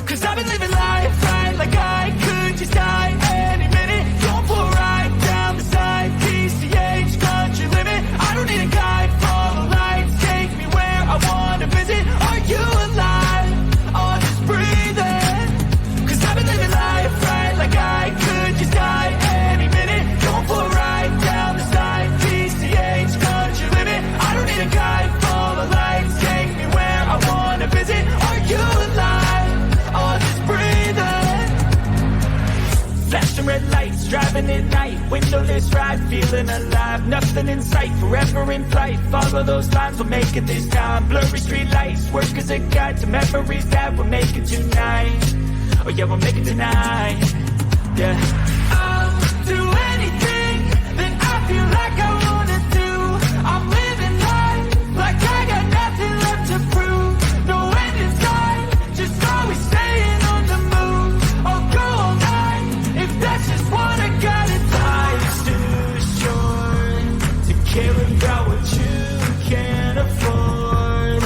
Cause I've been living life right like I could just die any minute. Going for a ride down the side, PCH, country limit. I don't need a guide, follow lights, take me where I wanna visit. Are you alive? Or just breathing? Cause I've been living life right like I could just die any minute. Going for a ride down the side, PCH, country limit. I don't need a guide, follow lights, take me where I wanna visit. Are you alive? Or just breathing? Flashing red lights, driving at night, windowless ride, feeling alive. Nothing in sight, forever in flight. Follow those lines, we'll make it this time. Blurry street lights, work as a guide to memories that we'll make it tonight. Oh yeah, we'll make it tonight. Yeah. I'll do anything that I feel like I wanna do. I'm living life like I got nothing left to prove. No end in sight, just always staying on the move. I'll go all night if that's just what I gotta do. Life's too short to care about what you can't afford.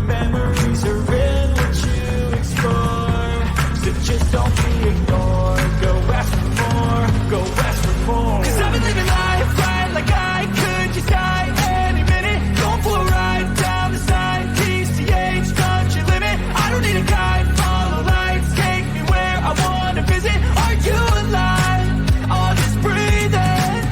Memories are in what you explore. So just don't be ignored. Go ask for more, go ask for more. Cause I've been living life right like I could just die any minute. Going for a ride down the side, PCH, country limit. I don't need a guide, follow lights, take me where I wanna visit. Are you alive? Or just breathing?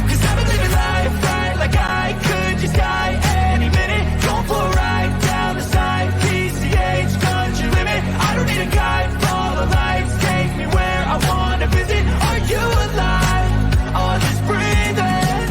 Cause I've been living life right like I could just die any minute. Going for a ride down the side, PCH, country limit. I don't need a guide, follow lights, take me where I wanna visit. Are you alive? Or just breathing?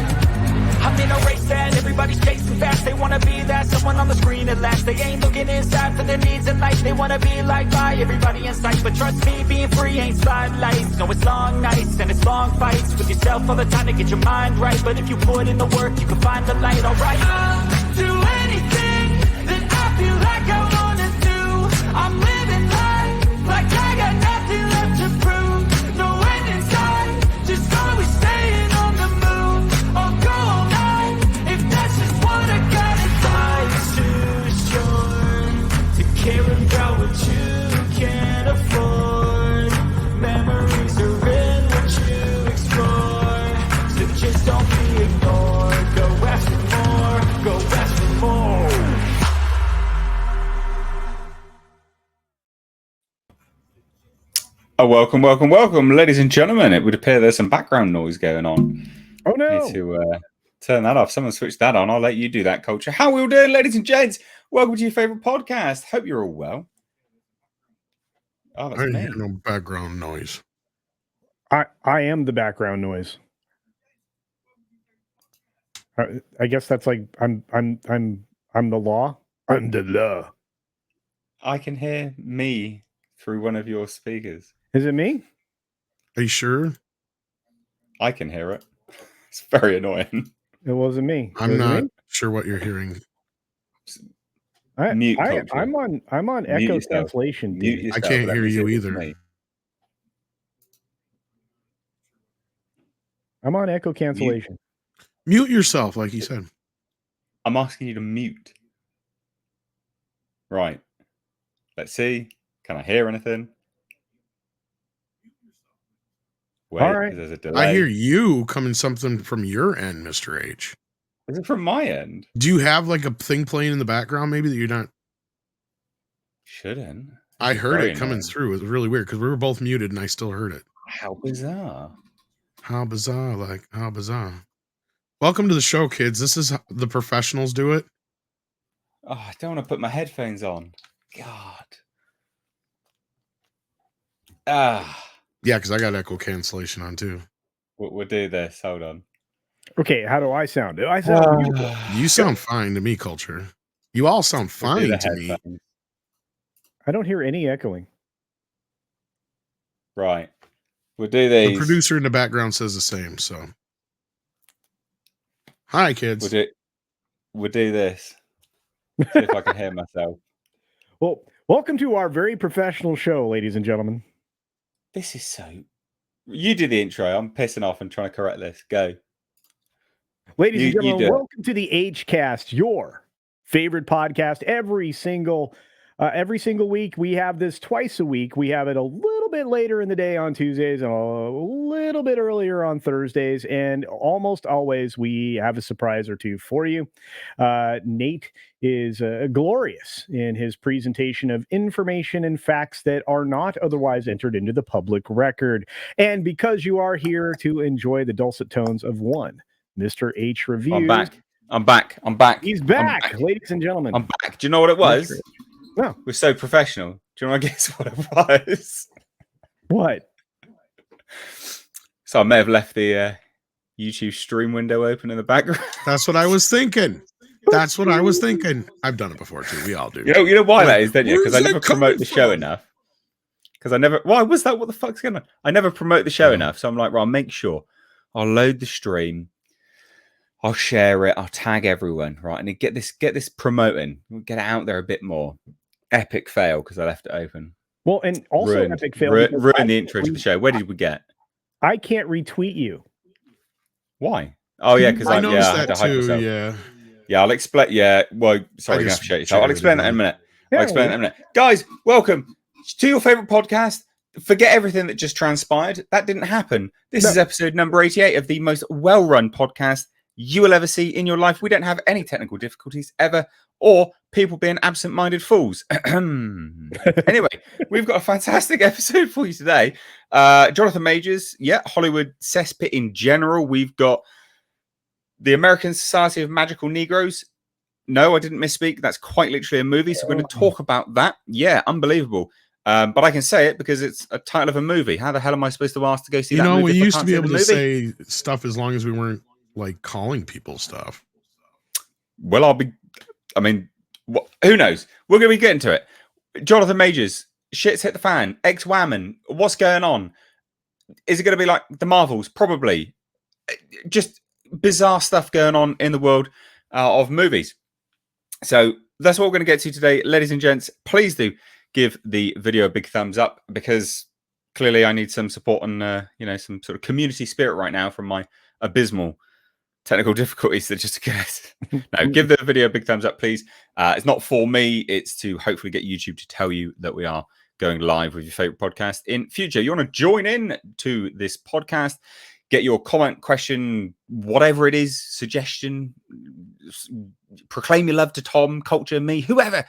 I'm in a race and everybody's chasing fast. They wanna be that someone on the screen at last. They ain't looking inside for their needs in life. They wanna be liked by everybody in sight. But trust me, being free ain't spotlights. No, it's long nights and it's long fights with yourself all the time to get your mind right. But if you put in the work, you can find the light, alright? I'll do anything that I feel like I wanna do. I'm living life like I got nothing left to prove. No end in sight, just always staying on the move. I'll go all night if that's just what I gotta do. Life's too short to care about what you can't afford. Memories are in what you explore. So just don't be ignored. Go ask for more, go ask for more. Oh, welcome, ladies and gentlemen. It would appear there's some background noise going on. Oh no! Need to turn that off. Someone switch that on. I'll let you do that, Culture. How are we all doing, ladies and gents? Welcome to your favorite podcast. Hope you're all well. Oh, I that's didn't me. hear no background noise. I am the background noise. I guess that's like I'm the law. I'm the law. I can hear me through one of your speakers. Is it me? Are you sure? I can hear it. It's very annoying. It wasn't me. I'm Was it not me? sure what you're hearing. Mute Culture. I'm on Mute echo yourself. cancellation. Mute dude. yourself. I can't Let hear me see you if it's either. me. I'm on echo cancellation. Mute yourself, like he said. I'm asking you to mute. Right. Let's see. Can I hear anything? Wait, All right. there's a delay. I hear you coming something from your end, Mr. H. Is it from my end? Do you have like a thing playing in the background maybe that you're not? Shouldn't. I This is heard very it coming annoying. through. It was really weird because we were both muted and I still heard it. How bizarre. How bizarre, like how bizarre. Welcome to the show, kids. This is how the professionals do it. Oh, I don't want to put my headphones on. God. Yeah, because I got echo cancellation on too. We'll do this. Hold on. Okay, how do I sound? Do I sound beautiful? You sound fine to me, Culture. You all sound We'll do fine the to me. headphones. I don't hear any echoing. Right. We'll do these. The producer in the background says the same. So, hi, kids. We'll do this. See if I can hear myself. Well, welcome to our very professional show, ladies and gentlemen. This is so... You do the intro. I'm pissing off and trying to correct this. Go. Ladies and You gentlemen, do it. welcome to the H-Cast, your favorite podcast every single Every single week, we have this twice a week. We have it a little bit later in the day on Tuesdays and a little bit earlier on Thursdays. And almost always, we have a surprise or two for you. Nate is glorious in his presentation of information and facts that are not otherwise entered into the public record. And because you are here to enjoy the dulcet tones of one, Mr. H Reviews. I'm back. He's back, ladies and gentlemen. I'm back. Do you know what it was? No. We're so professional. Do you want to guess what it was? What? So I may have left the YouTube stream window open in the background. That's what I was thinking. I've done it before too. We all do. You know why that is, don't you? Because I Where's never that promote coming the show from? enough. Because I never. Why was that? What the fuck's going on? I never promote the show enough. So I'm like, right, I'll make sure. I'll load the stream. I'll share it. I'll tag everyone, right? And get this promoting. We'll get it out there a bit more. Epic fail because I left it open. Well, and also epic fail. Ruin the intro to the show. Where did we get? I can't retweet you. Why? Oh yeah, because I noticed that had to hide too. myself. Yeah, I'll explain. Yeah, well, sorry, you have to show yourself. I'll explain that in a minute. Guys, welcome to your favorite podcast. Forget everything that just transpired. That didn't happen. This is episode number 88 of the most well-run podcast you will ever see in your life. We don't have any technical difficulties ever, or people being absent-minded fools. Anyway, we've got a fantastic episode for you today. Jonathan Majors, Hollywood Cesspit in general. We've got the American Society of Magical Negroes. No, I didn't misspeak. That's quite literally a movie. So we're going to talk about that. Yeah, unbelievable. But I can say it because it's a title of a movie. How the hell am I supposed to ask to go see that movie? We used to be able to say stuff as long as we weren't like calling people stuff. Well, who knows? We're going to be getting to it. Jonathan Majors, shit's hit the fan. Ex-Whammon, what's going on? Is it going to be like the Marvels? Probably. Just bizarre stuff going on in the world of movies. So that's what we're going to get to today. Ladies and gents, please do give the video a big thumbs up because clearly I need some support and some sort of community spirit right now from my abysmal technical difficulties that just occurred. No, give the video a big thumbs up, please. It's not for me. It's to hopefully get YouTube to tell you that we are going live with your favorite podcast in future. You want to join in to this podcast, get your comment, question, whatever it is, suggestion, proclaim your love to Tom, culture, me, whoever.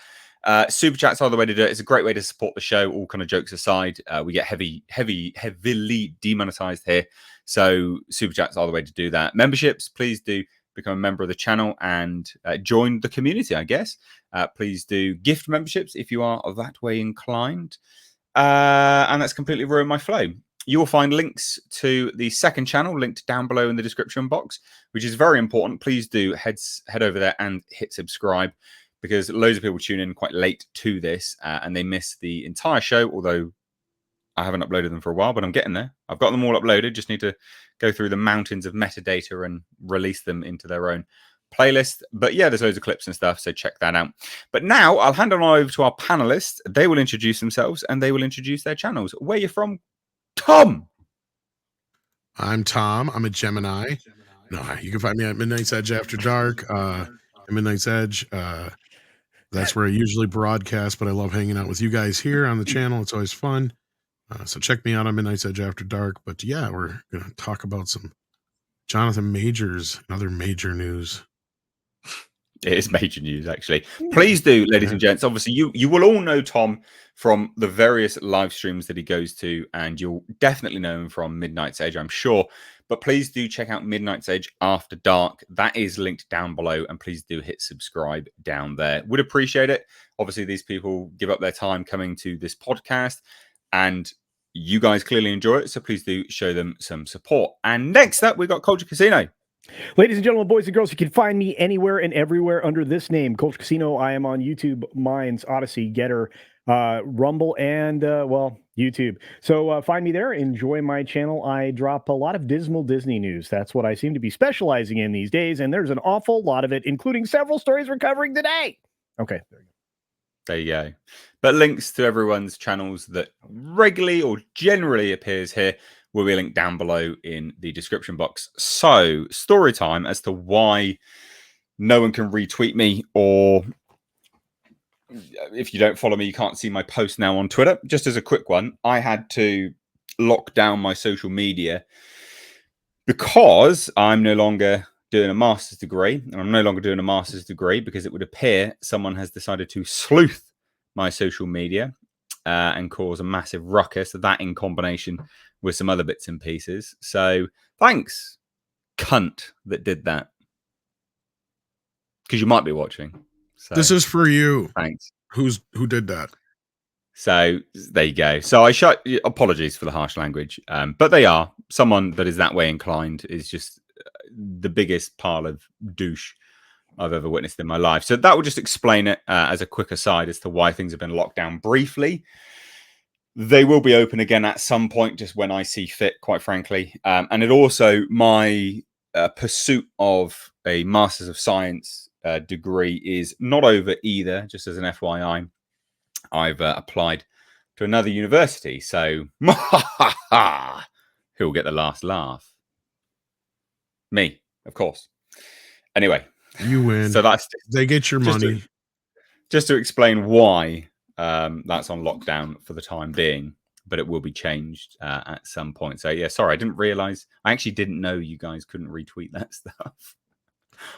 Super chats are the way to do it. It's a great way to support the show. All kind of jokes aside, we get heavily demonetized here. So super chats are the way to do that. Memberships, please do become a member of the channel and join the community, I guess. Please do gift memberships if you are that way inclined. And that's completely ruined my flow. You will find links to the second channel linked down below in the description box, which is very important. Please do head over there and hit subscribe because loads of people tune in quite late to this and they miss the entire show, although I haven't uploaded them for a while, but I'm getting there. I've got them all uploaded. Just need to go through the mountains of metadata and release them into their own playlist. But yeah, there's loads of clips and stuff, so check that out. But now I'll hand on over to our panelists. They will introduce themselves and they will introduce their channels. Where are you from, Tom? I'm Tom. I'm a Gemini. No, you can find me at Midnight's Edge After Dark. At Midnight's Edge. That's where I usually broadcast, but I love hanging out with you guys here on the channel. It's always fun. So check me out on Midnight's Edge After Dark. But yeah, we're going to talk about some Jonathan Majors and other major news. It is major news, actually. Please do, ladies and gents. Obviously, you will all know Tom from the various live streams that he goes to, and you'll definitely know him from Midnight's Edge, I'm sure. But please do check out Midnight's Edge After Dark. That is linked down below, and please do hit subscribe down there. Would appreciate it. Obviously, these people give up their time coming to this podcast, and you guys clearly enjoy it, so please do show them some support. And next up, we've got Culture Casino. Ladies and gentlemen, boys and girls, you can find me anywhere and everywhere under this name, Culture Casino. I am on YouTube, Minds, Odyssey, Getter, Rumble, and, YouTube. So find me there. Enjoy my channel. I drop a lot of dismal Disney news. That's what I seem to be specializing in these days, and there's an awful lot of it, including several stories we're covering today. Okay, there you go. There you go. But links to everyone's channels that regularly or generally appears here will be linked down below in the description box. So, story time as to why no one can retweet me or if you don't follow me, you can't see my post now on Twitter. Just as a quick one, I had to lock down my social media because I'm no longer doing a master's degree, and I'm no longer doing a master's degree because it would appear someone has decided to sleuth my social media and cause a massive ruckus. That in combination with some other bits and pieces. So thanks, cunt, that did that. Because you might be watching. So, This is for you. thanks. Who did that? So there you go. So apologies for the harsh language, but they are. Someone that is that way inclined is just the biggest pile of douche I've ever witnessed in my life. So that will just explain it as a quick aside as to why things have been locked down briefly. They will be open again at some point, just when I see fit, quite frankly. And it also, my pursuit of a Masters of Science degree is not over either, just as an FYI. I've applied to another university, so who'll get the last laugh? Me, of course. Anyway, You win. so that's They get your money. Just to explain why that's on lockdown for the time being, but it will be changed at some point. So yeah, sorry, I didn't realize. I actually didn't know you guys couldn't retweet that stuff.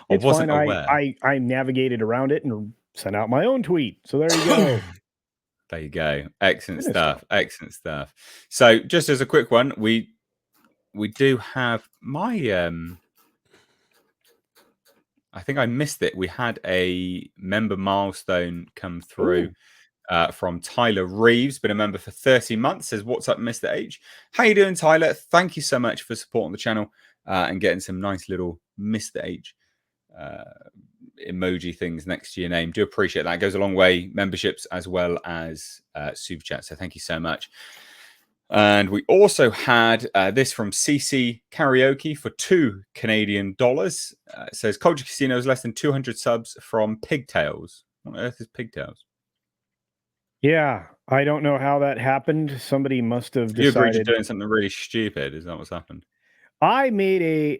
I It's wasn't fine. aware. I navigated around it and sent out my own tweet. So there you go. There you go. Excellent Goodness. stuff. Excellent stuff. So just as a quick one, we do have my I think I missed it. We had a member milestone come through from Tyler Reeves, been a member for 30 months. Says, "What's up, Mr. H? How you doing, Tyler? Thank you so much for supporting the channel and getting some nice little Mr. H emoji things next to your name. Do appreciate that. It goes a long way. Memberships as well as super chat. So thank you so much." And we also had this from CC Karaoke for $2 Canadian. It says, Culture Casino is less than 200 subs from Pigtails. What on earth is Pigtails? Yeah, I don't know how that happened. Somebody must have You agreed decided. to doing something really stupid. Is that what's happened? I made a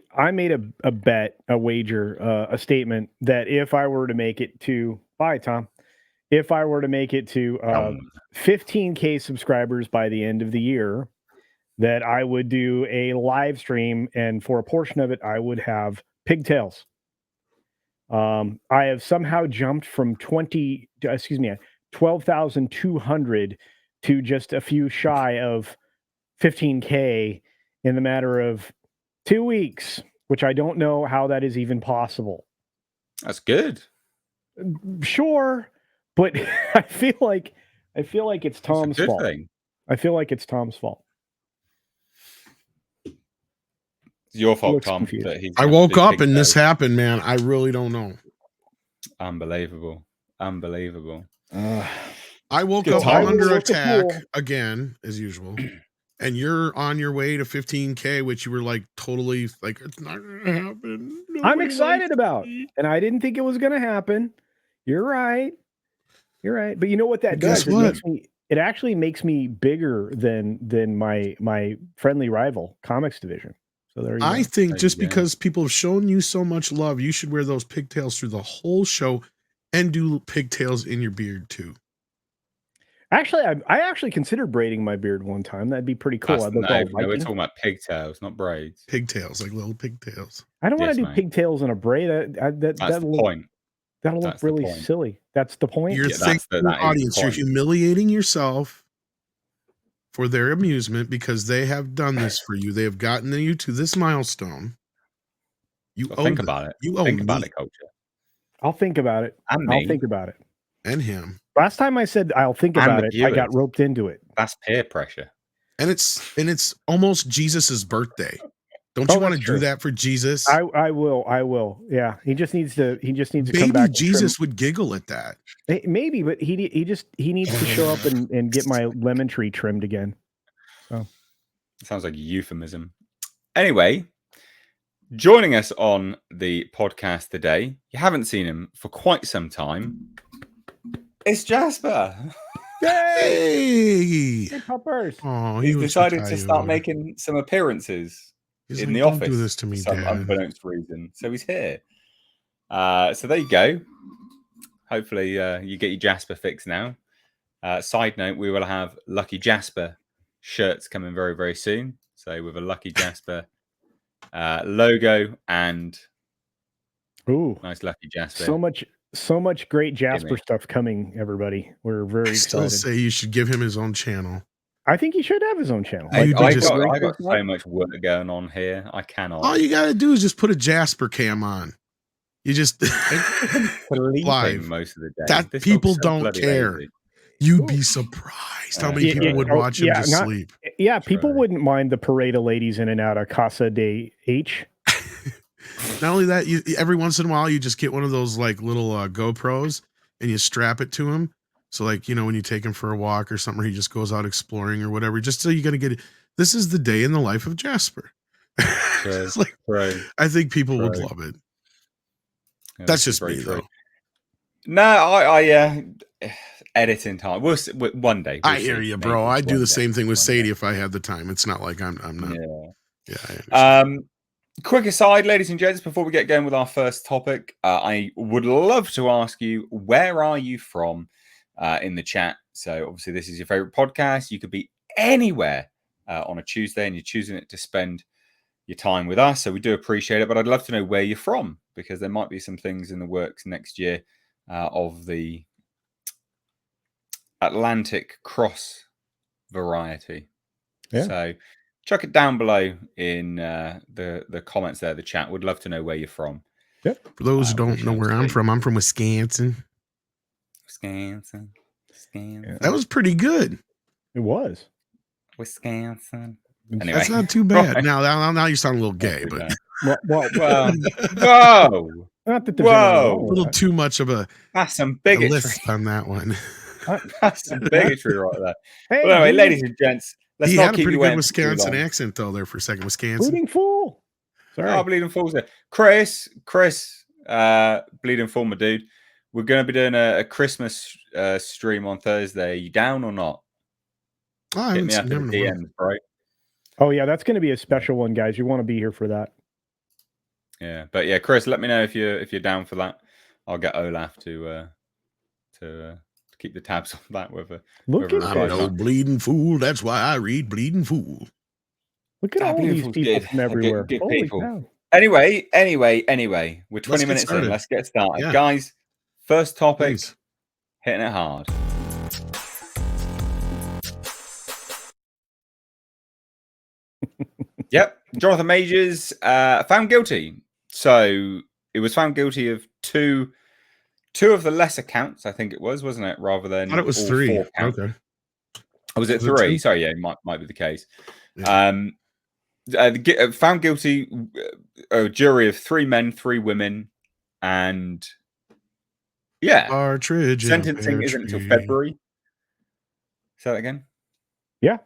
bet, a wager, a statement that if I were to make it to Tom, if I were to make it to 15K subscribers by the end of the year, that I would do a live stream, and for a portion of it, I would have Pigtails. I have somehow jumped from 12,200 to just a few shy of 15K in the matter of 2 weeks, which I don't know how that is even possible. That's good. Sure, but I feel like it's Tom's fault. Thing. I feel like it's Tom's fault. It's your fault, Tom. I woke up and this happened, man. I really don't know. Unbelievable. Unbelievable. I woke up under attack again, as usual. And you're on your way to 15K, which you were like totally like, it's not going to happen. I'm excited about, and I didn't think it was going to happen. You're right. You're right. But you know what that does? It actually makes me bigger than my friendly rival, Comics Division. So there you go. I think just because people have shown you so much love, you should wear those pigtails through the whole show and do pigtails in your beard too. Actually, I actually considered braiding my beard one time. That'd be pretty cool. No, we're talking about pigtails, not braids. Pigtails, like little pigtails. I don't want to do pigtails in a braid. That's the point. That'll look really silly. That's the point. You're thinking the audience. You're humiliating yourself for their amusement because they have done this for you. They have gotten you to this milestone. You think about it. You think about it, Culture. I'll think about it. I'll think about it. And him. Last time I said I'll think about it, I got roped into it. That's peer pressure. And it's almost Jesus's birthday. Don't you want to do that for Jesus? I will. Yeah. He just needs to Maybe come back. Jesus would giggle at that. Maybe, but he needs to show up and get my lemon tree trimmed again. So sounds like a euphemism. Anyway, joining us on the podcast today, you haven't seen him for quite some time. It's Jasper. Hey puppers. Oh, he's decided to start making some appearances in the office. Don't do this to me, for some Dad. unbeknownst reason. So he's here. So there you go. Hopefully, you get your Jasper fix now. Side note: we will have Lucky Jasper shirts coming very, very soon. So with a Lucky Jasper logo and Ooh, nice Lucky Jasper. so much great Jasper Gimme. stuff coming, everybody. We're very I still excited. say you should give him his own channel. I think he should have his own channel. You'd be I just- got so much work going on here. I cannot. All you gotta do is just put a Jasper cam on. You just Sleeping live. most of the day. That This people dog's so don't bloody care. lazy. You'd be surprised how many Yeah, people yeah. would watch him just not- sleep. Yeah, people True. wouldn't mind the parade of ladies in and out of Casa de H. Not only that, you every once in a while you just get one of those like little GoPros and you strap it to him. So like, you know, when you take him for a walk or something, or he just goes out exploring or whatever, just so you're gonna get it. This is the day in the life of Jasper. True. It's like, True. I think people would True. love it. Yeah, That's this is just me though. No, I editing time. We'll one day. I we'll hear see. you, bro. Maybe I'd do one the day. same thing with One day. Sadie if I had the time. It's not like I'm not. Yeah. Yeah. I understand. Quick aside, ladies and gents, before we get going with our first topic, I would love to ask you, where are you from in the chat? So obviously this is your favorite podcast. You could be anywhere on a Tuesday and you're choosing it to spend your time with us. So we do appreciate it, but I'd love to know where you're from, because there might be some things in the works next year of the Atlantic cross variety. Yeah. So chuck it down below in the comments there, the chat. Would love to know where you're from. For those who we don't know shall where I'm see. from Wisconsin. Wisconsin. That was pretty good. It was. Wisconsin. It's- Anyway, That's not too bad. Right. Now you sound a little gay, Not too but bad. Well, Whoa, not that there's anything wrong whoa, a with little that. too much of a that's some a bigotry. lisp on that one. That's some bigotry right there. Hey, Well, anyway, dude, ladies and gents, let's He not had a keep pretty you good waiting for too Wisconsin long. accent though there for a second. Wisconsin. bleeding fool. Sorry. Oh, Bleeding Fool's there. Chris, Bleeding Fool, my dude. We're going to be doing a Christmas stream on Thursday. You down or not? Oh, I Hit haven't me up seen in him the in a while. DMs, bro. Oh yeah, that's going to be a special one, guys. You want to be here for that. Yeah, but yeah, Chris, let me know if you're down for that. I'll get Olaf to keep the tabs on that. Whether Look whether at I'm this. no bleeding fool. That's why I read Bleeding Fool. Look at all Bleeding these Fool's people good. from Good- everywhere. good Holy people. cow. Anyway, we're 20 get minutes in. started. Let's get started, Yeah. guys. First topic, Please. hitting it hard. Yep, Jonathan Majors found guilty. So it was found guilty of two of the lesser counts. I think it was, wasn't it? Rather than I thought it was all 3. 4 counts. Okay. Oh, was it Was it 3? 2? Sorry, yeah, it might be the case. Yeah. Found guilty, a jury of 3 men, 3 women, and yeah, Partridge in a sentencing pear isn't until tree. February. Say that again. Yeah,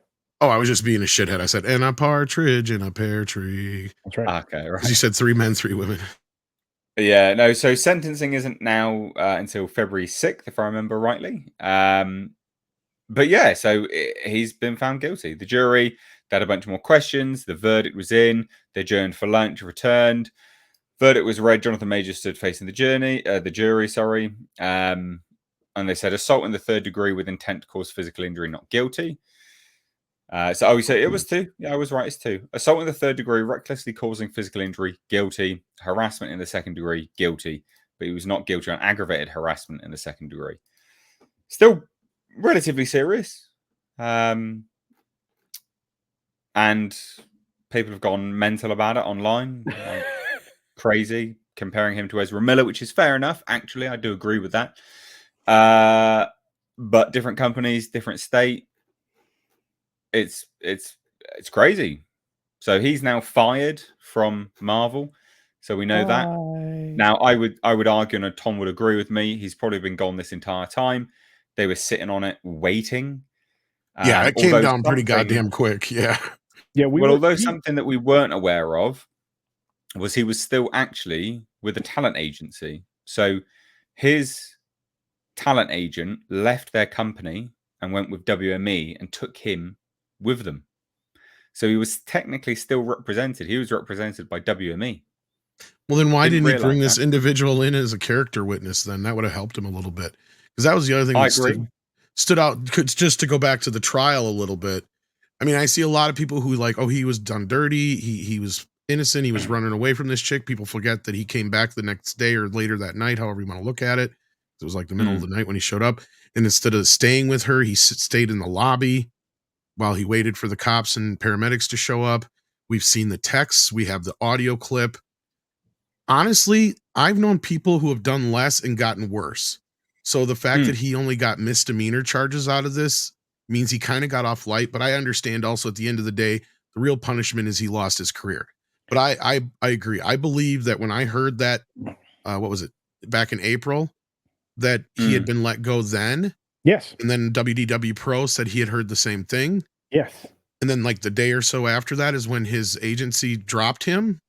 Oh, I was just being a shithead. I said, and a partridge in a pear tree. that's right. Okay, right. 'Cause you said 3 men, 3 women. Yeah, no. So sentencing isn't now until February 6th, if I remember rightly. But yeah, so he's been found guilty. The jury, they had a bunch more questions. The verdict was in. They adjourned for lunch, returned. Verdict was read. Jonathan Major stood facing the jury, sorry. And they said assault in the 3rd degree with intent to cause physical injury, not guilty. So we say it was 2. Yeah, I was right. It's 2. Assault in the 3rd degree, recklessly causing physical injury, guilty. Harassment in the 2nd degree, guilty. But he was not guilty on aggravated harassment in the 2nd degree. Still relatively serious. And people have gone mental about it online. Like, crazy, comparing him to Ezra Miller, which is fair enough. Actually, I do agree with that. But different companies, different state. It's crazy. So he's now fired from Marvel. So we know that. Now I would argue, and Tom would agree with me, he's probably been gone this entire time. They were sitting on it, waiting. Yeah, it came although down pretty something- goddamn quick. Yeah. Yeah, although something that we weren't aware of was he was still actually with a talent agency. So his talent agent left their company and went with WME and took him with them. So he was technically still represented. He was represented by WME. Well, then why didn't he bring realise this individual in as a character witness then? That would have helped him a little bit. Because that was the other thing I that agree. stood out. Just to go back to the trial a little bit. I mean, I see a lot of people who like, oh, he was done dirty. He was innocent. He was running away from this chick. People forget that he came back the next day or later that night, however you want to look at it. It was like the middle of the night when he showed up. And instead of staying with her, he stayed in the lobby while he waited for the cops and paramedics to show up. We've seen the texts. We have the audio clip. Honestly, I've known people who have done less and gotten worse. So the fact that he only got misdemeanor charges out of this means he kind of got off light. But I understand also at the end of the day, the real punishment is he lost his career. But I agree. I believe that when I heard that, what was it, back in April, that he had been let go then. Yes. And then WDW Pro said he had heard the same thing. Yes. And then like the day or so after that is when his agency dropped him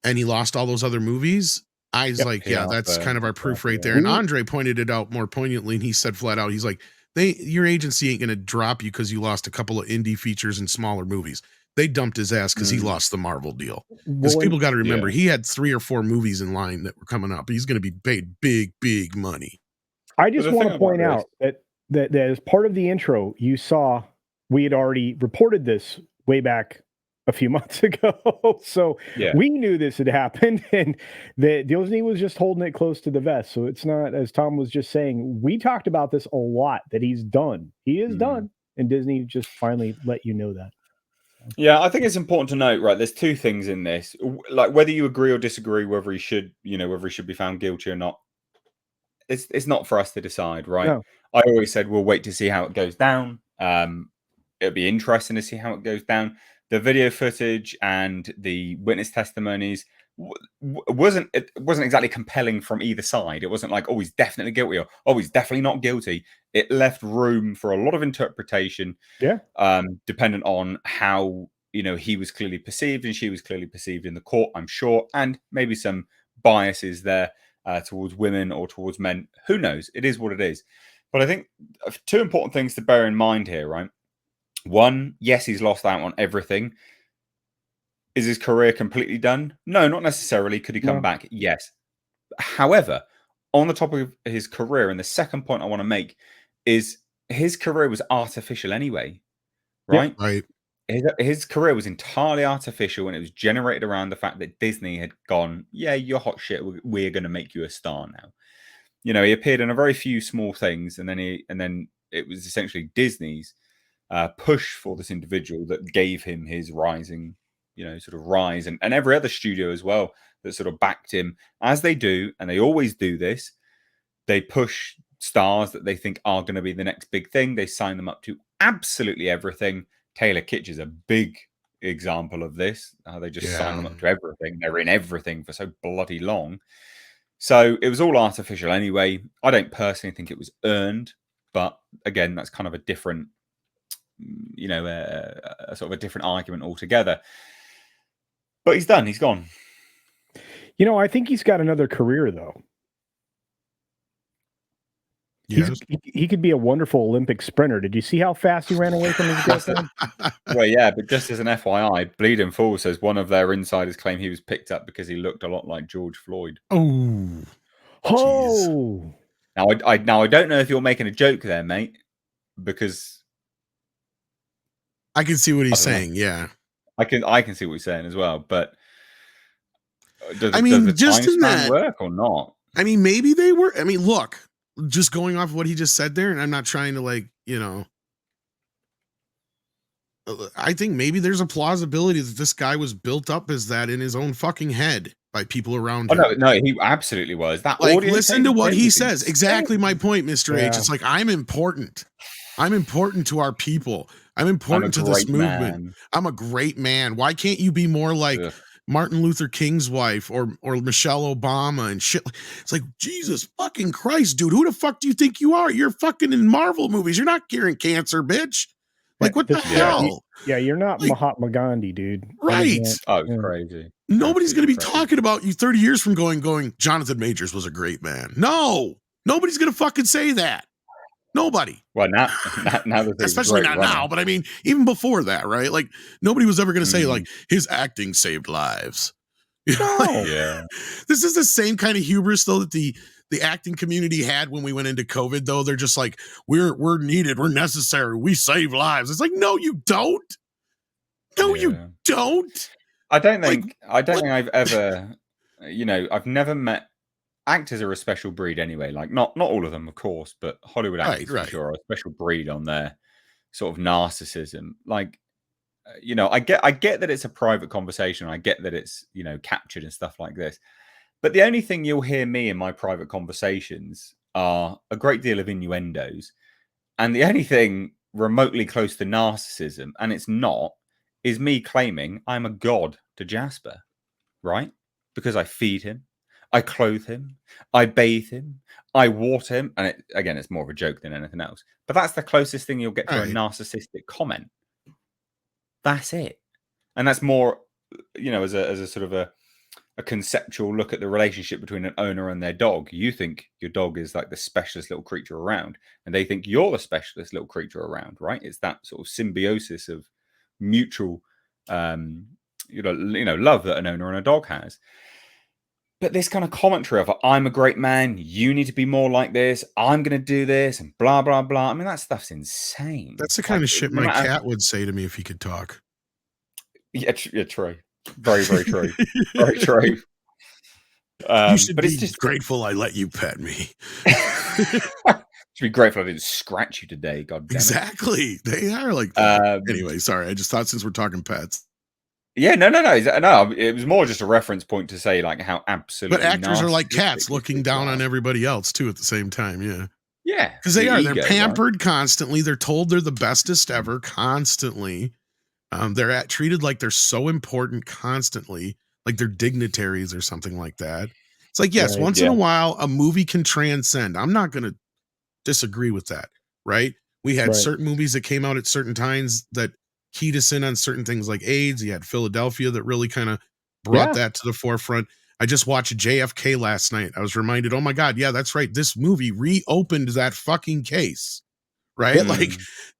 and he lost all those other movies. I was like, yeah, that's kind of our proof right there. And Andre pointed it out more poignantly. And he said flat out, he's like, your agency ain't going to drop you because you lost a couple of indie features and smaller movies. They dumped his ass because he lost the Marvel deal. Because people got to remember, he had 3 or 4 movies in line that were coming up. He's going to be paid big money. I just want to point out that as part of the intro, you saw we had already reported this way back a few months ago. So we knew this had happened, and that Disney was just holding it close to the vest. So it's not, as Tom was just saying, we talked about this a lot, that he's done. He is done. And Disney just finally let you know that. Yeah, I think it's important to note, right? There's 2 things in this, like whether you agree or disagree, whether he should be found guilty or not. It's not for us to decide, right? No. I always said we'll wait to see how it goes down. It'll be interesting to see how it goes down. The video footage and the witness testimonies wasn't exactly compelling from either side. It wasn't like, oh, he's definitely guilty, or oh, he's definitely not guilty. It left room for a lot of interpretation, dependent on how he was clearly perceived and she was clearly perceived in the court, I'm sure, and maybe some biases there towards women or towards men. Who knows? It is what it is. But I think 2 important things to bear in mind here, right? One, yes, he's lost out on everything. Is his career completely done? No, not necessarily. Could he come back? Yes. However, on the topic of his career, and the second point I want to make is his career was artificial anyway, right? Yeah, right. His career was entirely artificial, and it was generated around the fact that Disney had gone, yeah, you're hot shit. We're going to make you a star now. He appeared in a very few small things, and then it was essentially Disney's push for this individual that gave him his rising, sort of rise, and every other studio as well that sort of backed him, as they do, and they always do this. They push stars that they think are going to be the next big thing. They sign them up to absolutely everything. Taylor Kitsch is a big example of this. They just sign them up to everything. They're in everything for so bloody long. So it was all artificial anyway. I don't personally think it was earned, but again, that's kind of a different, a sort of a different argument altogether. But he's done. He's gone. I think he's got another career, though. Yes. He could be a wonderful Olympic sprinter. Did you see how fast he ran away from his girlfriend? Well, yeah, but just as an FYI, Bleeding Fool says one of their insiders claim he was picked up because he looked a lot like George Floyd. Oh. Now I don't know if you're making a joke there, mate, because I can see what he's saying. Yeah, I can see what he's saying as well. But does the just in that work or not? I mean, maybe they were. I mean, look, just going off what he just said there, and I'm not trying to I think maybe there's a plausibility that this guy was built up as that in his own fucking head by people around him. No, he absolutely was. That listen to what he says. Exactly my point, Mr. H. It's like, I'm important. I'm important to our people. I'm important to this movement. Man. I'm a great man. Why can't you be more like Martin Luther King's wife or Michelle Obama and shit? It's like, Jesus fucking Christ, dude. Who the fuck do you think you are? You're fucking in Marvel movies. You're not curing cancer, bitch. Like, what the hell? You're not Mahatma Gandhi, dude. Right. Oh, it's crazy. Nobody's going to be talking about you 30 years from going, Jonathan Majors was a great man. No. Nobody's going to fucking say that. Nobody. Well, now especially not now, but I mean, even before that, right? Like, nobody was ever going to say, like, his acting saved lives. No. Yeah. This is the same kind of hubris though that the acting community had when we went into COVID. Though they're just like, we're needed, we're necessary, we save lives. It's like, no, you don't. No, you Yeah. don't. I don't Like, think I've ever, I've never met actors are a special breed anyway. Like not all of them, of course, but Hollywood actors for right. sure are a special breed on their sort of narcissism. Like, I get that it's a private conversation. I get that it's captured and stuff like this. But the only thing you'll hear me in my private conversations are a great deal of innuendos, and the only thing remotely close to narcissism, and it's not, is me claiming I'm a god to Jasper, right? Because I feed him, I clothe him, I bathe him, I water him, and it's more of a joke than anything else. But that's the closest thing you'll get to a narcissistic comment. That's it, and that's more, as a sort of a conceptual look at the relationship between an owner and their dog. You think your dog is like the specialist little creature around, and they think you're the specialist little creature around, right? It's that sort of symbiosis of mutual, love that an owner and a dog has. But this kind of commentary of I'm a great man, you need to be more like this, I'm going to do this, and blah blah blah. I mean, that stuff's insane. That's the kind of shit my cat would say to me if he could talk. Yeah, true. Very, very true. Very true. You should but be it's just grateful I let you pet me. Should be grateful I didn't scratch you today. God damn it. Exactly. They are like that. Anyway, sorry. I just thought since we're talking pets. Yeah, no. It was more just a reference point to say like how absolutely. But actors are like cats, looking down on everybody else too at the same time. Yeah. Yeah, because they're pampered constantly. They're told they're the bestest ever constantly. They're treated like they're so important constantly, like they're dignitaries or something like that. It's like, yes, once in a while, a movie can transcend. I'm not going to disagree with that, right? We had certain movies that came out at certain times that keyed us in on certain things like AIDS. You had Philadelphia that really kind of brought that to the forefront. I just watched JFK last night. I was reminded, oh my God, yeah, that's right. This movie reopened that fucking case, right? Like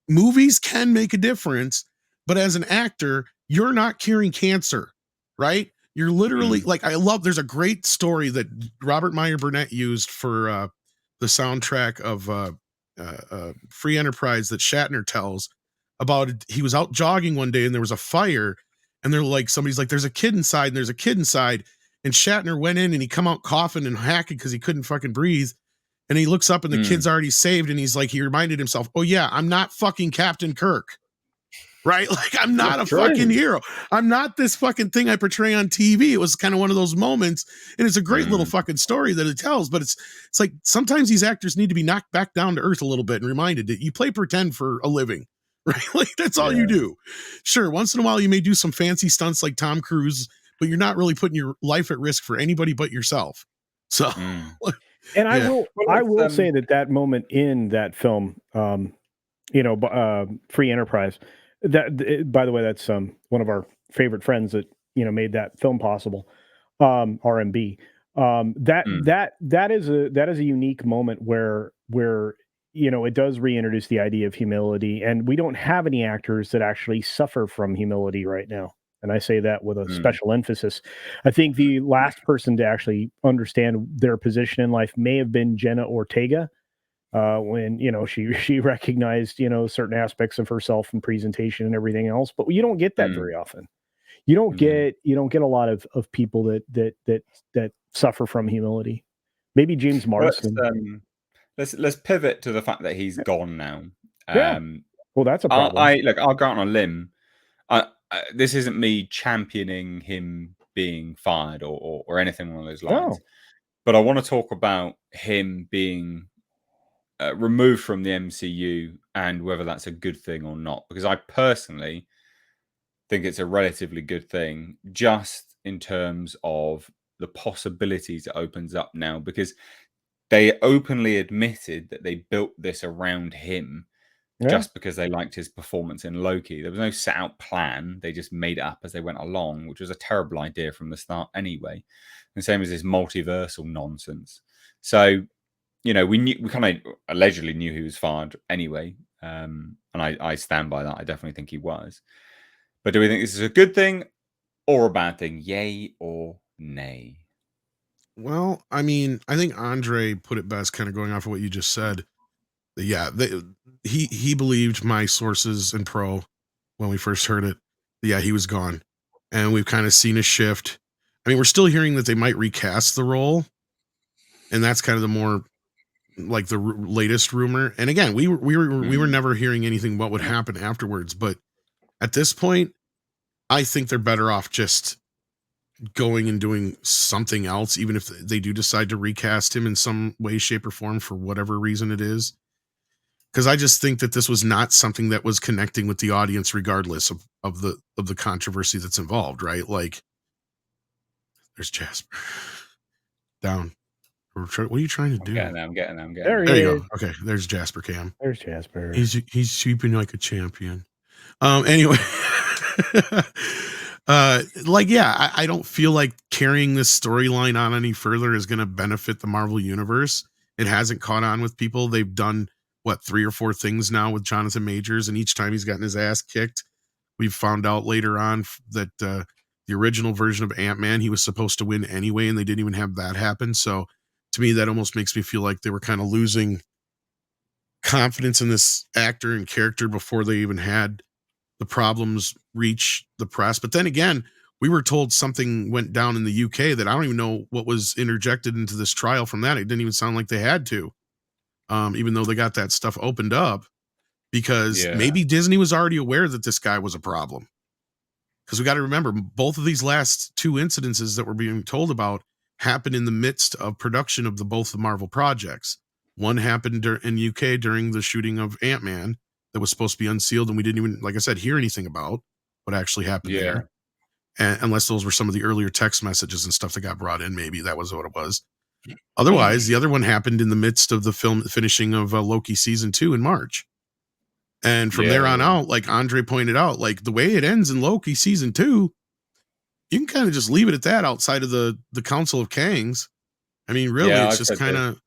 movies can make a difference. But as an actor, you're not curing cancer, right? You're literally like, there's a great story that Robert Meyer Burnett used for the soundtrack of Free Enterprise that Shatner tells about. He was out jogging one day and there was a fire, and they're like, somebody's like, there's a kid inside, and there's a kid inside. And Shatner went in and he come out coughing and hacking because he couldn't fucking breathe. And he looks up and the kid's already saved. And he's like, he reminded himself, oh yeah, I'm not fucking Captain Kirk. Right? Like, I'm not a fucking hero. I'm not this fucking thing I portray on TV. It was kind of one of those moments, and it's a great little fucking story that it tells, but it's like sometimes these actors need to be knocked back down to earth a little bit and reminded that you play pretend for a living, right? Like, that's all you do. Sure, once in a while you may do some fancy stunts like Tom Cruise, but you're not really putting your life at risk for anybody but yourself. So, and I will say that moment in that film, Free Enterprise, that, by the way, that's one of our favorite friends that made that film possible. RMB. That is a unique moment where it does reintroduce the idea of humility, and we don't have any actors that actually suffer from humility right now. And I say that with a special emphasis. I think the last person to actually understand their position in life may have been Jenna Ortega. When she recognized certain aspects of herself and presentation and everything else, but you don't get that very often. You don't get a lot of people that suffer from humility. Maybe James Marsden. Let's pivot to the fact that he's gone now. Well, that's a problem. I'll go out on a limb. This isn't me championing him being fired or anything along those lines. But I want to talk about him being removed from the MCU and whether that's a good thing or not, because I personally think it's a relatively good thing, just in terms of the possibilities it opens up now, because they openly admitted that they built this around him just because they liked his performance in Loki. There was no set out plan. They just made it up as they went along, which was a terrible idea from the start anyway. And same as this multiversal nonsense. So we kind of allegedly knew he was fired anyway, and I stand by that. I definitely think he was. But do we think this is a good thing or a bad thing? Yay or Nay. Well, I mean, I think Andre put it best, kind of going off of what you just said. Yeah, he believed my sources and pro when we first heard it. Yeah, he was gone, and we've kind of seen a shift. I mean, we're still hearing that they might recast the role, and that's kind of the more like the latest rumor. And again, we were never hearing anything what would happen afterwards. But at this point, I think they're better off just going and doing something else, even if they do decide to recast him in some way, shape, or form for whatever reason it is. Because I just think that this was not something that was connecting with the audience, regardless of the controversy that's involved, right? Like, there's Jasper down. What are you trying to do? I'm getting there. There There he you is. go. Okay, there's Jasper Cam. There's Jasper. He's sweeping like a champion. Anyway, like, yeah, I don't feel like carrying this storyline on any further is going to benefit the Marvel Universe. It hasn't caught on with people. They've done what 3 or 4 things now with Jonathan Majors, and each time he's gotten his ass kicked. We've found out later on that the original version of Ant-Man, he was supposed to win anyway, and they didn't even have that happen. So to me, that almost makes me feel like they were kind of losing confidence in this actor and character before they even had the problems reach the press. But then again, we were told something went down in the UK that I don't even know what was interjected into this trial from that. It didn't even sound like they had to, even though they got that stuff opened up, because maybe Disney was already aware that this guy was a problem. Because we got to remember, both of these last 2 incidences that we're being told about happened in the midst of production of both the Marvel projects. One happened in UK during the shooting of Ant-Man that was supposed to be unsealed, and we didn't even, like I said, hear anything about what actually happened there. And unless those were some of the earlier text messages and stuff that got brought in, maybe that was what it was. Otherwise, the other one happened in the midst of the film finishing of Loki season 2 in March. And from there on out, like Andre pointed out, like the way it ends in Loki season 2, you can kind of just leave it at that outside of the Council of Kangs. I mean, really, it's just kind of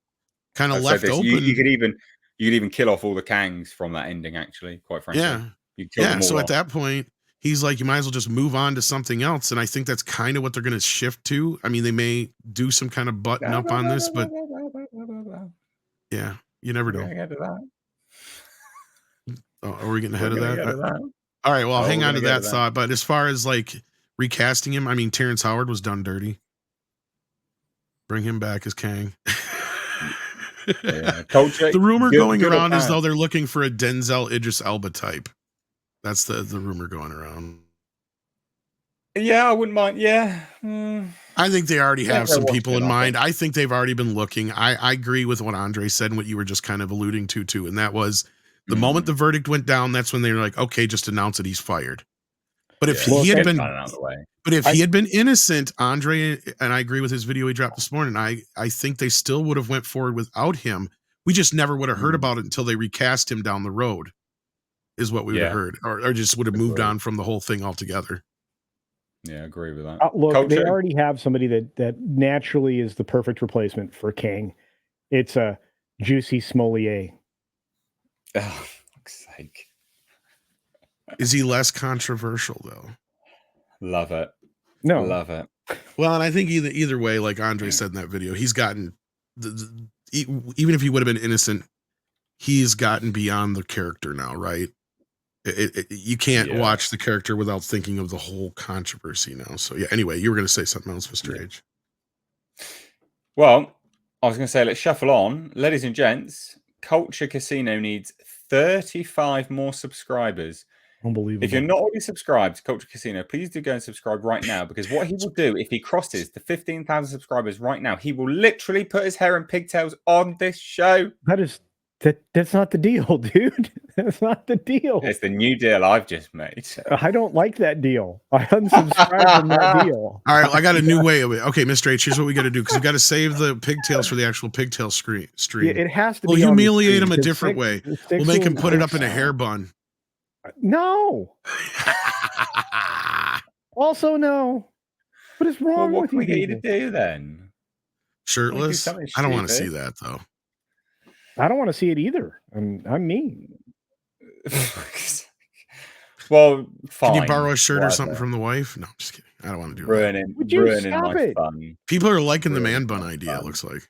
left open. You could even kill off all the Kangs from that ending, actually, quite frankly. Yeah. So at that point, he's like, you might as well just move on to something else. And I think that's kind of what they're going to shift to. I mean, they may do some kind of button up on this, but yeah, you never know. Oh, are we getting ahead of that? All right, well, I'll hang on to that thought. But as far as like recasting him, I mean, Terrence Howard was done dirty. Bring him back as Kang. Culture, the rumor going around is though they're looking for a Denzel Idris Elba type. That's the rumor going around. Yeah, I wouldn't mind. Yeah. I think they already have some people in mind. I think they've already been looking. I agree with what Andre said and what you were just kind of alluding to too. And that was the moment the verdict went down, that's when they were like, okay, just announce that he's fired. But if he had been innocent, Andre, and I agree with his video he dropped this morning, I think they still would have went forward without him. We just never would have heard about it until they recast him down the road, is what we would have heard, or just would have moved on from the whole thing altogether. Yeah, I agree with that. Look, they already have somebody that naturally is the perfect replacement for Kang. It's a Juicy Smollier. Oh, for fuck's sake. Is he less controversial though? Love it. No, love it. Well, and I think either way, like Andre said in that video, he's gotten even if he would have been innocent, he's gotten beyond the character now, right? You can't watch the character without thinking of the whole controversy now. So yeah. Anyway, you were going to say something else, Mr. H. Well, I was going to say, let's shuffle on, ladies and gents. Culture Casino needs 35 more subscribers. Unbelievable. If you're not already subscribed to Culture Casino, please do go and subscribe right now, because what he will do if he crosses the 15,000 subscribers right now, he will literally put his hair in pigtails on this show. That's not the deal, dude. That's not the deal. It's the new deal I've just made. I don't like that deal. I unsubscribed from that deal. All right, I got a new way of it. Okay, Mr. H, here's what we got to do, because we got to save the pigtails for the actual pigtail stream. Yeah, it has to. We'll humiliate him a different way. We'll make him put it up in a hair bun. No. Also, no. What is wrong what with can you? We get you to do then? Shirtless? I don't want to see that though. I don't want to see it either. I'm mean. Well, fine. Can you borrow a shirt or something from the wife? No, I'm just kidding. I don't want to do that. Would you ruining stop my it? fun. People are liking the Ruining man bun my idea, it fun. looks like.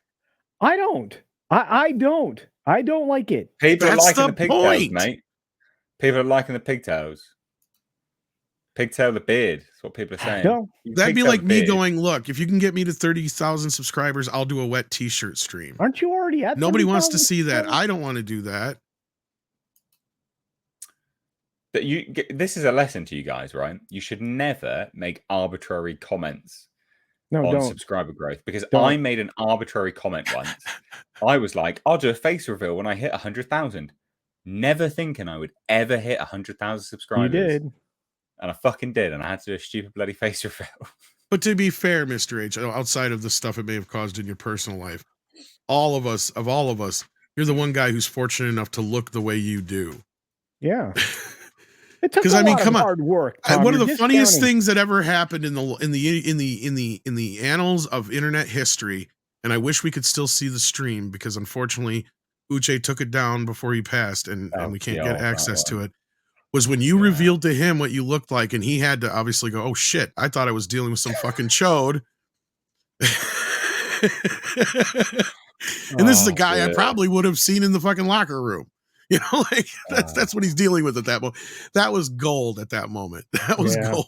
I don't. I don't. I don't like it. People are That's liking the the pigtails, point. mate. People are liking the pigtails. Pigtail the beard. That's what people are saying. No. You That'd be pigtail like the me beard. going, look, if you can get me to 30,000 subscribers, I'll do a wet t-shirt stream. Aren't you already at Nobody wants to 30,000 see that. subscribers? I don't want to do that. That this is a lesson to you guys, right? You should never make arbitrary comments No, on don't. subscriber growth, because Don't. I made an arbitrary comment once. I was like, I'll do a face reveal when I hit 100,000. Never thinking I would ever hit 100,000 subscribers. You did. And I fucking did. And I had to do a stupid bloody face reveal. But to be fair, Mr. H, outside of the stuff it may have caused in your personal life, all of us, you're the one guy who's fortunate enough to look the way you do. Yeah. It took 'Cause, a I mean, lot come of on. hard work. Tom. One of You're the funniest discounting. things that ever happened in the annals of internet history, and I wish we could still see the stream because unfortunately Uche took it down before he passed and we can't get access to it, was when you revealed to him what you looked like, and he had to obviously go, oh shit, I thought I was dealing with some fucking chode. And this is a guy I probably would have seen in the fucking locker room. You know, like that's what he's dealing with at that moment. That was gold at that moment. That was gold.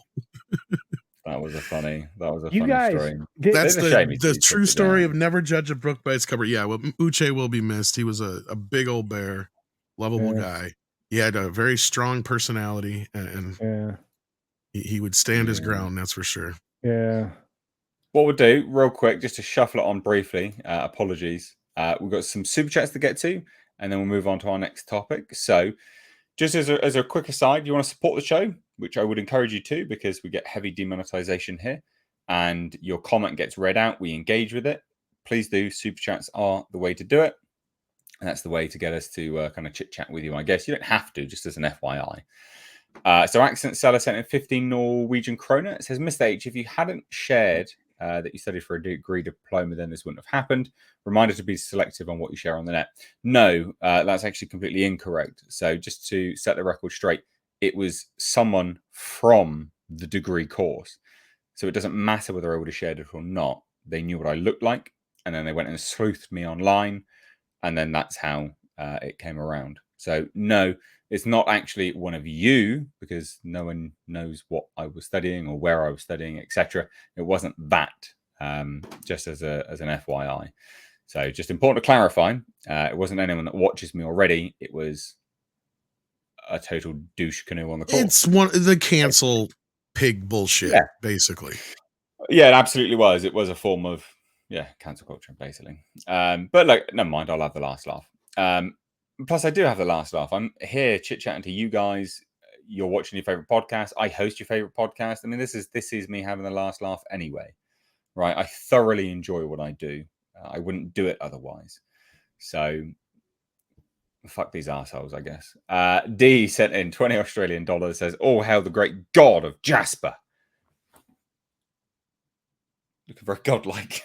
That was a funny You guys, story. That's It's a shame the he true took it story down. of never judge a book by its cover. Yeah, well, Uche will be missed. He was a big old bear, lovable guy. He had a very strong personality, and he would stand his ground. That's for sure. Yeah. What we'll do, real quick, just to shuffle it on briefly, apologies. We've got some super chats to get to, and then we'll move on to our next topic. So, just as a quick aside, you want to support the show, which I would encourage you to, because we get heavy demonetization here, and your comment gets read out. We engage with it. Please do. Super chats are the way to do it, and that's the way to get us to kind of chit chat with you. I guess you don't have to, just as an FYI. So, Accent Seller sent in 15 Norwegian kroner. It says, Mr. H, if you hadn't shared that you studied for a degree diploma, then this wouldn't have happened. Reminder to be selective on what you share on the net. No, that's actually completely incorrect. So just to set the record straight, it was someone from the degree course. So it doesn't matter whether I would have shared it or not. They knew what I looked like, and then they went and sleuthed me online, and then that's how it came around. So no, it's not actually one of you, because no one knows what I was studying or where I was studying, etc. It wasn't that, just as an FYI. So just important to clarify, it wasn't anyone that watches me already. It was a total douche canoe on the course. It's the cancel pig bullshit, basically. Yeah, it absolutely was. It was a form of cancel culture, basically. But like, never mind. I'll have the last laugh. Plus, I do have the last laugh. I'm here chit-chatting to you guys. You're watching your favorite podcast. I host your favorite podcast. I mean, this is me having the last laugh anyway, right? I thoroughly enjoy what I do. I wouldn't do it otherwise. So, fuck these assholes, I guess. D sent in 20 Australian dollars, says, "Oh, hail the great god of Jasper." Looking very godlike.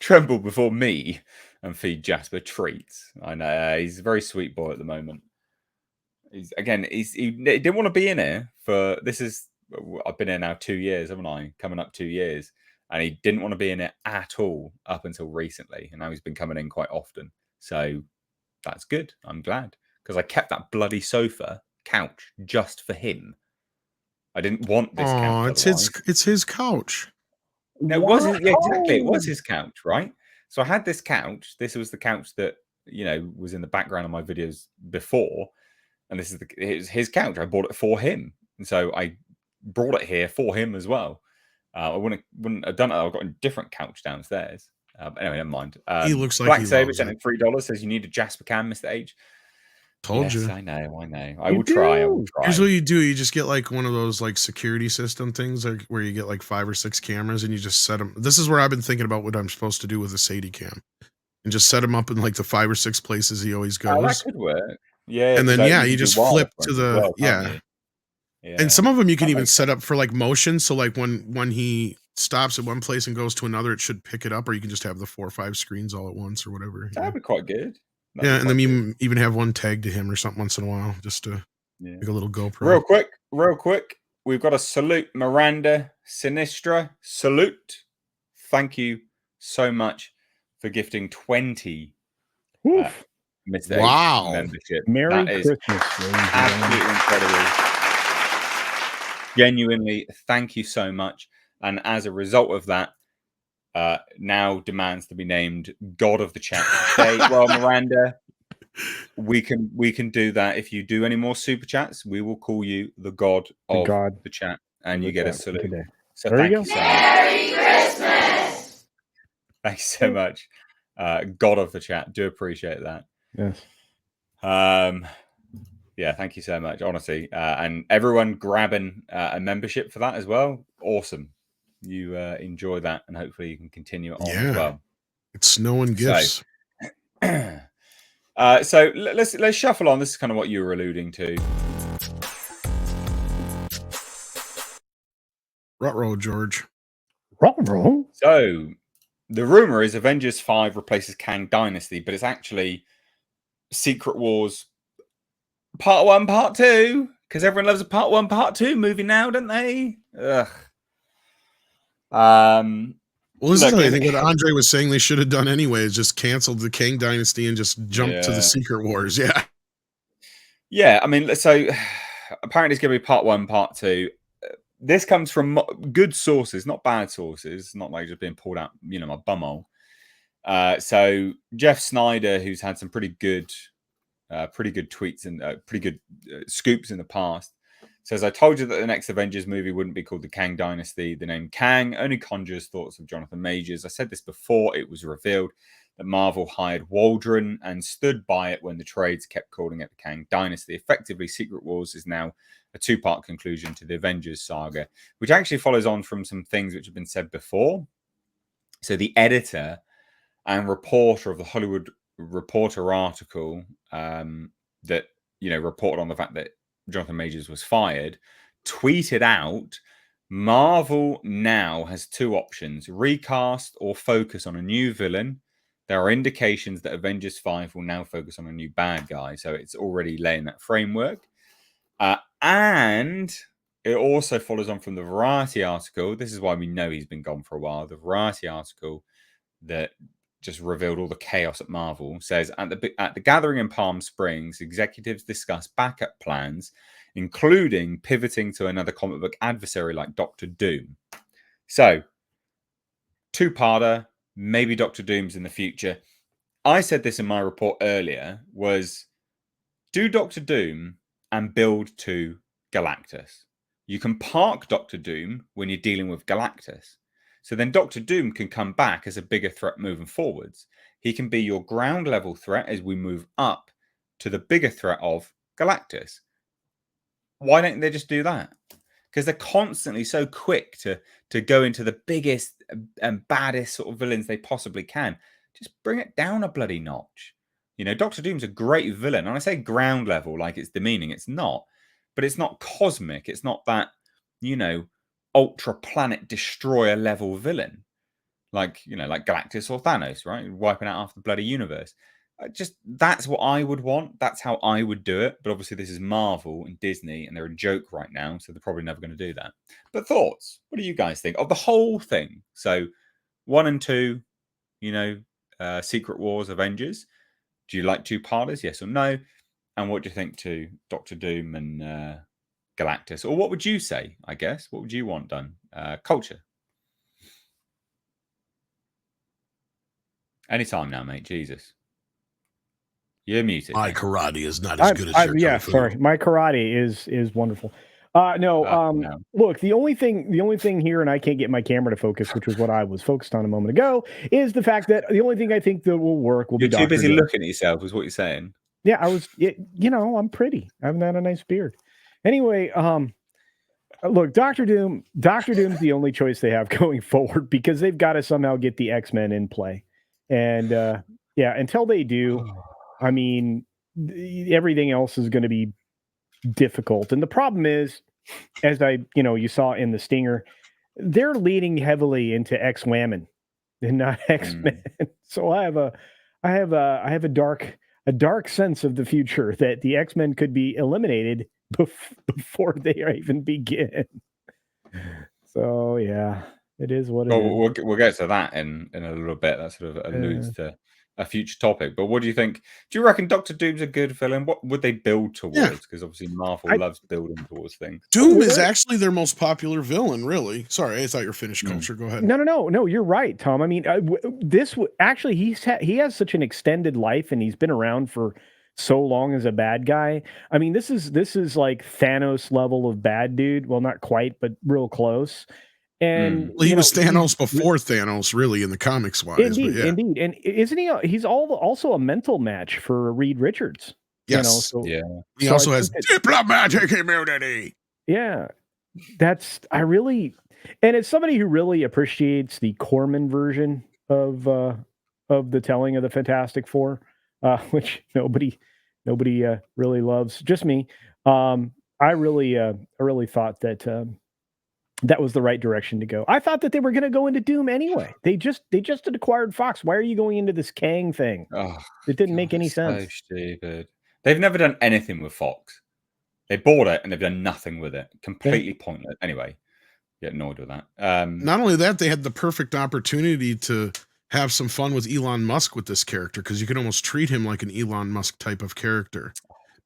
Tremble before me and feed Jasper treats. I know he's a very sweet boy at the moment. He didn't want to be in here for this. I've been here now 2 years, haven't I? Coming up 2 years, and he didn't want to be in it at all up until recently, and now he's been coming in quite often. So that's good. I'm glad, because I kept that bloody sofa couch just for him. I didn't want this couch. It's his couch. No, it wasn't. Yeah, exactly. It was his couch, right? So I had this couch. This was the couch that, was in the background of my videos before. And this is his couch. I bought it for him. And so I brought it here for him as well. I wouldn't have done it. I've got a different couch downstairs. But anyway, never mind. He looks like Black he Saber loves sent in $3, says you need a Jasper cam, Mr. H. Told you. I know. I will try. Here's what you do. You just get like one of those like security system things, like where you get like 5 or 6 cameras and you just set them. This is where I've been thinking about what I'm supposed to do with a Sadie cam, and just set him up in like the 5 or 6 places he always goes. That could work. Yeah. And then you just flip to the Yeah. And some of them you can even set up for like motion. So like when he stops at one place and goes to another, it should pick it up, or you can just have the 4 or 5 screens all at once or whatever. That'd be quite good. And then you even have one tagged to him or something once in a while, just to make a little GoPro. Real quick. We've got to salute Miranda Sinistra, salute. Thank you so much for gifting 20 Woof. Mr. H Wow. membership. Merry That is Christmas, ladies and gentlemen. absolutely incredible. Genuinely, thank you so much. And as a result of that, now demands to be named God of the Chat today. Well, Miranda, we can do that. If you do any more super chats, we will call you the God of the Chat, and you get a salute. Today. So There you thank go. you so much. Merry Christmas. Thanks so much, God of the Chat. Do appreciate that. Yes. Yeah, thank you so much, honestly, and everyone grabbing a membership for that as well. Awesome. You enjoy that, and hopefully you can continue it on as well. It's snowing gifts. So let's shuffle on. This is kind of what you were alluding to. Ruh-roh, George. Ruh-roh. So the rumor is Avengers 5 replaces Kang Dynasty, but it's actually Secret Wars Part 1, Part 2, because everyone loves a Part 1, Part 2 movie now, don't they? Ugh. Well, this is I think what Andre was saying they should have done anyway is just canceled the Kang Dynasty and just jumped to the Secret Wars. Yeah. Yeah, I mean, so apparently it's going to be Part 1, Part 2. This comes from good sources, not bad sources, not like just being pulled out, my bumhole. So Jeff Snyder, who's had some pretty good tweets and pretty good scoops in the past, says, I told you that the next Avengers movie wouldn't be called the Kang Dynasty. The name Kang only conjures thoughts of Jonathan Majors. I said this before it was revealed that Marvel hired Waldron and stood by it when the trades kept calling it the Kang Dynasty. Effectively, Secret Wars is now a two-part conclusion to the Avengers saga, which actually follows on from some things which have been said before. So the editor and reporter of the Hollywood Reporter article that reported on the fact that Jonathan Majors was fired, tweeted out, Marvel now has two options, recast or focus on a new villain. There are indications that Avengers 5 will now focus on a new bad guy, so it's already laying that framework. And it also follows on from the Variety article. This is why we know he's been gone for a while. The Variety article that just revealed all the chaos at Marvel says at the gathering in Palm Springs, executives discussed backup plans, including pivoting to another comic book adversary like Doctor Doom. So, two-parter, maybe Doctor Doom's in the future. I said this in my report earlier, was do Doctor Doom and build to Galactus. You can park Doctor Doom when you're dealing with Galactus. So then Doctor Doom can come back as a bigger threat moving forwards. He can be your ground level threat as we move up to the bigger threat of Galactus. Why don't they just do that? Because they're constantly so quick to go into the biggest and baddest sort of villains they possibly can. Just bring it down a bloody notch. Doctor Doom's a great villain. And I say ground level like it's demeaning. It's not. But it's not cosmic. It's not that, ultra planet destroyer level villain like Galactus or Thanos, right? Wiping out half the bloody universe. That's what I would want. That's how I would do it. But obviously this is Marvel and Disney and they're a joke right now, so they're probably never going to do that. But thoughts, what do you guys think of the whole thing? So 1 and 2, Secret Wars, Avengers, do you like two-parters, yes or no? And what do you think to Doctor Doom and Galactus? Or what would you say, I guess? What would you want done? Culture. Anytime now, mate. Jesus. You're muted. My karate is not as good as your yeah, kung fu. sorry. My karate is wonderful. No. Look, the only thing here, and I can't get my camera to focus, which was what I was focused on a moment ago, is the fact that the only thing I think that will work will You're be too Dr. busy Doom. looking at yourself, is what you're saying. Yeah, I was. I'm pretty. I haven't had a nice beard. Anyway, look, Doctor Doom. Doctor Doom's the only choice they have going forward because they've got to somehow get the X-Men in play, and until they do, I mean, everything else is going to be difficult. And the problem is, as you saw in the Stinger, they're leaning heavily into X-Women and not X-Men. So I have a dark sense of the future that the X-Men could be eliminated before they even begin. So yeah, it is what it Well, is. we'll get to that in a little bit. That sort of alludes to a future topic. But what do you think? Do you reckon Doctor Doom's a good villain? What would they build Yeah. towards? Because obviously Marvel I- loves building towards things. Doom Well, is there- actually their most popular villain, really. Sorry, I thought you were finished, Culture. Go ahead. No. You're right, Tom. I mean, actually he has such an extended life, and he's been around for so long as a bad guy. I mean, this is like Thanos level of bad dude. Well, not quite, but real close. And Well, he was he's- Thanos before Thanos, really, in the comics wise. Indeed, but yeah. indeed, and isn't he? He's also a mental match for Reed Richards. Yes. So, Yeah. He so I also has think that- diplomatic immunity. Yeah, and it's somebody who really appreciates the Corman version of the telling of the Fantastic Four, which nobody really loves, just me. I really thought that that was the right direction to go. I thought that they were going to go into Doom anyway. They just had acquired Fox. Why are you going into this Kang thing? Oh, It didn't make any it's so sense. stupid. They've never done anything with Fox. They bought it and they've done nothing with it. Completely pointless. Anyway, get annoyed with that. Not only that, they had the perfect opportunity to have some fun with Elon Musk with this character, because you can almost treat him like an Elon Musk type of character.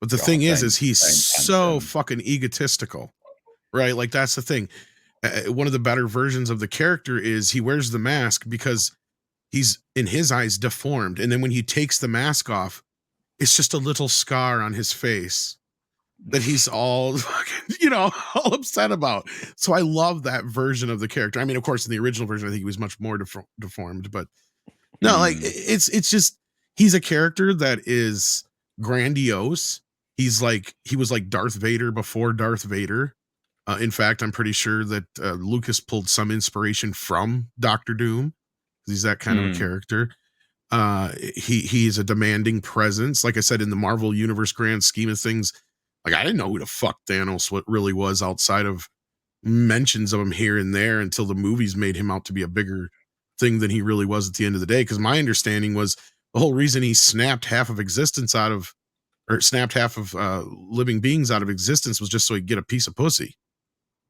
But the thing is he's so fucking egotistical, right? Like, that's the thing. One of the better versions of the character is he wears the mask because he's, in his eyes, deformed. And then when he takes the mask off, it's just a little scar on his face that he's all fucking, all upset about. So I love that version of the character. I mean, of course, in the original version, I think he was much more deformed, but no, like, it's just, he's a character that is grandiose. He was like Darth Vader before Darth Vader. In fact, I'm pretty sure that Lucas pulled some inspiration from Doctor Doom. He's that kind of a character. He's a demanding presence. Like I said, in the Marvel Universe grand scheme of things, like, I didn't know who the fuck Thanos what really was outside of mentions of him here and there until the movies made him out to be a bigger thing than he really was at the end of the day. Because my understanding was the whole reason he snapped half of living beings out of existence was just so he'd get a piece of pussy.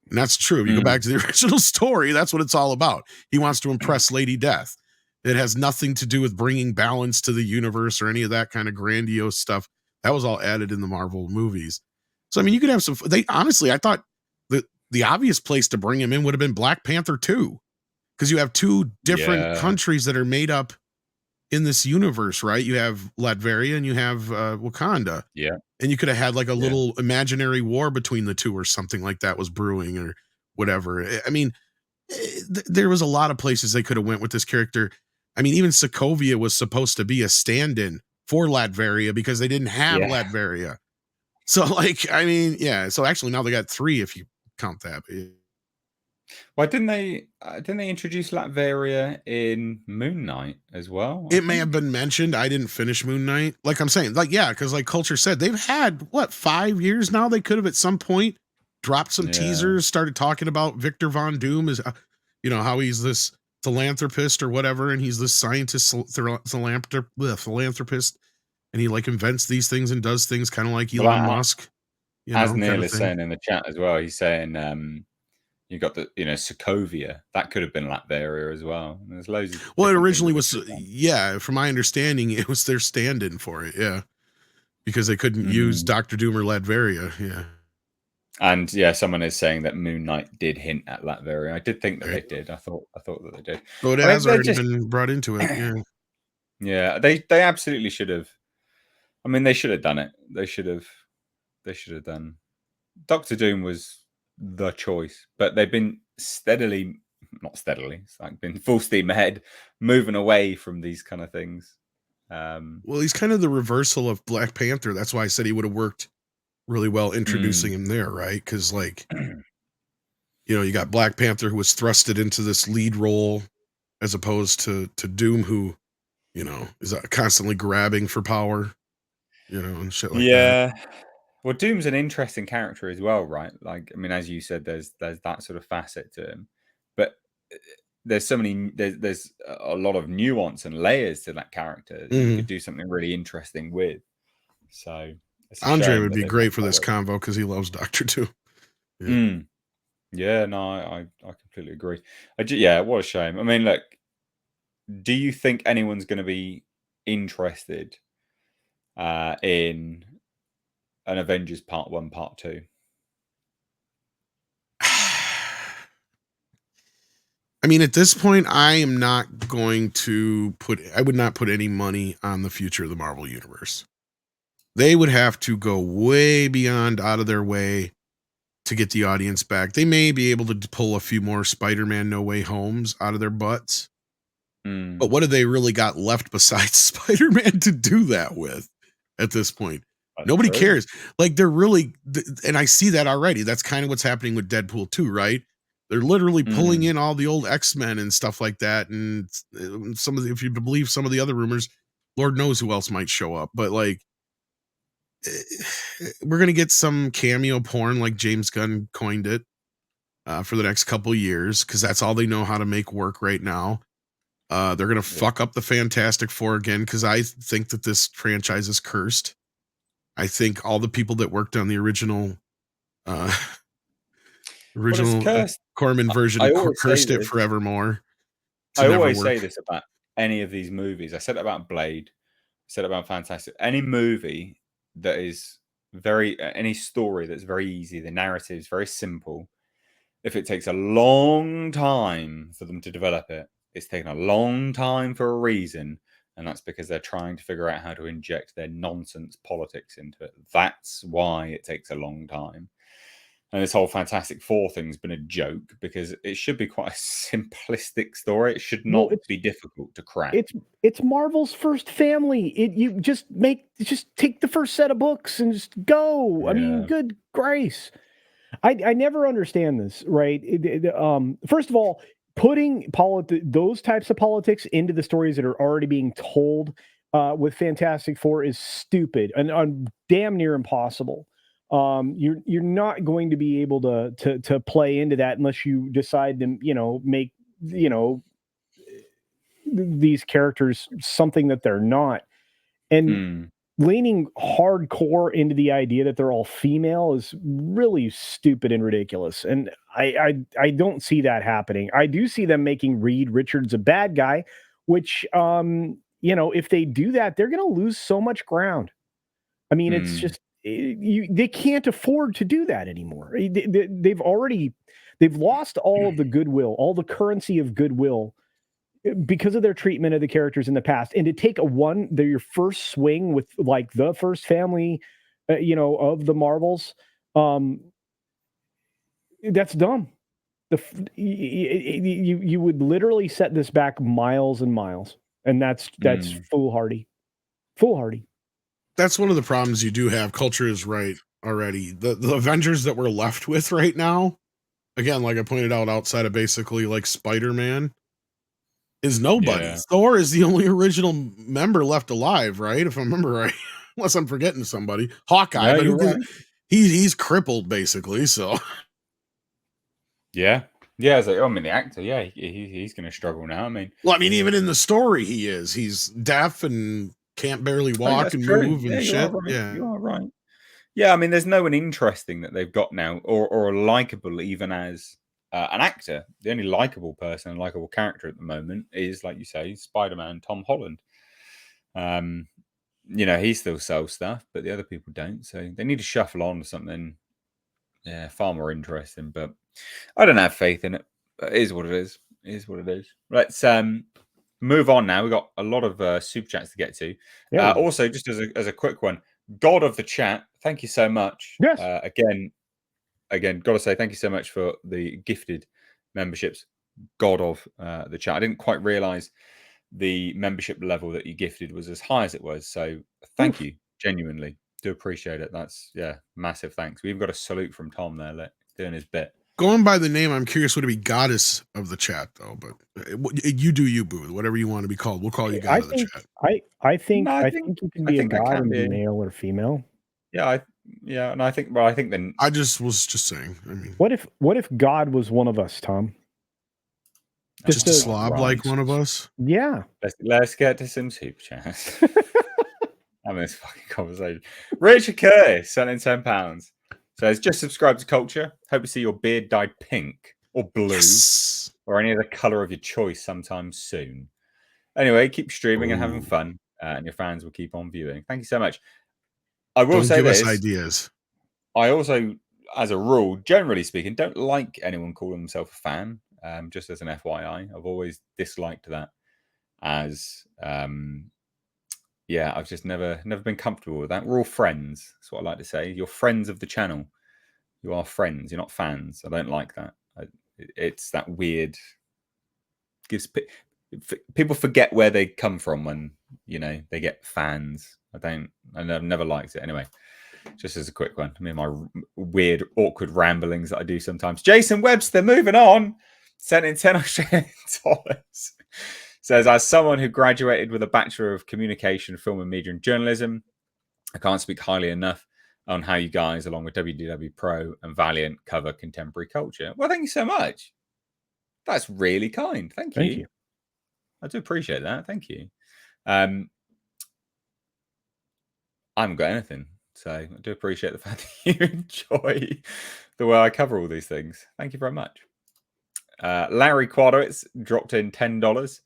And that's true. If you go back to the original story, that's what it's all about. He wants to impress Lady Death. It has nothing to do with bringing balance to the universe or any of that kind of grandiose stuff. That was all added in the Marvel movies. So, I mean, you could have some, I thought the obvious place to bring him in would have been Black Panther 2. Because you have two different countries that are made up in this universe, right? You have Latveria and you have Wakanda. Yeah. And you could have had like a little imaginary war between the two or something like that was brewing or whatever. I mean, there was a lot of places they could have went with this character. I mean, even Sokovia was supposed to be a stand-in for Latveria because they didn't have Latveria. So, like, I mean, yeah. So actually now they got 3 if you count that. Why didn't they introduce Latveria in Moon Knight as well? It may have been mentioned. I didn't finish Moon Knight. Like I'm saying, like, yeah, because like Culture said, they've had 5 years now. They could have at some point dropped some teasers, started talking about Victor Von Doom as how he's this philanthropist or whatever, and he's this scientist philanthropist, and he like invents these things and does things kind of like Elon Musk. As Neil is saying in the chat as well, he's saying you got the Sokovia, that could have been Latveria as well. There's loads of it originally was from my understanding it was their stand-in for it, because they couldn't use Dr. Doom or Latveria. And someone is saying that Moon Knight did hint at Latveria. I did think that they did. I thought that they did. Well, it has already been brought into it. Yeah, they absolutely should have. I mean, they should have done it. They should have done. Doctor Doom was the choice, but they've been not steadily, it's like been full steam ahead, moving away from these kind of things. Well, he's kind of the reversal of Black Panther. That's why I said he would have worked really well introducing him there, right? Because like, you got Black Panther who was thrusted into this lead role as opposed to Doom who, is constantly grabbing for power, and shit like that. Well, Doom's an interesting character as well, right? Like, I mean, as you said, there's that sort of facet to him, but there's a lot of nuance and layers to that character that you could do something really interesting with. So Andre would be great for this convo because he loves Doctor Doom. Yeah, no, I completely agree. Yeah, what a shame. I mean, look, do you think anyone's going to be interested in an Avengers Part 1, Part 2? I mean, at this point, I am not going to I would not put any money on the future of the Marvel Universe. They would have to go way beyond out of their way to get the audience back. They may be able to pull a few more Spider-Man No Way Homes out of their butts. But what have they really got left besides Spider-Man to do that with at this point? That's Nobody true. cares. Like they're really, and I see that already. That's kind of what's happening with Deadpool 2, right? They're literally pulling in all the old X-Men and stuff like that. And some of the, if you believe some of the other rumors, Lord knows who else might show up. But like, we're gonna get some cameo porn, like James Gunn coined it, for the next couple years, because that's all they know how to make work right now. They're going to fuck up the Fantastic Four again, because I think that this franchise is cursed. I think all the people that worked on the original cursed. Corman version I always cursed say it this. forevermore. I always say this about any of these movies. I said it about Blade. I said it about Fantastic. Any movie that is any story that's very easy, the narrative is very simple. If it takes a long time for them to develop it, it's taken a long time for a reason. And that's because they're trying to figure out how to inject their nonsense politics into it. That's why it takes a long time. And this whole Fantastic Four thing's been a joke, because it should be quite a simplistic story. It should not be difficult to crack. It's Marvel's first family. You just take the first set of books and just go. Yeah. I mean, good grace. I never understand this, right? First of all, putting those types of politics into the stories that are already being told with Fantastic Four is stupid and damn near impossible. You're not going to be able to play into that unless you decide to make these characters something that they're not. And leaning hardcore into the idea that they're all female is really stupid and ridiculous. And I don't see that happening. I do see them making Reed Richards a bad guy, which, if they do that, they're going to lose so much ground. I mean, it's just, they can't afford to do that anymore. They've lost all of the goodwill, all the currency of goodwill, because of their treatment of the characters in the past. And to take your first swing with like the first family, of the Marvels, that's dumb. You would literally set this back miles and miles, and that's foolhardy. That's one of the problems you do have. Culture is right already. The Avengers that we're left with right now, again, like I pointed out, outside of basically like Spider-Man, is nobody. Yeah. Thor is the only original member left alive, right? If I remember right, unless I'm forgetting somebody. Hawkeye, but right. He's crippled basically. So yeah. I mean, the actor, he's going to struggle now. I mean, even in the story, he's deaf and can't barely walk and move and shit. Right. Yeah, you are right. Yeah, I mean, there's no one interesting that they've got now, or likable even as an actor. The only likable person, likable character at the moment is, like you say, Spider-Man, Tom Holland. He still sells stuff, but the other people don't. So they need to shuffle on to something, far more interesting. But I don't have faith in it. But it is what it is. It is what it is. Let's move on now. We've got a lot of super chats to get to. Yeah. Also, just as a quick one, God of the chat, thank you so much. Yes. Again, got to say thank you so much for the gifted memberships. God of the chat. I didn't quite realize the membership level that you gifted was as high as it was. So thank you. Genuinely. Do appreciate it. That's, massive thanks. We've got a salute from Tom there, doing his bit. Going by the name, I'm curious, would it be Goddess of the chat, though? But you do you, boo. Whatever you want to be called. We'll call you God of the chat. I think you can be a god and be male or female. Yeah, and I think then I was just saying. I mean, what if God was one of us, Tom? Just a slob like one of us? Yeah. Let's get to some super chats. Having this fucking conversation. Richard Curtis sent in £10. Says, just subscribe to Culture. Hope to see your beard dyed pink or blue or any other color of your choice sometime soon. Anyway, keep streaming and having fun, and your fans will keep on viewing. Thank you so much. I will say this. Don't give us ideas. I also, as a rule, generally speaking, don't like anyone calling themselves a fan. Just as an FYI, I've always disliked that. As I've just never been comfortable with that. We're all friends. That's what I like to say. You're friends of the channel. You are friends. You're not fans. I don't like that. It's that weird. People forget where they come from when they get fans. I've never liked it. Anyway, just as a quick one. I mean, my weird, awkward ramblings that I do sometimes. Jason Webster, moving on, sent in 10 Australian dollars. Says, as someone who graduated with a Bachelor of Communication, Film and Media and Journalism, I can't speak highly enough on how you guys, along with WDW Pro and Valiant, cover contemporary culture. Well, thank you so much. That's really kind. Thank you. I do appreciate that. Thank you. I haven't got anything, so I do appreciate the fact that you enjoy the way I cover all these things. Thank you very much. Larry Quadowitz dropped in $10.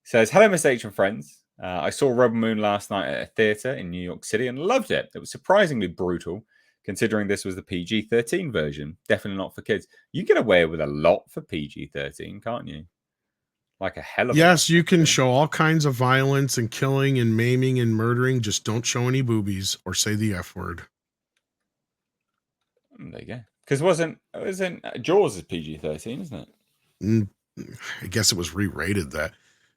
Says, hello, Mr. H and friends. I saw Rebel Moon last night at a theatre in New York City and loved it. It was surprisingly brutal, considering this was the PG-13 version. Definitely not for kids. You get away with a lot for PG-13, can't you? Like a hell of a lot. Yes, you can show all kinds of violence and killing and maiming and murdering. Just don't show any boobies or say the F word. There you go. Because wasn't Jaws is PG-13, isn't it? I guess it was re-rated that.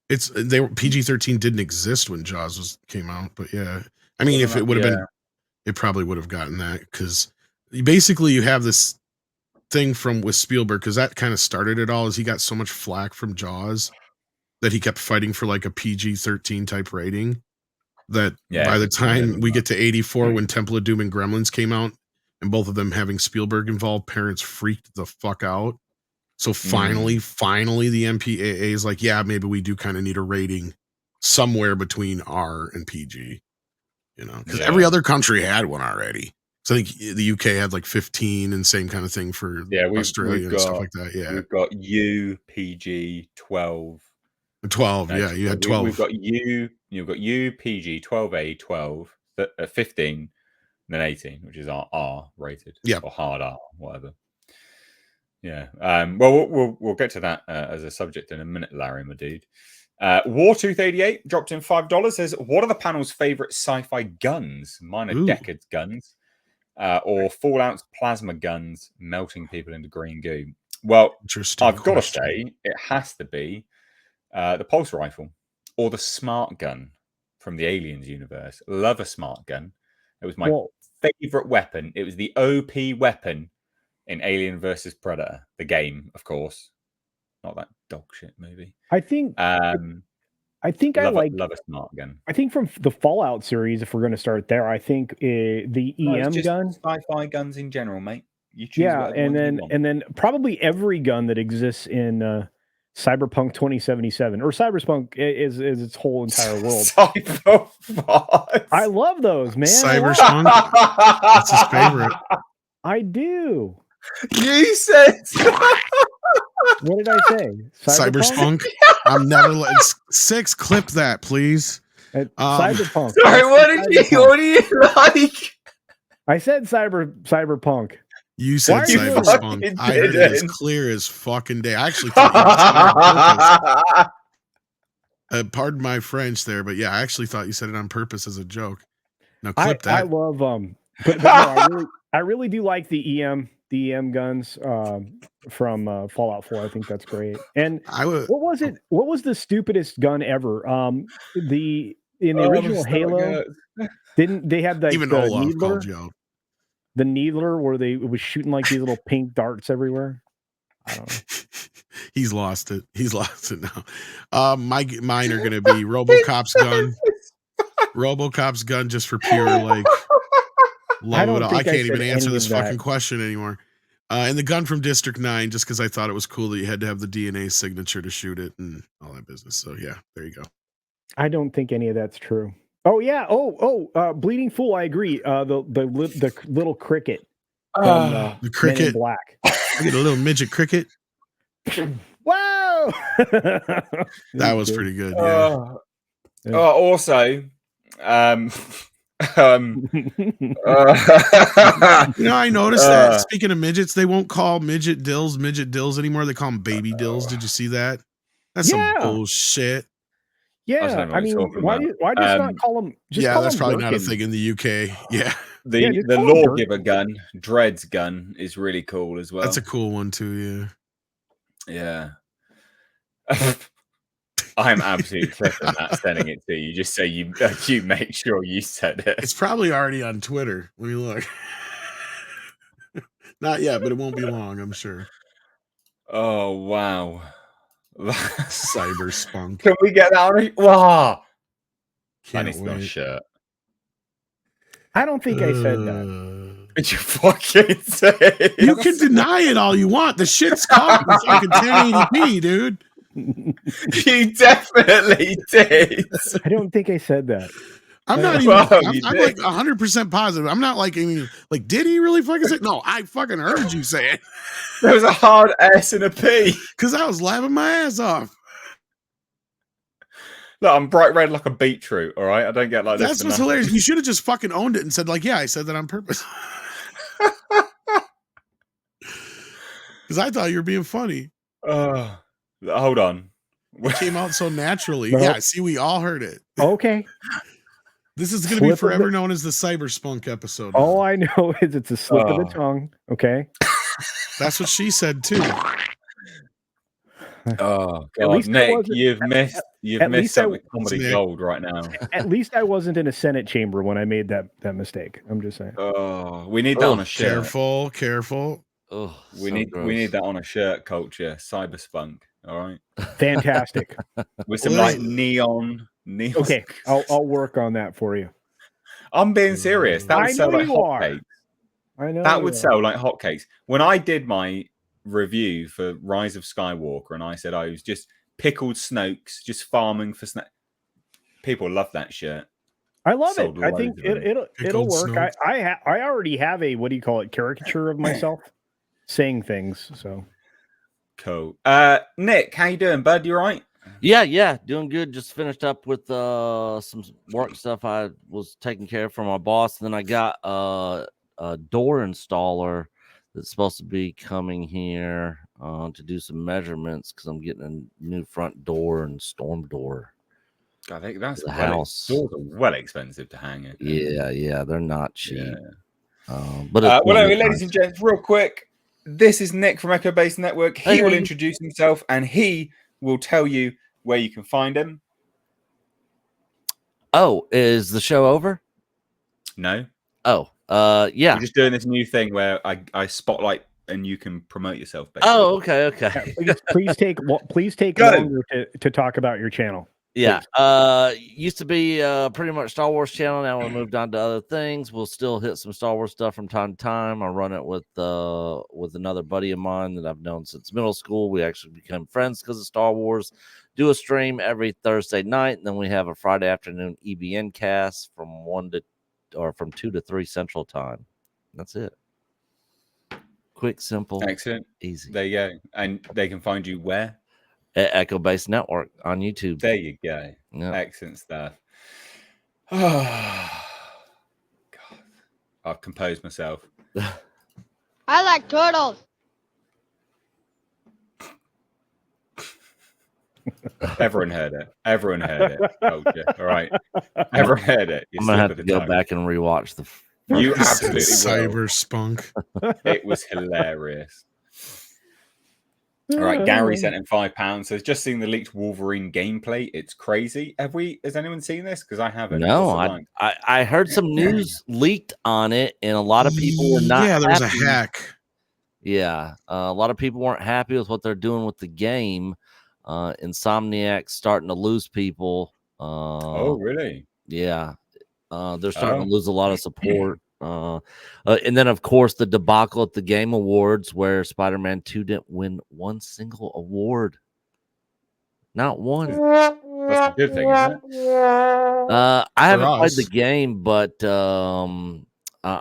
PG-13 didn't exist when Jaws came out, but yeah. I mean, if it would have been, it probably would have gotten that, because basically you have this thing with Spielberg, because that kind of started it all, is he got so much flack from Jaws that he kept fighting for like a PG-13 type rating, that by the time we get to 84, when Temple of Doom and Gremlins came out, and both of them having Spielberg involved, parents freaked the fuck out. So finally, the MPAA is like, yeah, maybe we do kind of need a rating somewhere between R and PG, because every other country had one already. So I think the UK had like 15, and same kind of thing for Australia and stuff like that. Yeah, we've got U, PG, 12. 12, yeah, you had 12. We've got you've got U, PG, 12A, 12, 15, and then 18, which is our R rated. Yeah, or hard R, whatever. Yeah. Well, we'll get to that as a subject in a minute, Larry, my dude. Wartooth88 dropped in $5. Says, what are the panel's favorite sci-fi guns? Mine are Deckard's guns, or Fallout's plasma guns melting people into green goo. Well, I've got to say it has to be the pulse rifle or the smart gun from the Aliens universe. Love a smart gun. It was my favorite weapon. It was the OP weapon in Alien versus Predator, the game, of course, not that dog shit movie. I think I love a smart gun. I think from the Fallout series, if we're going to start there, I think the EM gun, sci-fi guns in general, mate. You choose and then probably every gun that exists in Cyberpunk 2077, or Cyberpunk is its whole entire world. Cyberpunk. I love those, man. Cyberpunk. That's his favorite. I do. You said. What did I say? Cyberpunk. I'm never 6. Clip that, please. Cyberpunk. Sorry, what do you like? I said cyberpunk. You said cyberpunk. I heard it as clear as fucking day. I actually thought you said it on purpose. Pardon my French there, but yeah, I actually thought you said it on purpose as a joke. Now clip that. I love but no, I really do like the EM guns from Fallout 4. I think that's great. And what was it? What was the stupidest gun ever? In the original Halo, didn't they have even the Olaf needler? called you out. The needler, where it was shooting like these little pink darts everywhere. I don't know. He's lost it. He's lost it now. Mine are going to be RoboCop's gun. RoboCop's gun, just for pure love it all. I can't even answer this fucking question anymore. And the gun from District 9, just because I thought it was cool that you had to have the DNA signature to shoot it and all that business. So yeah, there you go. I don't think any of that's true. Oh yeah. Bleeding Fool. I agree. The little cricket. from The Men in cricket. Black. I get a little midget cricket. Whoa! That was pretty good. Yeah. Also, um, I noticed that. Speaking of midgets, they won't call midget dills anymore. They call them baby dills. Did you see that? That's some bullshit. Yeah, I mean, why just not call them? That's probably not a thing in the UK. Yeah, the lawgiver gun, Dread's gun, is really cool as well. That's a cool one too. Yeah. I'm absolutely flipping that, sending it to you, just so you make sure you said it. It's probably already on Twitter. Let me look. Not yet, but it won't be long, I'm sure. Oh wow. Cyber spunk. Can we get that on? Wow. Can't I need a shirt. I don't think I said that. Did you fucking say? You can deny it all you want. The shit's caught in fucking 1080p, dude. You definitely did. I don't think I said that. I'm not even. I'm like 100% positive. I'm not like did he really fucking say it? No, I fucking heard you say it. There was a hard S and a P. Because I was laughing my ass off. Look, I'm bright red like a beetroot, all right? I don't get like this. That's what's hilarious. You should have just fucking owned it and said, yeah, I said that on purpose. Because I thought you were being funny. Hold on. It came out so naturally. Yeah, see, we all heard it. Okay. This is going to be forever known as the Cyber Spunk episode. All I know is it's a slip of the tongue. Okay. That's what she said too. Oh God, Nick, you've missed something comedy gold right now. At least I wasn't in a Senate chamber when I made that mistake. I'm just saying. Oh, we need that on a shirt. Careful. Oh, we need that on a shirt. Culture, cyber spunk. All right. Fantastic. With some like neon. Okay, I'll work on that for you. I'm being serious. That would sell like hotcakes. I know that would sell like hotcakes. When I did my review for Rise of Skywalker, and I said I was just pickled Snokes, just farming for snakes. People love that shirt. I love it. I think it'll work. I already have a caricature of myself saying things. So cool. Nick, how you doing, bud? You right? Yeah, doing good. Just finished up with some work stuff I was taking care of for my boss. And then I got a door installer that's supposed to be coming here to do some measurements because I'm getting a new front door and storm door. I think that's the house. Doors are well expensive to hang it. Yeah, they're not cheap. Yeah. But anyway, ladies and gents, real quick, this is Nick from Echo Base Network. He will introduce himself and he will tell you where you can find him. Oh, is the show over? No. Oh, yeah. We're just doing this new thing where I spotlight and you can promote yourself. Basically. Oh, okay. Yeah, please take longer to talk about your channel. Yeah. Used to be pretty much Star Wars channel. Now we moved on to other things. We'll still hit some Star Wars stuff from time to time. I run it with another buddy of mine that I've known since middle school. We actually became friends because of Star Wars. Do a stream every Thursday night, and then we have a Friday afternoon EBN cast from 2 to 3 Central Time. That's it. Quick, simple, excellent, easy. There you go. And they can find you where? At Echo Base Network on YouTube. There you go. Yep. Excellent stuff. Oh, God. I've composed myself. I like turtles. Everyone heard it. Culture. All right. Everyone heard it. I'm going to have to go back and rewatch the... You absolutely Cyber Spunk. It was hilarious. All right, Gary sent in £5. Says just seeing the leaked Wolverine gameplay. It's crazy. Has anyone seen this? Because I haven't. No, I heard some news leaked on it, and a lot of people were not. Yeah, there was a hack. Yeah, a lot of people weren't happy with what they're doing with the game. Insomniac's starting to lose people. Oh, really? Yeah, they're starting to lose a lot of support. And then, of course, the debacle at the Game Awards where Spider-Man 2 didn't win one single award. Not one. That's a good thing, isn't it? I haven't played the game, but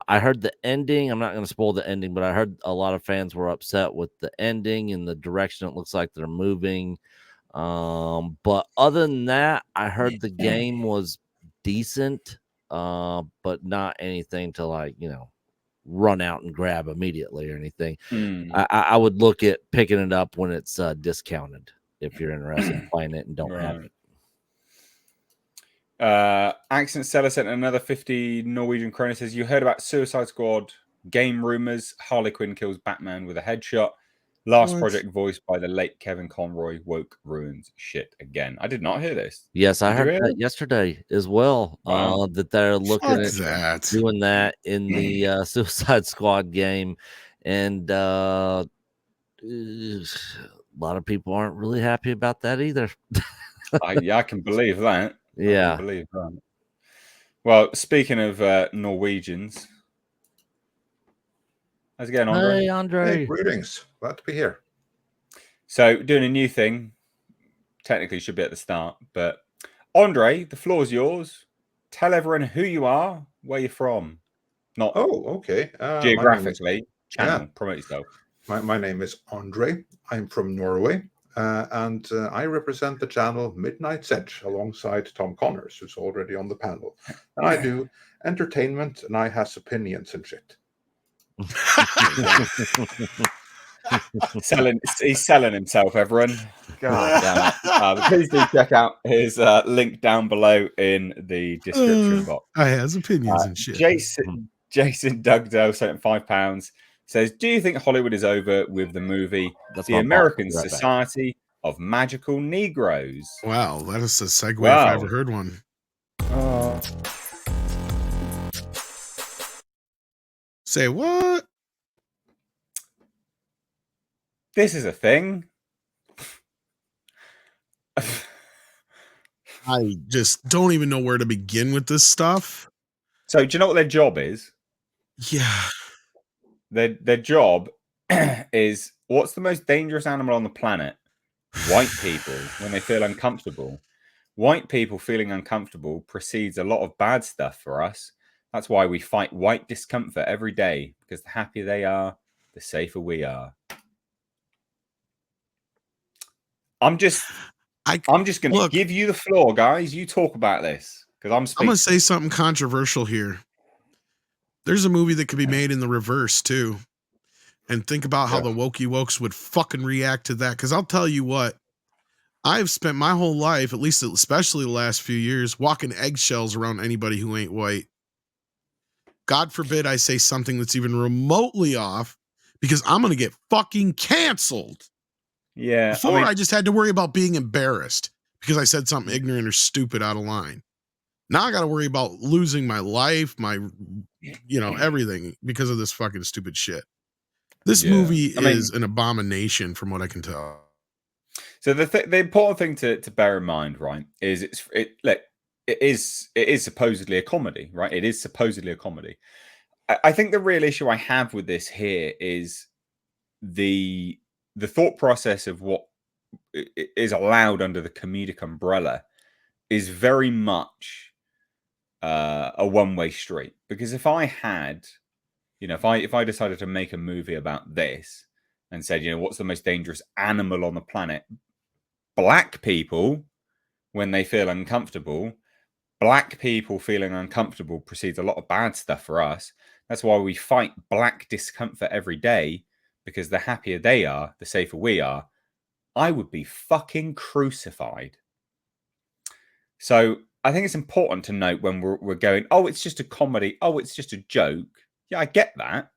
I heard the ending. I'm not going to spoil the ending, but I heard a lot of fans were upset with the ending and the direction it looks like they're moving. But other than that, I heard the game was decent, but not anything to like, run out and grab immediately or anything. I would look at picking it up when it's discounted if you're interested in playing it and don't have it. Accent Seller sent another 50 Norwegian kroner. Says, you heard about Suicide Squad game rumors. Harley Quinn kills Batman with a headshot. Last project voiced by the late Kevin Conroy. Woke ruins shit again. I did not hear this. Yes, I Did you heard hear that it? yesterday as well. Wow. That they're looking Fuck at that. doing that in the Suicide Squad game, and a lot of people aren't really happy about that either. I can believe that. Yeah. I can believe that. Well, speaking of Norwegians, how's it going, Andre? Hey, Andre. Hey, greetings. Glad to be here. So, doing a new thing. Technically, should be at the start, but Andre, the floor is yours. Tell everyone who you are, where you're from, not Okay. geographically. Channel, yeah. promote yourself. My name is Andre. I'm from Norway, and I represent the channel Midnight's Edge alongside Tom Connors, who's already on the panel. And I do entertainment, and I has opinions and shit. He's selling himself, everyone. God damn it. Please do check out his link down below in the description box. I has opinions and shit. Jason Dugdale sent £5. Says, do you think Hollywood is over with the movie That's The my boss. American Be right back. Society of Magical Negroes? Wow, that is a segue if Wow. I ever heard one. Say what? This is a thing. I just don't even know where to begin with this stuff. So do you know what their job is? Yeah. Their job is, what's the most dangerous animal on the planet? White people, when they feel uncomfortable. White people feeling uncomfortable precedes a lot of bad stuff for us. That's why we fight white discomfort every day, because the happier they are, the safer we are. I'm just going to give you the floor, guys. You talk about this, because I'm going to say something controversial here. There's a movie that could be made in the reverse too. And think about how the wokey wokes would fucking react to that. Because I'll tell you what, I've spent my whole life, at least especially the last few years, walking eggshells around anybody who ain't white. God forbid I say something that's even remotely off, because I'm going to get fucking canceled. Yeah. Before I just had to worry about being embarrassed because I said something ignorant or stupid out of line. Now I got to worry about losing my life, my, everything because of this fucking stupid shit. This movie is an abomination from what I can tell. So the important thing to bear in mind, right, is it is supposedly a comedy, right? It is supposedly a comedy. I think the real issue I have with this here is the thought process of what is allowed under the comedic umbrella is very much a one-way street. Because if I had, if I decided to make a movie about this and said, what's the most dangerous animal on the planet? Black people, when they feel uncomfortable, black people feeling uncomfortable precedes a lot of bad stuff for us. That's why we fight black discomfort every day, because the happier they are, the safer we are. I would be fucking crucified. So I think it's important to note when we're going, oh, it's just a comedy. Oh, it's just a joke. Yeah, I get that.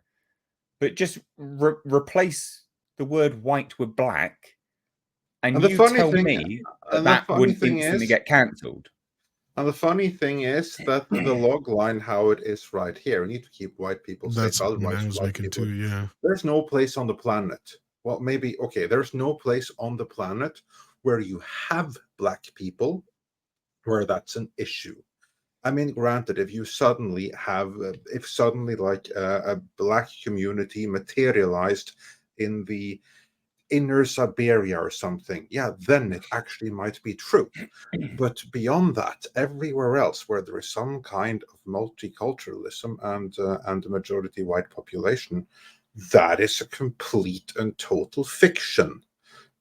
But just replace the word white with black. And you tell me that wouldn't instantly get cancelled. And the funny thing is that the log line, how it is right here, we need to keep white people safe. Otherwise, there's no place on the planet. Well, maybe, okay, there's no place on the planet where you have black people where that's an issue. I mean, granted, if you suddenly have, like a black community materialized in the inner Siberia or something, yeah, then it actually might be true. But beyond that, everywhere else where there is some kind of multiculturalism and a majority white population, that is a complete and total fiction.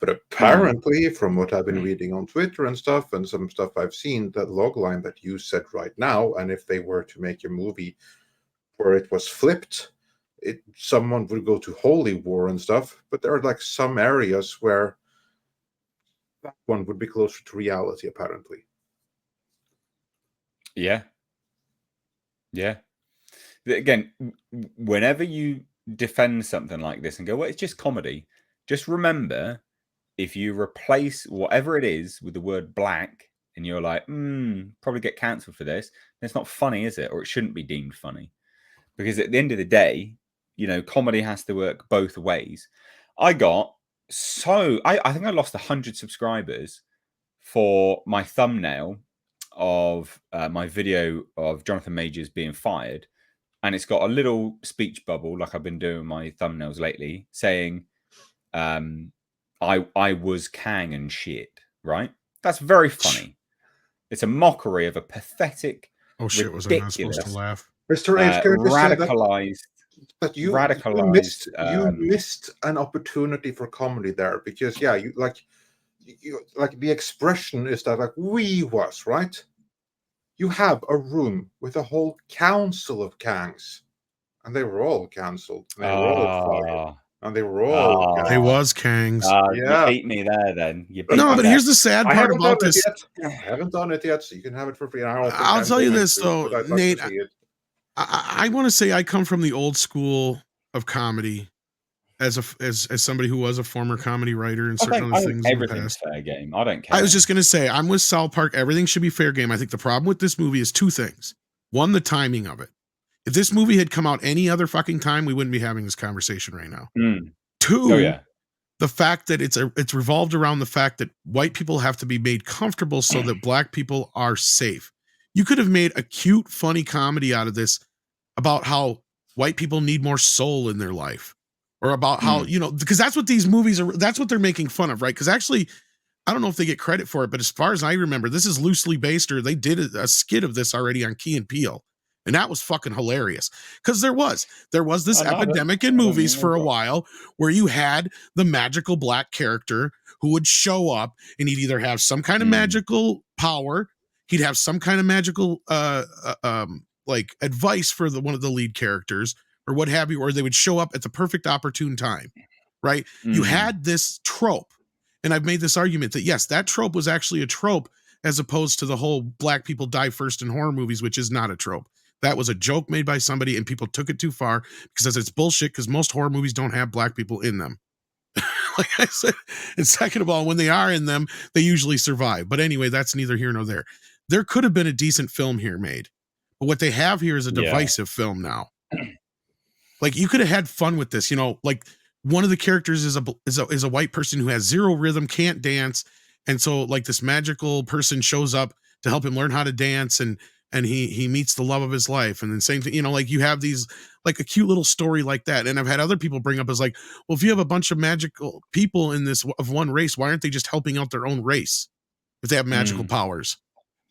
But apparently, from what I've been reading on Twitter and stuff, and some stuff I've seen, that logline that you said right now, and if they were to make a movie where it was flipped, someone would go to holy war and stuff. But there are like some areas where that one would be closer to reality, apparently. Yeah. Again, whenever you defend something like this and go, well, it's just comedy, just remember, if you replace whatever it is with the word black and you're like, probably get cancelled for this, it's not funny, is it? Or it shouldn't be deemed funny. Because at the end of the day, comedy has to work both ways. I think I lost 100 subscribers for my thumbnail of my video of Jonathan Majors being fired. And it's got a little speech bubble, like I've been doing my thumbnails lately, saying, I was Kang and shit, right? That's very funny. It's a mockery of a pathetic, oh shit, was I not supposed to laugh? Mr. H, radicalized. But you missed an opportunity for comedy there, because you like the expression is that like we was, right? You have a room with a whole council of Kangs, and they were all cancelled. They were all fired. And they were all they was Kangs. You beat me there then. But here's the sad part about this. I haven't done it yet, so you can have it for free. I'll tell you this though, Nate. I want to say I come from the old school of comedy as somebody who was a former comedy writer and certain other things in the past. Fair game. I don't care. I was just going to say, I'm with South Park. Everything should be fair game. I think the problem with this movie is two things. One, the timing of it. If this movie had come out any other fucking time, we wouldn't be having this conversation right now. Two, the fact that it's revolved around the fact that white people have to be made comfortable so that black people are safe. You could have made a cute, funny comedy out of this about how white people need more soul in their life, or about how, because that's what these movies are, that's what they're making fun of, right? Because actually, I don't know if they get credit for it, but as far as I remember, this is loosely based, or they did a skit of this already on Key and Peele. And that was fucking hilarious, because there was this epidemic in movies for a while where you had the magical black character who would show up and he'd either have some kind of magical power, he'd have some kind of magical like advice for one of the lead characters or what have you, or they would show up at the perfect opportune time, right? You had this trope, and I've made this argument that yes, that trope was actually a trope as opposed to the whole black people die first in horror movies, which is not a trope. That was a joke made by somebody and people took it too far because it's bullshit, because most horror movies don't have black people in them. Like I said, and second of all, when they are in them, they usually survive. But anyway, that's neither here nor there. There could have been a decent film here made, but what they have here is a divisive film now. Like you could have had fun with this, like one of the characters is a white person who has zero rhythm, can't dance. And so like this magical person shows up to help him learn how to dance, and he meets the love of his life. And then same thing, like you have these, like a cute little story like that. And I've had other people bring up as like, well, if you have a bunch of magical people in this of one race, why aren't they just helping out their own race if they have magical powers?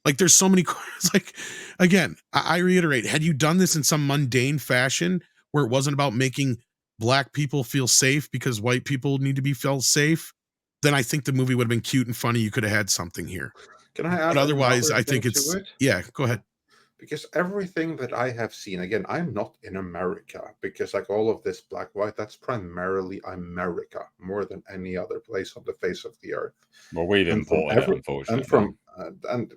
Like there's so many, it's like, again, I reiterate, had you done this in some mundane fashion where it wasn't about making black people feel safe because white people need to be felt safe, then I think the movie would have been cute and funny. You could have had something here. Can I add? But otherwise, I think it's go ahead. Because everything that I have seen, again, I'm not in America, because like all of this black white, that's primarily America more than any other place on the face of the earth. Well, we've imported it, unfortunately. And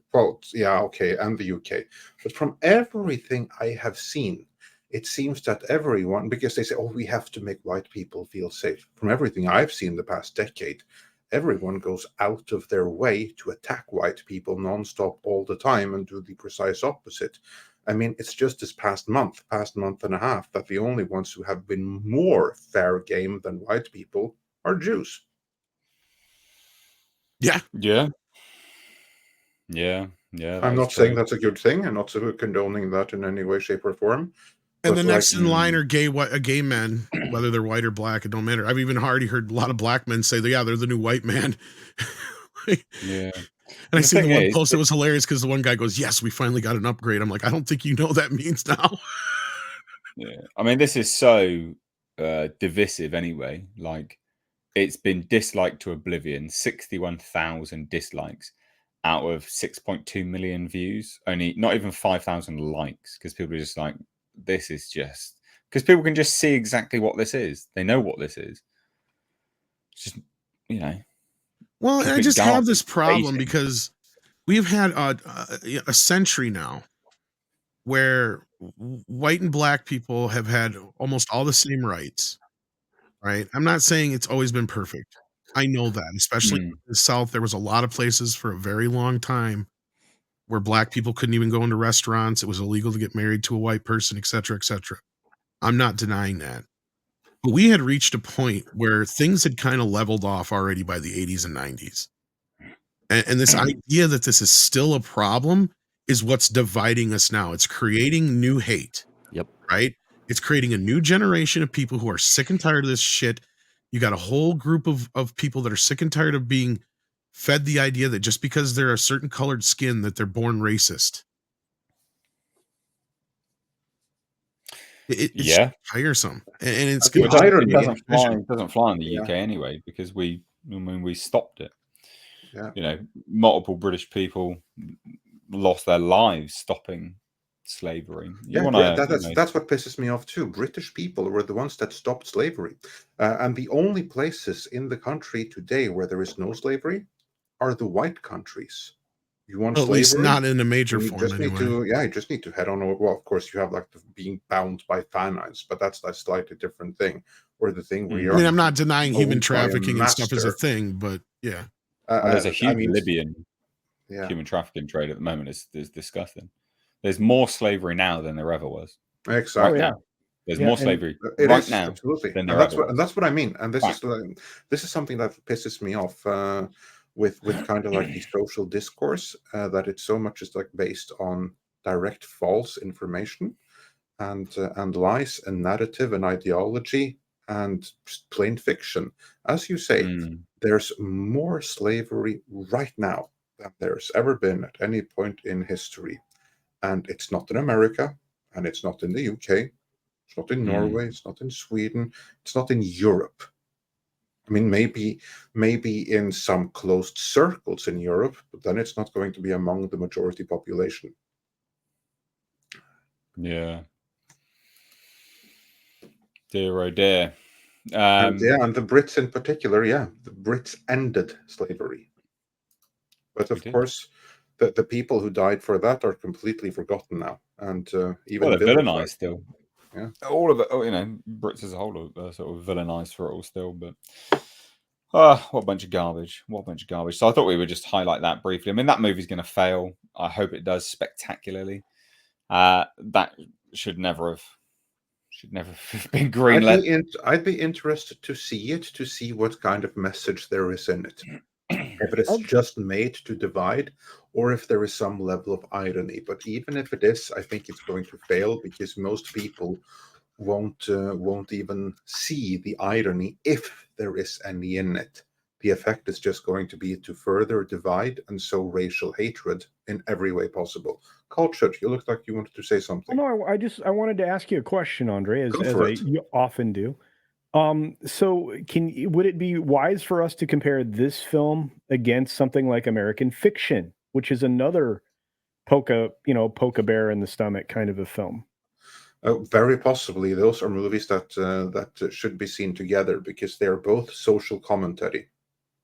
the UK. But from everything I have seen, it seems that everyone, because they say, oh, we have to make white people feel safe. From everything I've seen the past decade, everyone goes out of their way to attack white people nonstop all the time and do the precise opposite. I mean, it's just this past month and a half, that the only ones who have been more fair game than white people are Jews. Yeah. I'm not saying that's a good thing. I'm not condoning that in any way, shape, or form. And the next in line are gay men, whether they're white or black, it don't matter. I've even already heard a lot of black men say, yeah, they're the new white man. Yeah. And I see the one post that was hilarious because the one guy goes, yes, we finally got an upgrade. I'm like, I don't think you know what that means now. Yeah. I mean, this is so divisive anyway. Like, it's been disliked to oblivion, 61,000 dislikes out of 6.2 million views. Only not even 5,000 likes because people are just like, this is just because people can just see exactly what this is. They know what this is. It's just, you know. Well, I just have this problem because we've had a century now where white and black people have had almost all the same rights, right? I'm not saying it's always been perfect. I know that, especially in the South, there was a lot of places for a very long time where black people couldn't even go into restaurants. It was illegal to get married to a white person, et cetera, et cetera. I'm not denying that. But we had reached a point where things had kind of leveled off already by the 80s and 90s. And this idea that this is still a problem is what's dividing us now. It's creating new hate. Yep. Right? It's creating a new generation of people who are sick and tired of this shit. You got a whole group of people that are sick and tired of being fed the idea that just because they're a certain colored skin that they're born racist. It's tiresome, and it's good. It doesn't fly in the UK anyway because we stopped it. Yeah. You know, multiple British people lost their lives stopping slavery. That's what pisses me off too. British people were the ones that stopped slavery, and the only places in the country today where there is no slavery are the white countries. You want slavery? At least not in a major form. You just need to head on over. Well, of course, you have like being bound by famines, but that's a slightly different thing. Or the thing where I'm not denying human trafficking and stuff is a thing, but yeah. There's a huge Libyan human trafficking trade at the moment. It's disgusting. There's more slavery now than there ever was. Exactly. Right now. There's more slavery right now. Absolutely. Than there ever was. And that's what I mean. And this is something that pisses me off with kind of like the social discourse, that it's so much just like based on direct false information and lies and narrative and ideology and plain fiction. As you say, there's more slavery right now than there's ever been at any point in history. And it's not in America, and it's not in the UK, it's not in Norway, it's not in Sweden, it's not in Europe. I mean, maybe in some closed circles in Europe, but then it's not going to be among the majority population. Yeah. Dear, oh dear. And the Brits in particular, the Brits ended slavery. But of course, the people who died for that are completely forgotten now, and even they're villainized still. Yeah, all of it. You know, Brits as a whole are sort of villainized for it all still. But what a bunch of garbage! What a bunch of garbage! So I thought we would just highlight that briefly. I mean, that movie's going to fail. I hope it does spectacularly. That should never have been greenlit. I'd be interested to see it, to see what kind of message there is in it. If it is just made to divide, or if there is some level of irony. But even if it is, I think it's going to fail because most people won't even see the irony if there is any in it. The effect is just going to be to further divide and sow racial hatred in every way possible. Culture, you look like you wanted to say something. No, I wanted to ask you a question, Andre, as you often do. So would it be wise for us to compare this film against something like American Fiction, which is another poke a bear in the stomach kind of a film? Very possibly. Those are movies that should be seen together because they are both social commentary.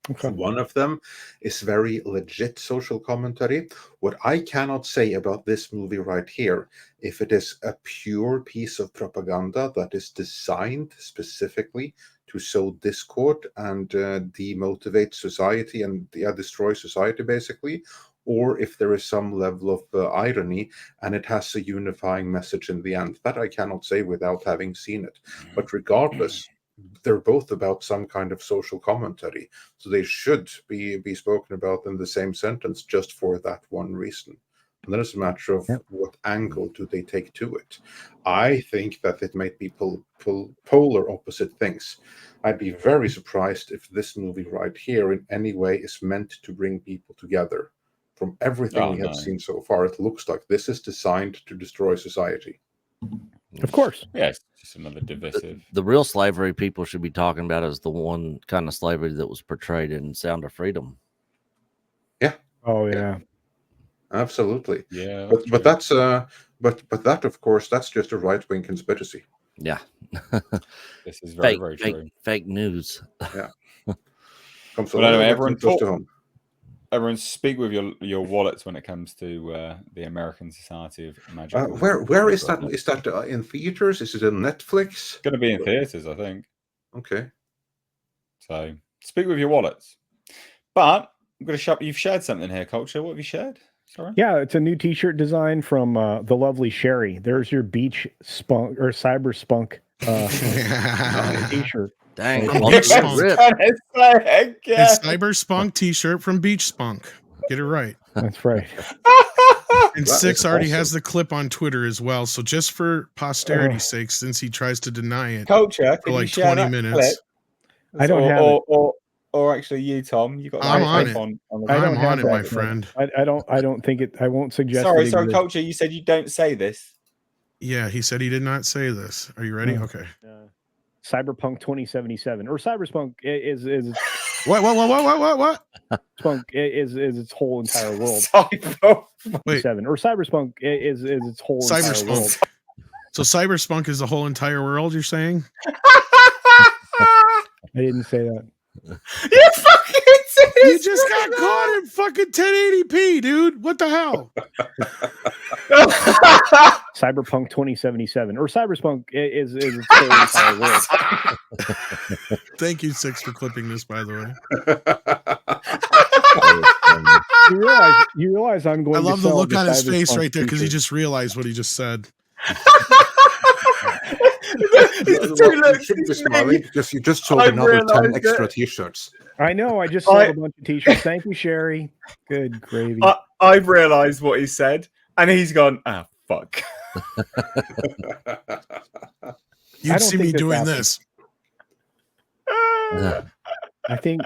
Okay. One of them is very legit social commentary. What I cannot say about this movie right here, if it is a pure piece of propaganda that is designed specifically to sow discord and demotivate society and destroy society, basically, or if there is some level of irony and it has a unifying message in the end. That I cannot say without having seen it. But regardless, they're both about some kind of social commentary. So they should be spoken about in the same sentence just for that one reason. And then it's a matter of what angle do they take to it. I think that it might be polar opposite things. I'd be very surprised if this movie right here in any way is meant to bring people together. From everything we have seen so far, it looks like this is designed to destroy society. Of course. Yeah, it's just another divisive. The real slavery people should be talking about is the one kind of slavery that was portrayed in Sound of Freedom. Yeah. Oh yeah. Absolutely. Yeah. But that's but that of course that's just a right-wing conspiracy. Yeah. This is very true. Fake news. Yeah. Comes well, anyway, everyone speak with your wallets when it comes to the American Society of Magic. Where is that? Is that in theaters? Is it in Netflix? It's going to be in theaters, I think. Okay. So speak with your wallets. But I'm going to you've shared something here, Culture. What have you shared? Sorry. Yeah, it's a new T-shirt design from the lovely Sherry. There's your beach spunk or cyber spunk T-shirt. Dang, It's It's Cyber Spunk T-shirt from Beach Spunk. Get it right. That's right. And Six already has the clip on Twitter as well. So just for posterity's sake, since he tries to deny it, Culture for like 20 minutes. Clip? I don't have it. Or actually, you, Tom, you got. I'm on it. I'm on it, my that, friend. I don't think it. I won't suggest. Sorry, Culture. You said you don't say this. Yeah, he said he did not say this. Are you ready? Yeah. Okay. Cyberpunk 2077 or Cyberspunk is What? Spunk is its whole entire world. Wait. Or Cyberspunk is its whole entire world. So Cyberspunk is the whole entire world, you're saying? I didn't say that. You fucking You just got caught in fucking 1080p, dude. What the hell? Cyberpunk 2077 or Cyberspunk is its whole entire world. Thank you, Six, for clipping this, by the way. You realize I'm going. I love to the look on his Cyberpunk face right there because he feature. just realized what he just said. You just sold another 10 extra T-shirts. I know. I just sold a bunch of T-shirts. Thank you, Sherry. Good gravy. I've realized what he said, and he's gone. Ah, fuck. You'd see me doing this. I think.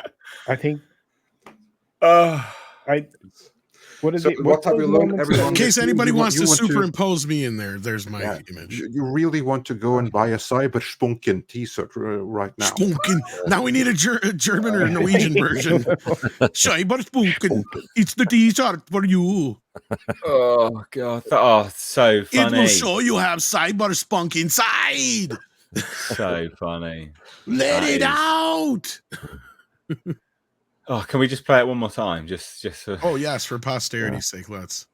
What is it? What have you learned, everyone? In case anybody wants to superimpose me in there, there's my image. You really want to go and buy a Cyberspunken T-shirt right now? Spunken. Now we need a German or Norwegian version. Cyberspunken. It's the T-shirt for you. Oh god! Oh, so funny. It will show you have Cyberspunk inside. So funny. Let it out. Oh, can we just play it one more time? Just. Oh yes, for posterity's sake, let's.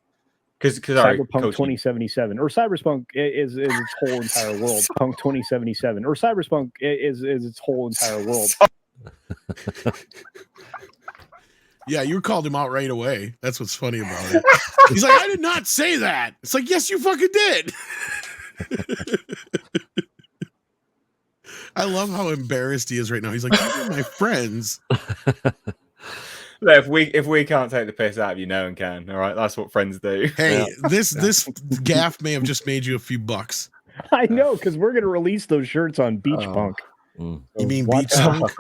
Because Cyberpunk 2077 or Cyberspunk is its whole entire world. Punk 2077 or Cyberspunk is its whole entire world. Yeah, you called him out right away. That's what's funny about it. He's like, I did not say that. It's like, yes, you fucking did. I love how embarrassed he is right now. He's like, these are my friends. Look, if we can't take the piss out of you, no one can. All right, that's what friends do. Hey, this gaff may have just made you a few bucks. I know, because we're gonna release those shirts on Beach Punk. You mean Beach Spunk?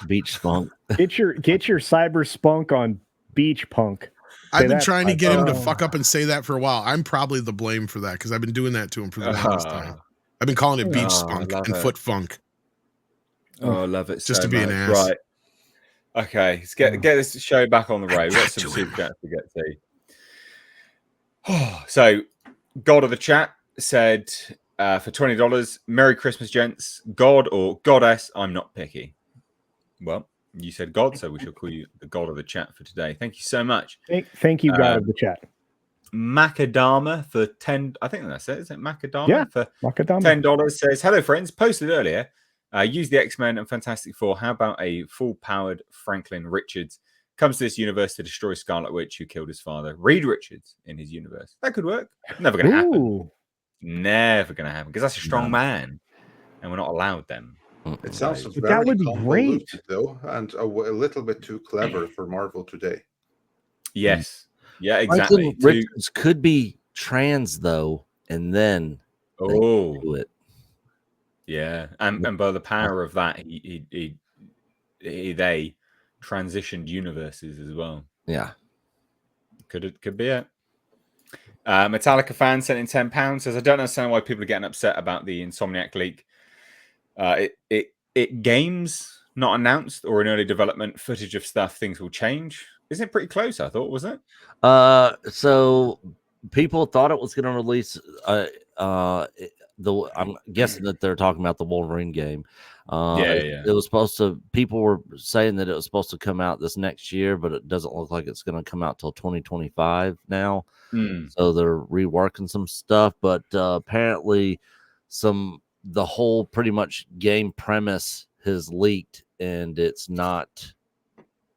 Beach Spunk. Get your cyber spunk on Beach Punk. I've been trying to get him to fuck up and say that for a while. I'm probably the blame for that because I've been doing that to him for the longest time. I've been calling it Beach Spunk and Foot Funk. Oh, I love it. Just so to be much. an ass. Right. Okay, let's get this show back on the road. We've got some super chats to get to. So, God of the Chat said for $20, Merry Christmas, gents. God or Goddess, I'm not picky. Well, you said God, so we shall call you the God of the Chat for today. Thank you so much. Thank you, God of the Chat. Macadama for 10. I think that's it. Is it Macadama? Yeah, for Macadama. $10 says, hello, friends. Posted earlier. Use the X-Men and Fantastic Four. How about a full-powered Franklin Richards comes to this universe to destroy Scarlet Witch, who killed his father, Reed Richards, in his universe? That could work. Never going to happen. Never going to happen because that's a strong man, and we're not allowed them. It sounds But very that would be convoluted, great. though, and a little bit too clever for Marvel today. Yes. Yeah, exactly. Richards could be trans though, and then they do it. Yeah, and by the power of that, they transitioned universes as well. Yeah, could be it. Metallica fan sent in £10 says, I don't understand why people are getting upset about the Insomniac leak. It games not announced or in early development footage of stuff. Things will change. Isn't it pretty close? I thought, was it? So people thought it was going to release. I'm guessing that they're talking about the Wolverine game. Yeah. It was supposed to. People were saying that it was supposed to come out this next year, but it doesn't look like it's going to come out till 2025 now. So they're reworking some stuff, but apparently, the whole pretty much game premise has leaked, and it's not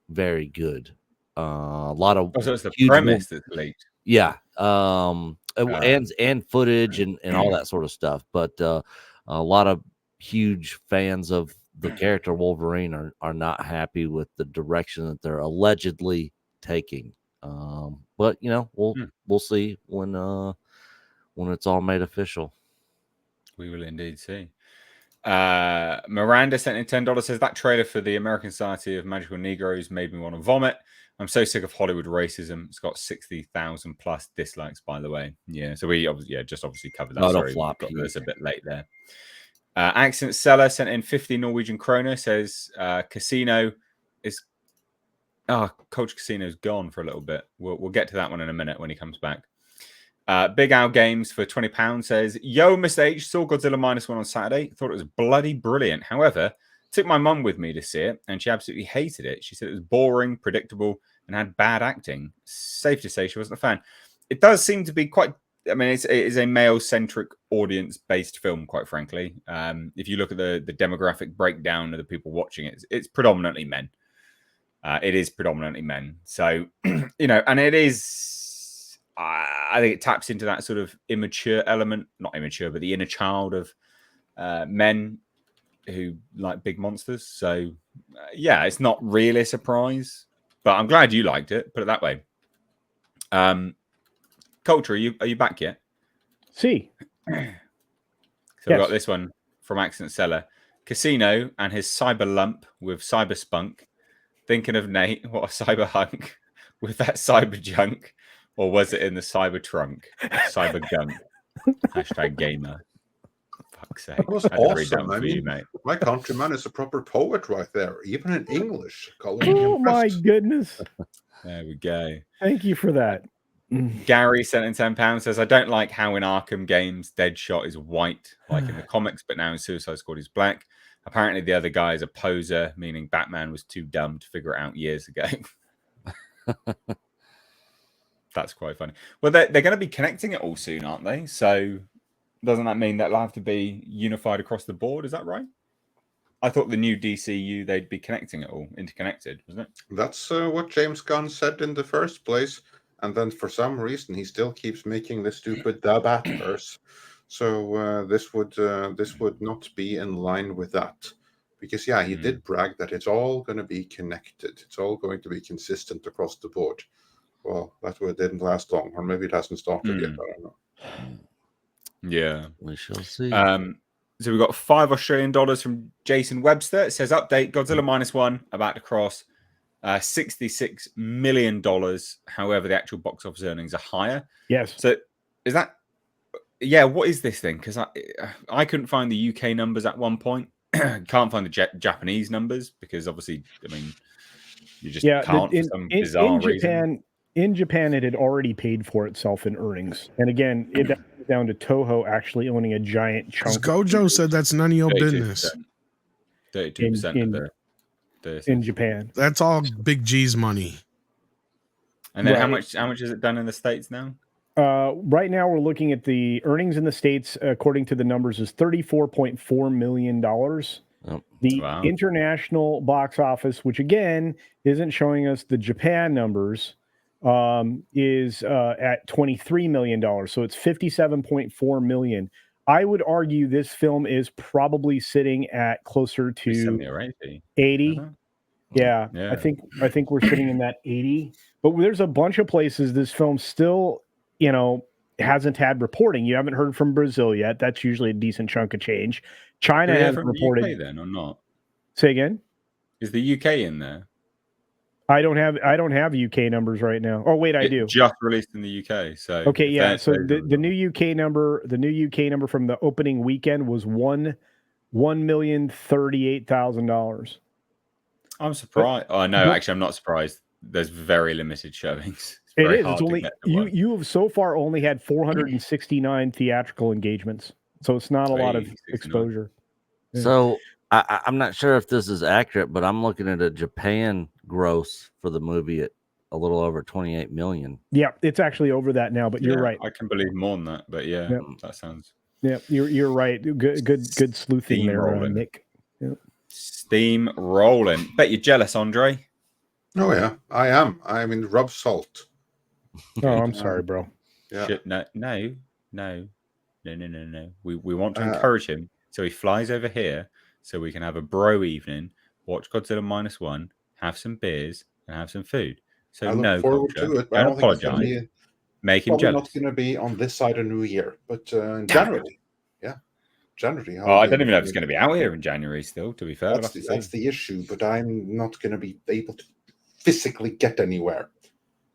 very good. A lot of so it's the premise that's leaked. Yeah, and footage and all that sort of stuff. But a lot of huge fans of the character Wolverine are not happy with the direction that they're allegedly taking. But we'll see when it's all made official. We will indeed see. Miranda sent in $10, says that trailer for the American Society of Magical Negroes made me want to vomit. I'm so sick of Hollywood racism. It's got 60,000 plus dislikes, by the way. Yeah, so we obviously covered that. Sorry, got this a bit late there. Accent Seller sent in 50 Norwegian kroner, says Casino is Coach Casino's gone for a little bit. We'll get to that one in a minute when he comes back. Big Al Games for £20 says, Yo, Mr. H, saw Godzilla -1 on Saturday. Thought it was bloody brilliant. However, took my mum with me to see it, and she absolutely hated it. She said it was boring, predictable, and had bad acting. Safe to say she wasn't a fan. It does seem to be quite... I mean, it is a male-centric, audience-based film, quite frankly. If you look at the demographic breakdown of the people watching it, it's predominantly men. It is predominantly men. So, and it is... I think it taps into that sort of immature element, not immature, but the inner child of men who like big monsters. So, it's not really a surprise, but I'm glad you liked it. Put it that way. Culture, are you back yet? See. We've got this one from Accent Seller. Casino and his cyber lump with cyber spunk. Thinking of Nate, what a cyber hunk with that cyber junk. Or was it in the cyber trunk? Cyber gun. #gamer. Fuck's sake. That was awesome. I mean, mate. My countryman is a proper poet right there, even in English. Oh my goodness. There we go. Thank you for that. Gary sent in £10, says, I don't like how in Arkham games Deadshot is white, like in the comics, but now in Suicide Squad he's black. Apparently the other guy is a poser, meaning Batman was too dumb to figure it out years ago. That's quite funny. Well, they're going to be connecting it all soon, aren't they? So doesn't that mean that it'll have to be unified across the board? Is that right? I thought the new DCU, they'd be connecting it all, interconnected, wasn't it? That's what James Gunn said in the first place. And then for some reason, he still keeps making this stupid Batverse. So this would not be in line with that. Because, he did brag that it's all going to be connected. It's all going to be consistent across the board. Well, that didn't last long, or maybe it hasn't started yet. I don't know. Yeah, we shall see. So we've got $5 Australian from Jason Webster. It says, update, Godzilla -1 about to cross $66 million. However, the actual box office earnings are higher. Yes. So is that... Yeah, what is this thing? Because I couldn't find the UK numbers at one point. Can't find the Japanese numbers because obviously, I mean, you just can't for some bizarre reason. In Japan, it had already paid for itself in earnings. And again, it comes down to Toho actually owning a giant chunk. Gojo said that's none of your business. 32% in Japan. That's all Big G's money. And then how much is it done in the States now? Right now, we're looking at the earnings in the States, according to the numbers, is $34.4 million. The international box office, which again isn't showing us the Japan numbers, is at $23 million. So it's $57.4 million. I would argue this film is probably sitting at closer to 70 or 80. Yeah, I think we're sitting in that 80. But there's a bunch of places this film still, hasn't had reporting. You haven't heard from Brazil yet. That's usually a decent chunk of change. China has reported. The UK then or not? Say again. Is the UK in there? I don't have UK numbers right now. Oh wait, I do. Just released in the UK. So okay, yeah. So the new UK number, from the opening weekend was $1,038,000. I'm surprised. Actually, I'm not surprised. There's very limited showings. It's only you have so far only had 469 theatrical engagements, so it's not a lot of exposure. Yeah. So I'm not sure if this is accurate, but I'm looking at a Japan gross for the movie at a little over 28 million. Yeah, it's actually over that now, but you're right. I can believe more than that, but that sounds. Yeah, you're right. Good sleuthing there, Nick. Yep. Steam rolling. Bet you're jealous, Andre. Oh yeah, I am. I mean, rub salt. Oh, I'm sorry, bro. Yeah. No. We want to encourage him, so he flies over here, so we can have a bro evening, watch Godzilla -1, have some beers, and have some food. So I look forward to it. But don't apologize. Make him jealous. Not going to be on this side of New Year, but in January. Yeah, January. I don't even know if it's going to be out here in January. Still, to be fair, that's the issue. But I'm not going to be able to physically get anywhere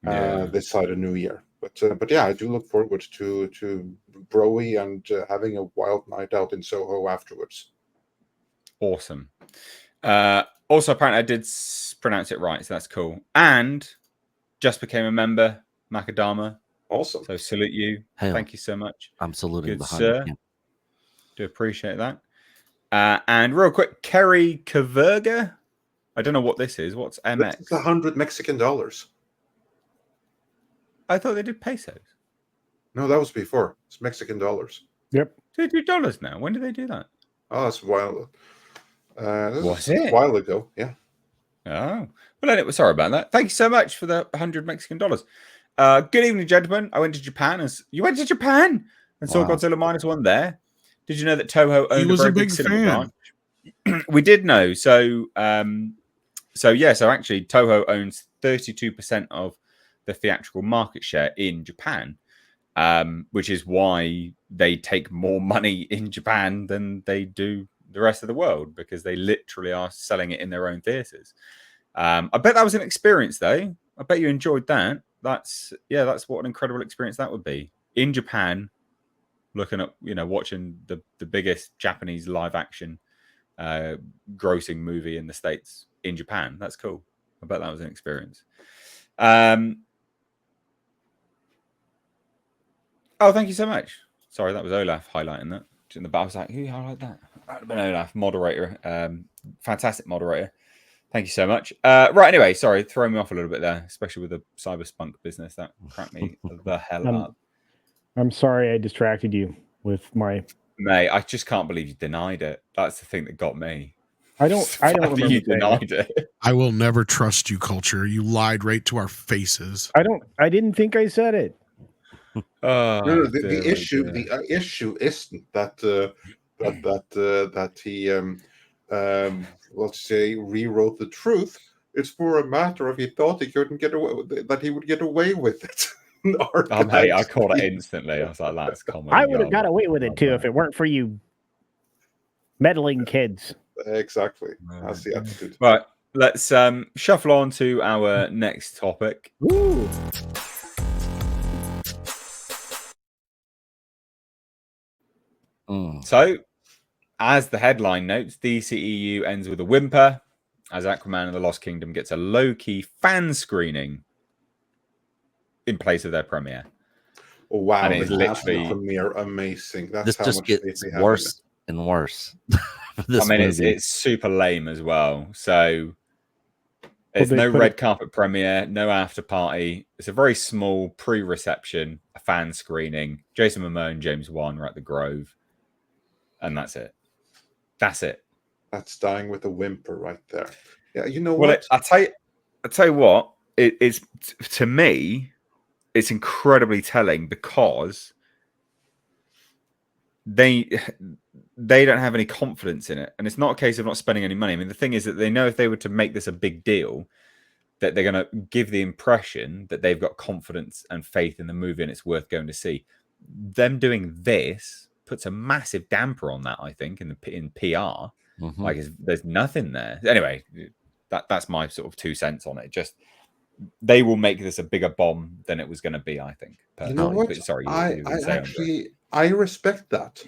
this side of New Year. But yeah, I do look forward to Broy and having a wild night out in Soho afterwards. Awesome. Also, apparently, I did pronounce it right, so that's cool. And just became a member, Macadama. Awesome. So salute you. Hail. Thank you so much. I'm saluting Good behind sir. you. Do appreciate that. And real quick, Kerry Kaverga. I don't know what this is. What's MX? It's $100 Mexican. I thought they did pesos. No, that was before. It's Mexican dollars. Yep. They do dollars now. When did they do that? Oh, that's a while. Was it? A while ago, yeah. Oh. Well, anyway, sorry about that. Thank you so much for the $100 Mexican. Good evening, gentlemen. I went to Japan. You went to Japan and saw Godzilla -1 there. Did you know that Toho owned a very big cinema branch? We did know. So actually, Toho owns 32% of the theatrical market share in Japan, which is why they take more money in Japan than they do the rest of the world, because they literally are selling it in their own theaters. I bet that was an experience, though. I bet you enjoyed that. That's what an incredible experience that would be in Japan, looking at watching the biggest Japanese live action grossing movie in the States in Japan. That's cool. I bet that was an experience. Oh, thank you so much. Sorry, that was Olaf highlighting that. In the back, I was like, who highlighted that? That would have been Olaf, moderator. Fantastic moderator. Thank you so much. Right, anyway, sorry, throwing me off a little bit there, especially with the cyberspunk business. That cracked me the hell up. I'm sorry I distracted you with my... Mate, I just can't believe you denied it. That's the thing that got me. I don't remember you denied it. I will never trust you, Culture. You lied right to our faces. I didn't think I said it. No, the issue isn't that he let's say rewrote the truth. It's more a matter of he thought he couldn't get away that he would get away with it. Mate, I caught it instantly. I was like, that's common. I would have got away with it too if it weren't for you meddling kids. Exactly. That's the attitude. Right, let's shuffle on to our next topic. Ooh. So, as the headline notes, DCEU ends with a whimper as Aquaman and the Lost Kingdom gets a low-key fan screening in place of their premiere. Oh, wow. And it's literally premiere amazing. That's this how just much gets worse and worse. It's super lame as well. So there's no red carpet premiere, no after party. It's a very small pre-reception, a fan screening. Jason Momoa and James Wan are at the Grove. And that's it. That's it. That's dying with a whimper right there. Yeah, you know what? I'll tell you what. It's to me, it's incredibly telling because they don't have any confidence in it, and it's not a case of not spending any money. I mean, the thing is that they know if they were to make this a big deal, that they're going to give the impression that they've got confidence and faith in the movie and it's worth going to see. Them doing this puts a massive damper on that, I think, in PR. Mm-hmm. Like, there's nothing there. Anyway, that's my sort of 2 cents on it. Just they will make this a bigger bomb than it was going to be, I think. You know what? But, sorry, I respect that,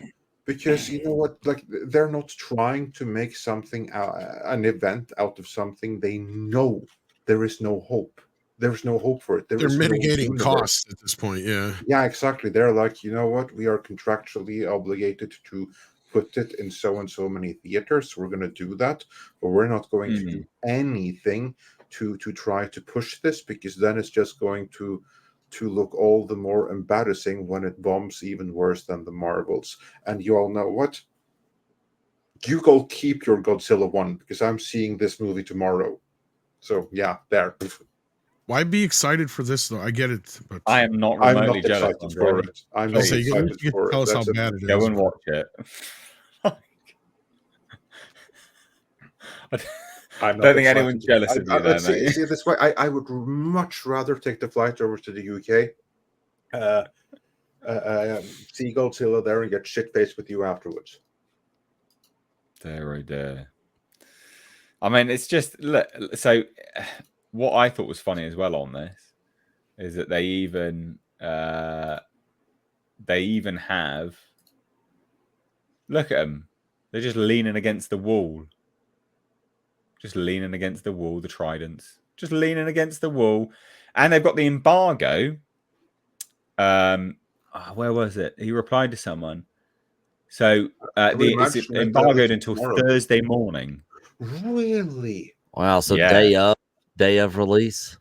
because you know what? Like, they're not trying to make something an event out of something they know there is no hope. There's no hope for it. They're mitigating costs at this point. Yeah. Yeah, exactly. They're like, you know what? We are contractually obligated to put it in so and so many theaters. We're going to do that, but we're not going to do anything to try to push this, because then it's just going to look all the more embarrassing when it bombs even worse than the Marvels. And you all know what? You go keep your Godzilla 1, because I'm seeing this movie tomorrow. So yeah, there. Why be excited for this though? I get it, but I am not remotely jealous for it. I'm not excited for it. Tell us how bad it is. Go and watch it. I don't think anyone's jealous of you there, mate. See this way, I would much rather take the flight over to the UK, see Godzilla there, and get shit-faced with you afterwards. There. I mean, it's just, look, so what I thought was funny as well on this is that they even have, look at them, they're just leaning against the wall. The tridents. Just leaning against the wall. And they've got the embargo. Where was it? He replied to someone. So it's embargoed until Thursday morning. Really? Wow. So day of release?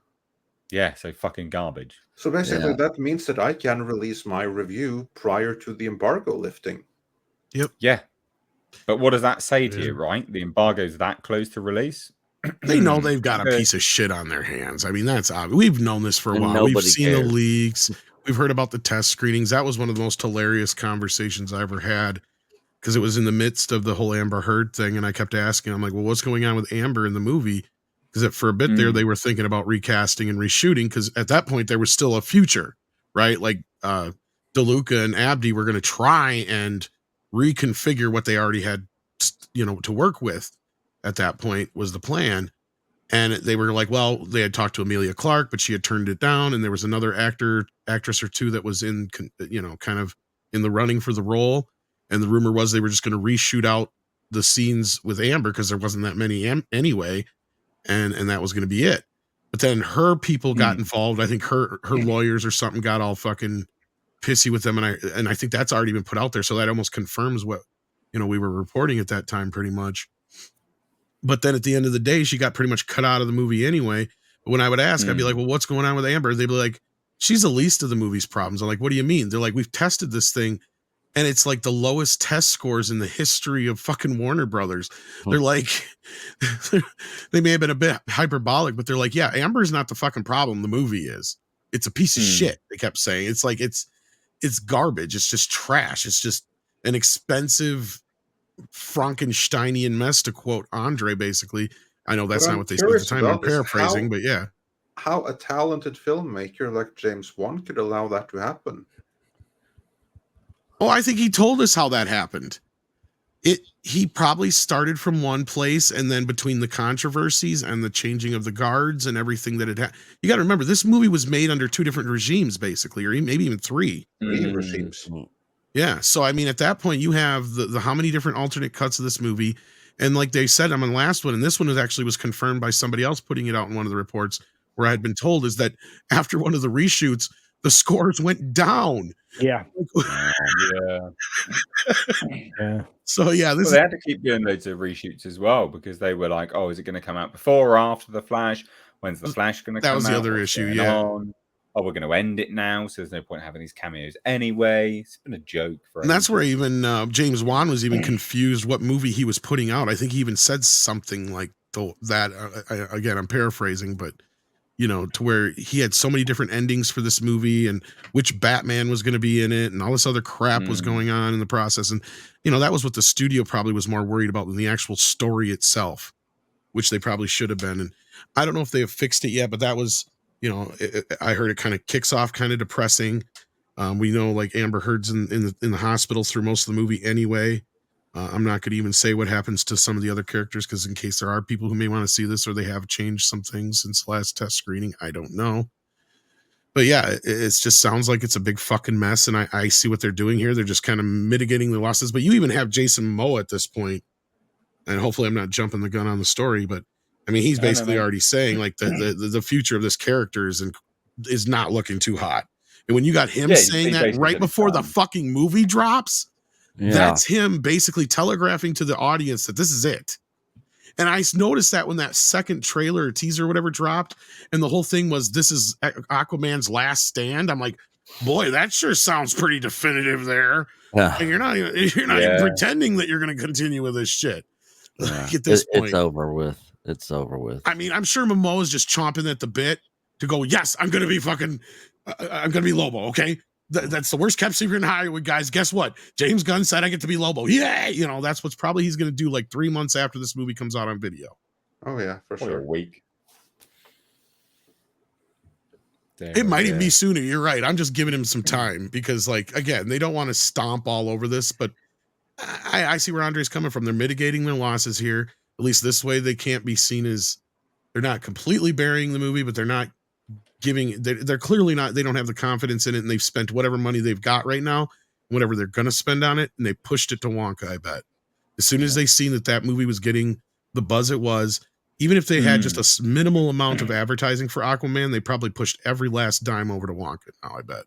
Yeah, so fucking garbage. So basically that means that I can release my review prior to the embargo lifting. Yep. Yeah. But what does that say to you, right? The embargo's that close to release? They know they've got a piece of shit on their hands. I mean, that's obvious. We've known this for a while. We've seen the leaks. We've heard about the test screenings. That was one of the most hilarious conversations I ever had, because it was in the midst of the whole Amber Heard thing. And I kept asking, I'm like, well, what's going on with Amber in the movie? Because for a bit there, they were thinking about recasting and reshooting, because at that point, there was still a future, right? Like DeLuca and Abdi were going to try and reconfigure what they already had, to work with. At that point was the plan. And they were like, well, they had talked to Emilia Clarke, but she had turned it down. And there was another actress or two that was in, kind of in the running for the role. And the rumor was they were just going to reshoot out the scenes with Amber, because there wasn't that many anyway. And that was going to be it. But then her people got involved. I think her lawyers or something got all fucking pissy with them. And I think that's already been put out there. So that almost confirms what, we were reporting at that time pretty much. But then at the end of the day, she got pretty much cut out of the movie anyway. But when I would ask, I'd be like, well, what's going on with Amber? They'd be like, she's the least of the movie's problems. I'm like, what do you mean? They're like, we've tested this thing, and it's like the lowest test scores in the history of fucking Warner Brothers. They're like, they may have been a bit hyperbolic, but they're like, yeah, Amber's not the fucking problem. The movie is. It's a piece of shit. They kept saying. It's like, it's garbage. It's just trash. It's just an expensive Frankensteinian mess, to quote Andre. Basically, I know that's not what they said at the time. I'm paraphrasing, but yeah, how a talented filmmaker like James Wan could allow that to happen. Oh, I think he told us how that happened. He probably started from one place, and then between the controversies and the changing of the guards and everything that had you got to remember, this movie was made under 2 different regimes, basically, or maybe even 3 regimes. Yeah. So, I mean, at that point, you have the how many different alternate cuts of this movie. And like they said, I'm on the last one, and this one was confirmed by somebody else putting it out in one of the reports, where I had been told is that after one of the reshoots, the scores went down. Yeah. Yeah. So, yeah. They had to keep doing loads of reshoots as well, because they were like, oh, is it going to come out before or after The Flash? When's The Flash going to come out? That was the other issue, yeah. Oh, we're going to end it now, so there's no point having these cameos anyway. It's been a joke for. And that's where even James Wan was even confused what movie he was putting out. I think he even said something like that. Again, I'm paraphrasing, but you know, to where he had so many different endings for this movie and which Batman was going to be in it and all this other crap was going on in the process. And, you know, that was what the studio probably was more worried about than the actual story itself, which they probably should have been. And I don't know if they have fixed it yet, but that was, you know, I heard it kind of kicks off kind of depressing. We know like Amber Heard's in the hospital through most of the movie anyway. I'm not going to even say what happens to some of the other characters because in case there are people who may want to see this or they have changed some things since last test screening, I don't know. But yeah, it just sounds like it's a big fucking mess, and I see what they're doing here. They're just kind of mitigating the losses. But you even have Jason Momoa at this point, and hopefully I'm not jumping the gun on the story, but I mean he's basically already saying like the future of this character is not looking too hot. And when you got him saying that right before the fucking movie drops. Yeah. That's him basically telegraphing to the audience that this is it. And I noticed that when that second trailer or teaser or whatever dropped and the whole thing was this is Aquaman's last stand. I'm like, boy, that sure sounds pretty definitive there. Yeah. And you're not even pretending that you're going to continue with this shit. Yeah. At this point. It's over with. It's over with. I mean, I'm sure Momoa's just chomping at the bit to go, yes, I'm going to be fucking, I'm going to be Lobo. Okay. That's the worst kept secret in Hollywood, guys. Guess what? James Gunn said I get to be Lobo. Yeah, you know that's what's probably he's going to do like 3 months after this movie comes out on video. Oh yeah, for sure. A week. It might even be sooner. You're right. I'm just giving him some time because, like, again, they don't want to stomp all over this, but I see where Andre's coming from. They're mitigating their losses here. At least this way, they can't be seen as they're not completely burying the movie, but they're not. They're clearly not, they don't have the confidence in it, and they've spent whatever money they've got right now, whatever they're going to spend on it, and they pushed it to Wonka, I bet. As soon as they seen that movie was getting the buzz it was, even if they had just a minimal amount of advertising for Aquaman, they probably pushed every last dime over to Wonka now, I bet.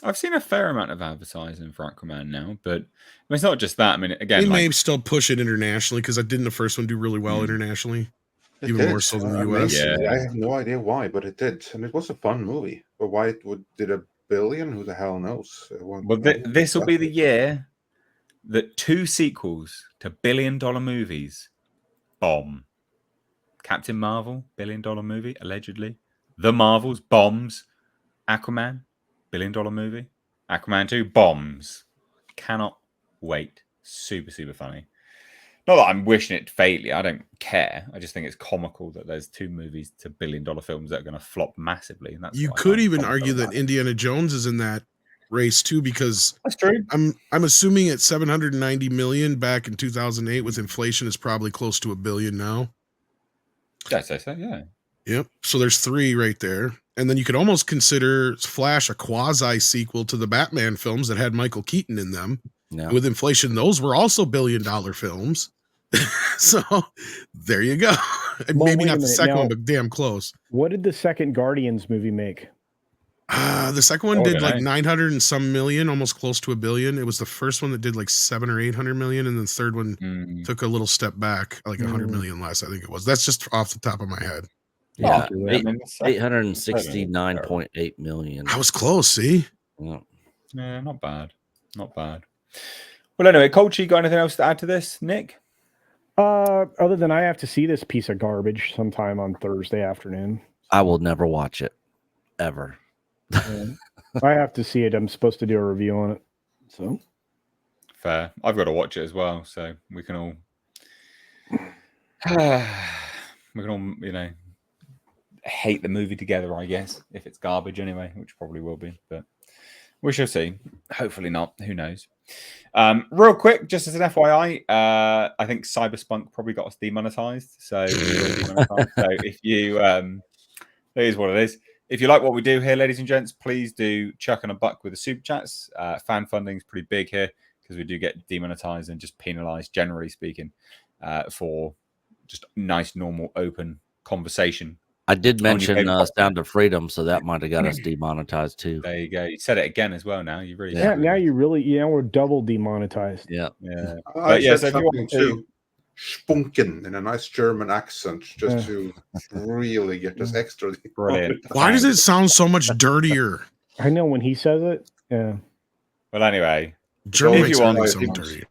I've seen a fair amount of advertising for Aquaman now, but I mean, it's not just that. I mean, again, they may still push it internationally because I didn't the first one do really well internationally. Even more so than the US. Yeah. I have no idea why, but it did. And it was a fun movie. But why it did $1 billion? Who the hell knows? Well, this will be the year that 2 sequels to billion-dollar movies bomb. Captain Marvel, billion-dollar movie, allegedly. The Marvels, bombs. Aquaman, billion-dollar movie. Aquaman 2, bombs. Cannot wait. Super, super funny. Not that I'm wishing it failure. I don't care. I just think it's comical that there's 2 movies to billion-dollar films that are going to flop massively. And that's you could even argue that Indiana Jones is in that race too, because that's true. I'm assuming at 790 million back in 2008 with inflation is probably close to $1 billion now. I'd say so. Yeah. Yep. So there's 3 right there, and then you could almost consider Flash a quasi sequel to the Batman films that had Michael Keaton in them. No. With inflation, those were also $1 billion films. So there you go. Well, maybe not the second one, but damn close. What did the second Guardians movie make? The second one did like 900 and some million, almost close to $1 billion. It was the first one that did like 700 or 800 million, and the third one took a little step back, like 100 million less. I think it was. That's just off the top of my head. Yeah, 869.8 million. I was close. See, yeah, not bad, not bad. Well, anyway, Colchi, got anything else to add to this, Nick? Other than I have to see this piece of garbage sometime on Thursday afternoon. I will never watch it, ever. I have to see it. I'm supposed to do a review on it. So fair. I've got to watch it as well, so we can all, you know, hate the movie together. I guess if it's garbage anyway, which probably will be, but we shall see. Hopefully not. Who knows? Real quick, just as an FYI, I think Cyberspunk probably got us demonetized. So, if you, here's what it is. If you like what we do here, ladies and gents, please do chuck on a buck with the super chats. Fan funding is pretty big here because we do get demonetized and just penalized, generally speaking, for just nice, normal, open conversation. I did mention Sound of Freedom, so that might have got us demonetized too. There you go. You said it again as well. Now you really, now you really, we're double demonetized. Yeah. I said something too. Spunken in a nice German accent, just to really get this extra. Brilliant. Why does it sound so much dirtier? I know when he says it. Yeah. Well, anyway, German makes it sound dirty.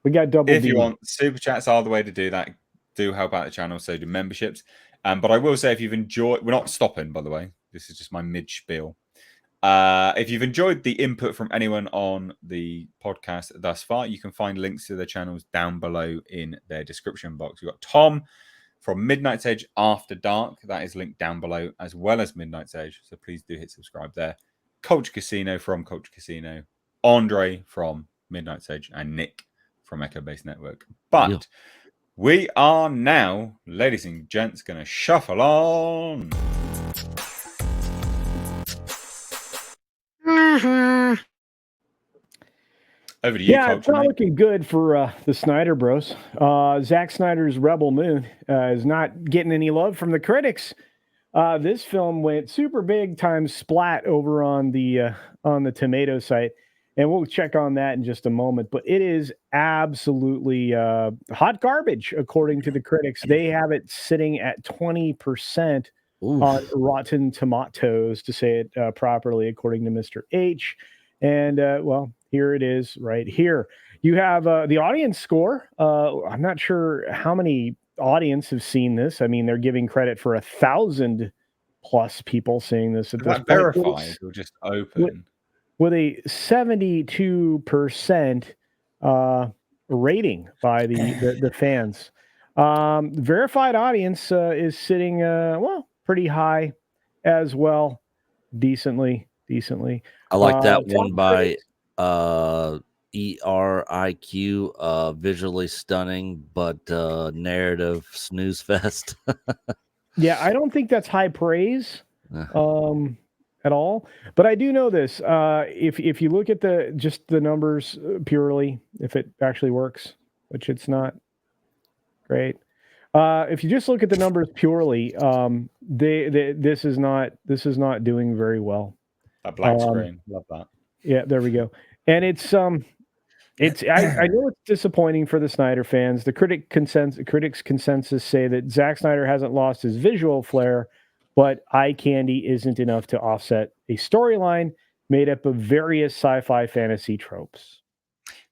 We got double. If you want super chats, are the way to do that. Do help out the channel. So do memberships. But I will say, if you've enjoyed, we're not stopping, by the way. This is just my mid spiel. If you've enjoyed the input from anyone on the podcast thus far, you can find links to their channels down below in their description box. We've got Tom from Midnight's Edge After Dark. That is linked down below, as well as Midnight's Edge. So please do hit subscribe there. Culture Casino from Culture Casino. Andre from Midnight's Edge. And Nick from Echo Base Network. But we are now, ladies and gents, going to shuffle on. Over to you, Yeah, Culture, it's not mate. looking good for the Snyder Bros. Zack Snyder's Rebel Moon is not getting any love from the critics. This film went super big time splat over on the Tomato site, and we'll check on that in just a moment. But it is absolutely hot garbage according to the critics. They have it sitting at 20% on Rotten Tomatoes, to say it properly, according to Mr. H. And well, here it is right here. You have the audience score. I'm not sure how many audience have seen this. I mean, they're giving credit for 1,000 plus people seeing this at Is this that point. verified or just open? With a 72% rating by the fans. Verified audience is sitting well pretty high as well, decently. I like that one by ERIQ, visually stunning, but narrative snooze fest. Yeah, I don't think that's high praise at all. But I do know this. If you look at the numbers purely, if it actually works, which it's not great. If you just look at the numbers purely, this is not doing very well. That black screen, love that. Yeah, there we go. And it's I know it's disappointing for the Snyder fans. The critics' consensus say that Zack Snyder hasn't lost his visual flair, but eye candy isn't enough to offset a storyline made up of various sci-fi fantasy tropes.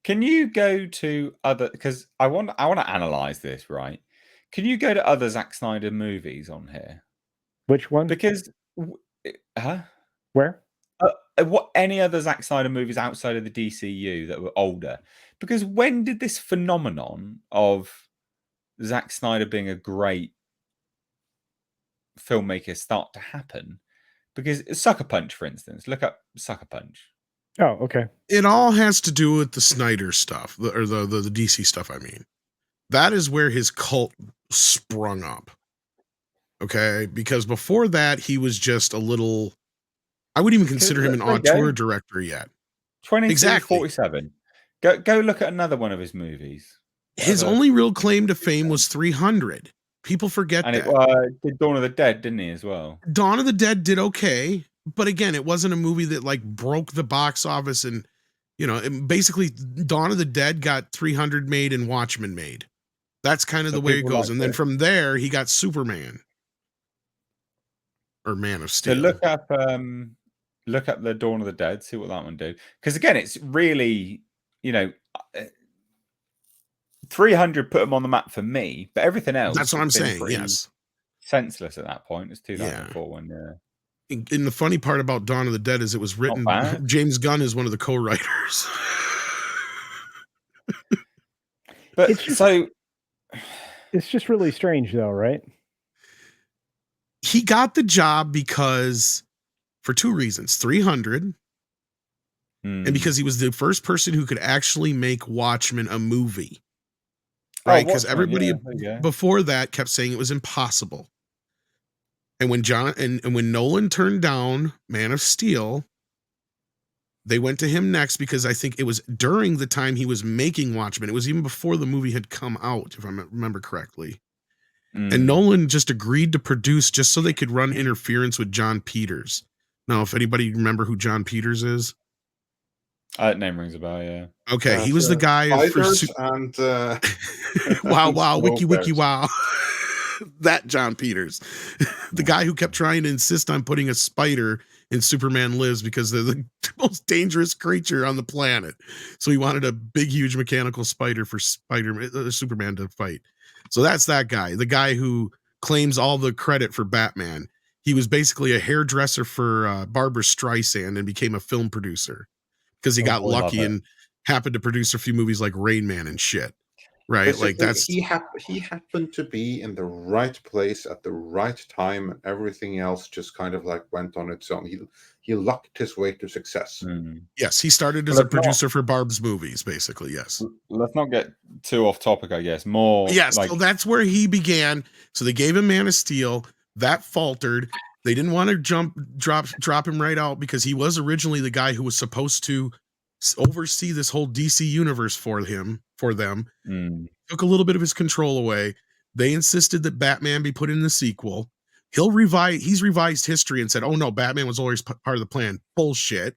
Can you go to other? Because I want to analyze this, right? Can you go to other Zack Snyder movies on here? Which one? Because, where? What any other Zack Snyder movies outside of the DCU that were older? Because when did this phenomenon of Zack Snyder being a great filmmaker start to happen? Because Sucker Punch, for instance, look up Sucker Punch. Oh, okay. It all has to do with the Snyder stuff, or the DC stuff. I mean, that is where his cult sprung up. Okay, because before that, he was just a little. I wouldn't even consider him an auteur director yet. 47. Go look at another one of his movies. His only real claim to fame was 300. People forget that. And it did Dawn of the Dead, didn't he, as well? Dawn of the Dead did okay, but again, it wasn't a movie that like broke the box office, and basically Dawn of the Dead got 300 made and Watchmen made. That's kind of the way it goes. And then from there, he got Superman or Man of Steel. So look up the Dawn of the Dead, see what that one did. Because again, it's really, 300 put him on the map for me, but everything else. That's what I'm saying. Yes. Senseless at that point. It's 2004 one. Yeah. And the funny part about Dawn of the Dead is it was written. James Gunn is one of the co-writers. But it's just really strange, though, right? He got the job because, for two reasons: 300, and because he was the first person who could actually make Watchmen a movie. Right? Because everybody before that kept saying it was impossible. And when when Nolan turned down Man of Steel, they went to him next because I think it was during the time he was making Watchmen. It was even before the movie had come out, if I remember correctly. And Nolan just agreed to produce just so they could run interference with John Peters. Now, if anybody remember who John Peters is? That name rings a bell, yeah. Okay, he was the guy for and wow, wiki wow. That John Peters, the guy who kept trying to insist on putting a spider in Superman Lives because they're the most dangerous creature on the planet. So he wanted a big, huge mechanical spider for Superman to fight. So that's that guy, the guy who claims all the credit for Batman. He was basically a hairdresser for Barbra Streisand and became a film producer because he got lucky and happened to produce a few movies like Rain Man and shit. Right? Like that's he happened to be in the right place at the right time, and everything else just kind of like went on its own. He lucked his way to success. Yes, he started as a producer for Barb's movies, basically. Yes. Let's not get too off topic, I guess. More yes, so that's where he began. So they gave him Man of Steel. That faltered. They didn't want to drop him right out because he was originally the guy who was supposed to oversee this whole DC universe for them. Took a little bit of his control away. They insisted that Batman be put in the sequel. He's revised history and said, oh no, Batman was always part of the plan. Bullshit.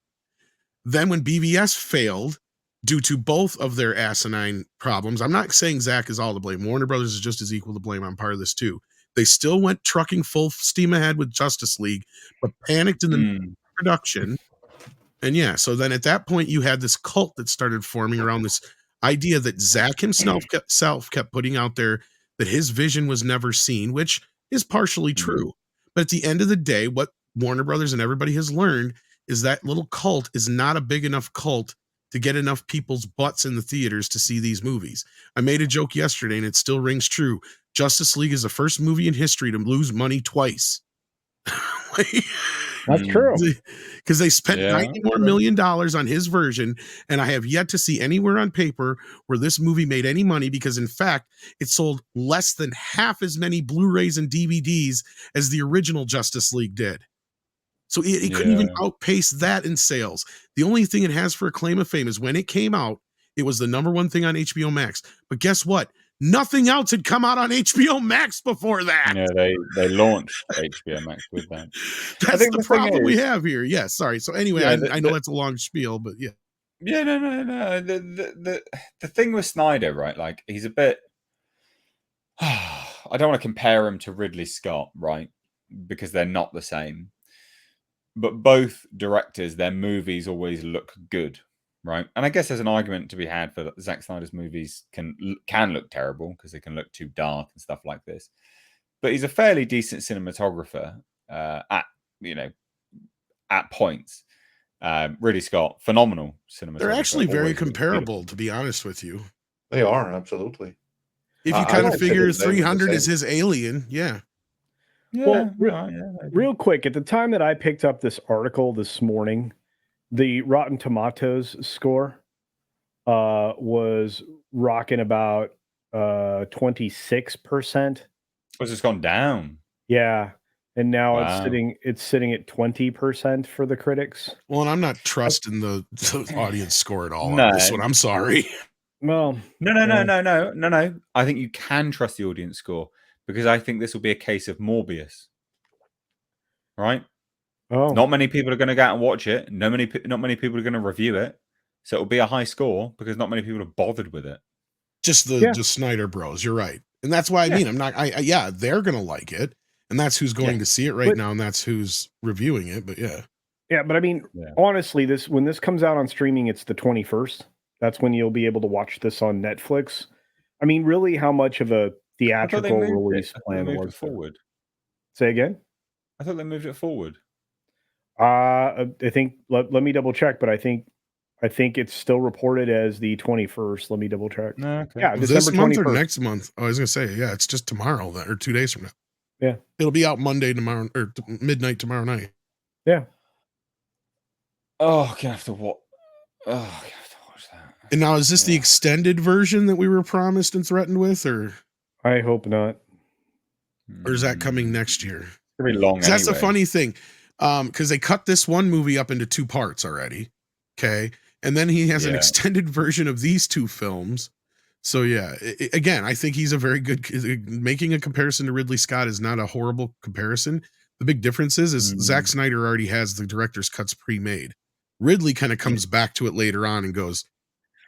Then when BVS failed due to both of their asinine problems, I'm not saying Zack is all to blame. Warner Brothers is just as equal to blame. I'm part of this too. They still went trucking full steam ahead with Justice League, but panicked in the production. And yeah, so then at that point, you had this cult that started forming around this idea that Zack himself kept putting out there that his vision was never seen, which is partially true. But at the end of the day, what Warner Brothers and everybody has learned is that little cult is not a big enough cult to get enough people's butts in the theaters to see these movies. I made a joke yesterday and it still rings true. Justice League is the first movie in history to lose money twice. That's true. Because they spent $90 million on his version, and I have yet to see anywhere on paper where this movie made any money because, in fact, it sold less than half as many Blu-rays and DVDs as the original Justice League did. So it couldn't even outpace that in sales. The only thing it has for a claim of fame is when it came out, it was the #1 thing on HBO Max. But guess what? Nothing else had come out on HBO Max before that. Yeah, they launched HBO Max with that. That's the problem we have here. Yeah, sorry. So anyway, I know that's a long spiel, but yeah. Yeah, no. The thing with Snyder, right? Like he's a bit. I don't want to compare him to Ridley Scott, right? Because they're not the same. But both directors, their movies always look good. Right, and I guess there's an argument to be had for Zack Snyder's movies can look terrible because they can look too dark and stuff like this. But he's a fairly decent cinematographer at points. Ridley Scott, phenomenal cinematographer. They're actually very comparable, to be honest with you. They are, absolutely. If you kind of figure 300 is his Alien, yeah. Well, real quick, at the time that I picked up this article this morning, the Rotten Tomatoes score was rocking about 26%. Oh, it's gone down. Yeah. And now it's sitting at 20% for the critics. Well, and I'm not trusting the audience score at all on this one. I'm sorry. Well, no. I think you can trust the audience score because I think this will be a case of Morbius. Right? Oh. Not many people are going to go out and watch it. Not many people are going to review it. So it'll be a high score because not many people are bothered with it. Just the Snyder Bros. You're right. And that's why I mean, I'm not, they're going to like it. And that's who's going to see it right now. And that's who's reviewing it. But yeah. Yeah. But I mean, honestly, when this comes out on streaming, it's the 21st. That's when you'll be able to watch this on Netflix. I mean, really, how much of a theatrical release plan was forward? Say again? I thought they moved it forward. I think let me double check, but I think it's still reported as the 21st. Let me double check. Okay. Yeah, this December month 21st. or next month? Oh, I was gonna say, it's just tomorrow or 2 days from now. Yeah, it'll be out Monday tomorrow or midnight tomorrow night. Yeah. Oh, I'm gonna have to watch. Oh, I'm gonna have to watch that. And now, is this the extended version that we were promised and threatened with, or? I hope not. Or is that coming next year? Pretty long. That's the funny thing. Because they cut this one movie up into 2 parts already. Okay. And then he has an extended version of these 2 films. So yeah, again, I think he's a very good, making a comparison to Ridley Scott is not a horrible comparison. The big difference is Zack Snyder already has the director's cuts pre-made. Ridley kind of comes back to it later on and goes,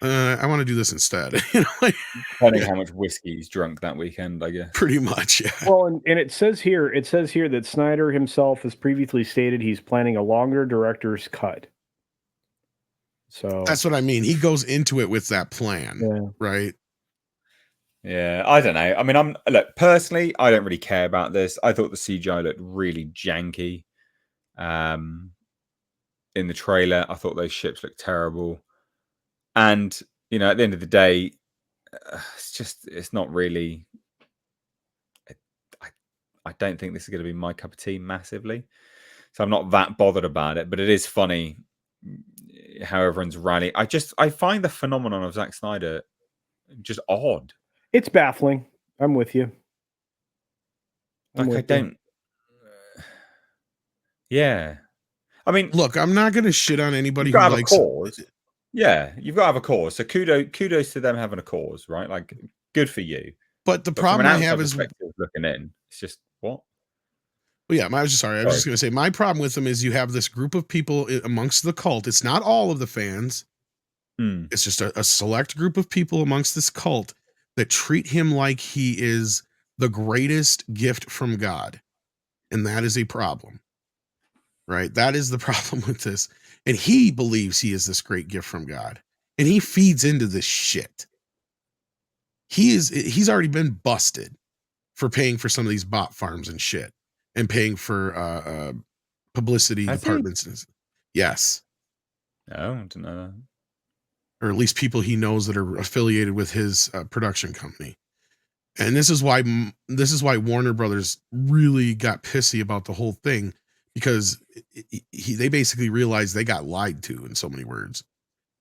I want to do this instead. Depending how much whiskey he's drunk that weekend, I guess. Pretty much, yeah. Well, and it says here that Snyder himself has previously stated he's planning a longer director's cut. So that's what I mean. He goes into it with that plan, right? Yeah, I don't know. I mean, look, personally, I don't really care about this. I thought the CGI looked really janky. In the trailer, I thought those ships looked terrible. And, you know, at the end of the day, it's not really. I don't think this is going to be my cup of tea massively. So I'm not that bothered about it, but it is funny how everyone's rallying. I find the phenomenon of Zack Snyder just odd. It's baffling. I'm with you. I don't. Yeah. I mean, look, I'm not going to shit on anybody who likes a cause. Yeah, you've got to have a cause. So kudos to them having a cause, right? Like, good for you. But the problem I have is looking in. It's just what? Well, yeah, I was just going to say my problem with them is you have this group of people amongst the cult. It's not all of the fans. It's just a select group of people amongst this cult that treat him like he is the greatest gift from God. And that is a problem. Right? That is the problem with this. And he believes he is this great gift from God. And he feeds into this shit. He's already been busted for paying for some of these bot farms and shit and paying for publicity departments. Yes. Oh, I don't know that. Or at least people he knows that are affiliated with his production company. And this is why Warner Brothers really got pissy about the whole thing, because they basically realized they got lied to in so many words,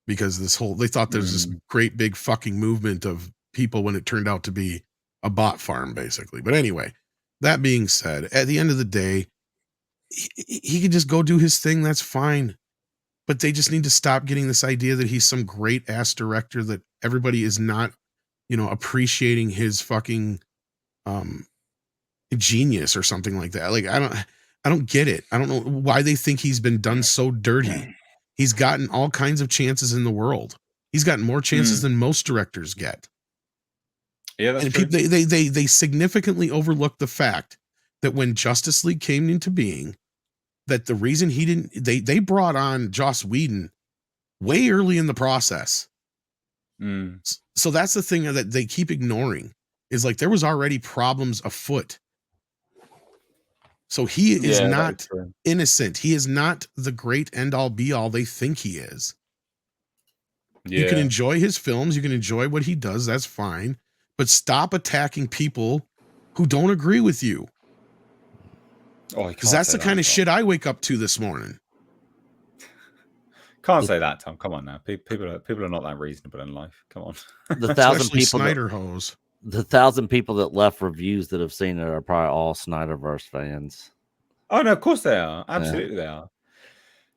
because they thought there's this great big fucking movement of people when it turned out to be a bot farm, basically. But anyway, that being said, at the end of the day, he could just go do his thing. That's fine. But they just need to stop getting this idea that he's some great ass director that everybody is not, appreciating his fucking genius or something like that. Like, I don't get it. I don't know why they think he's been done so dirty. He's gotten all kinds of chances in the world. He's gotten more chances than most directors get. Yeah, that's and true. They significantly overlooked the fact that when Justice League came into being, that the reason they brought on Joss Whedon way early in the process. So that's the thing that they keep ignoring, is like there was already problems afoot. So he is not innocent. He is not the great end all be all they think he is. Yeah. You can enjoy his films. You can enjoy what he does. That's fine. But stop attacking people who don't agree with you. Because that's the kind of shit I wake up to this morning. Can't say that, Tom. Come on now. People are not that reasonable in life. Come on. The 1,000 people Snyder hose. The 1,000 people that left reviews that have seen it are probably all Snyderverse fans. Oh no, of course they are. Absolutely they are.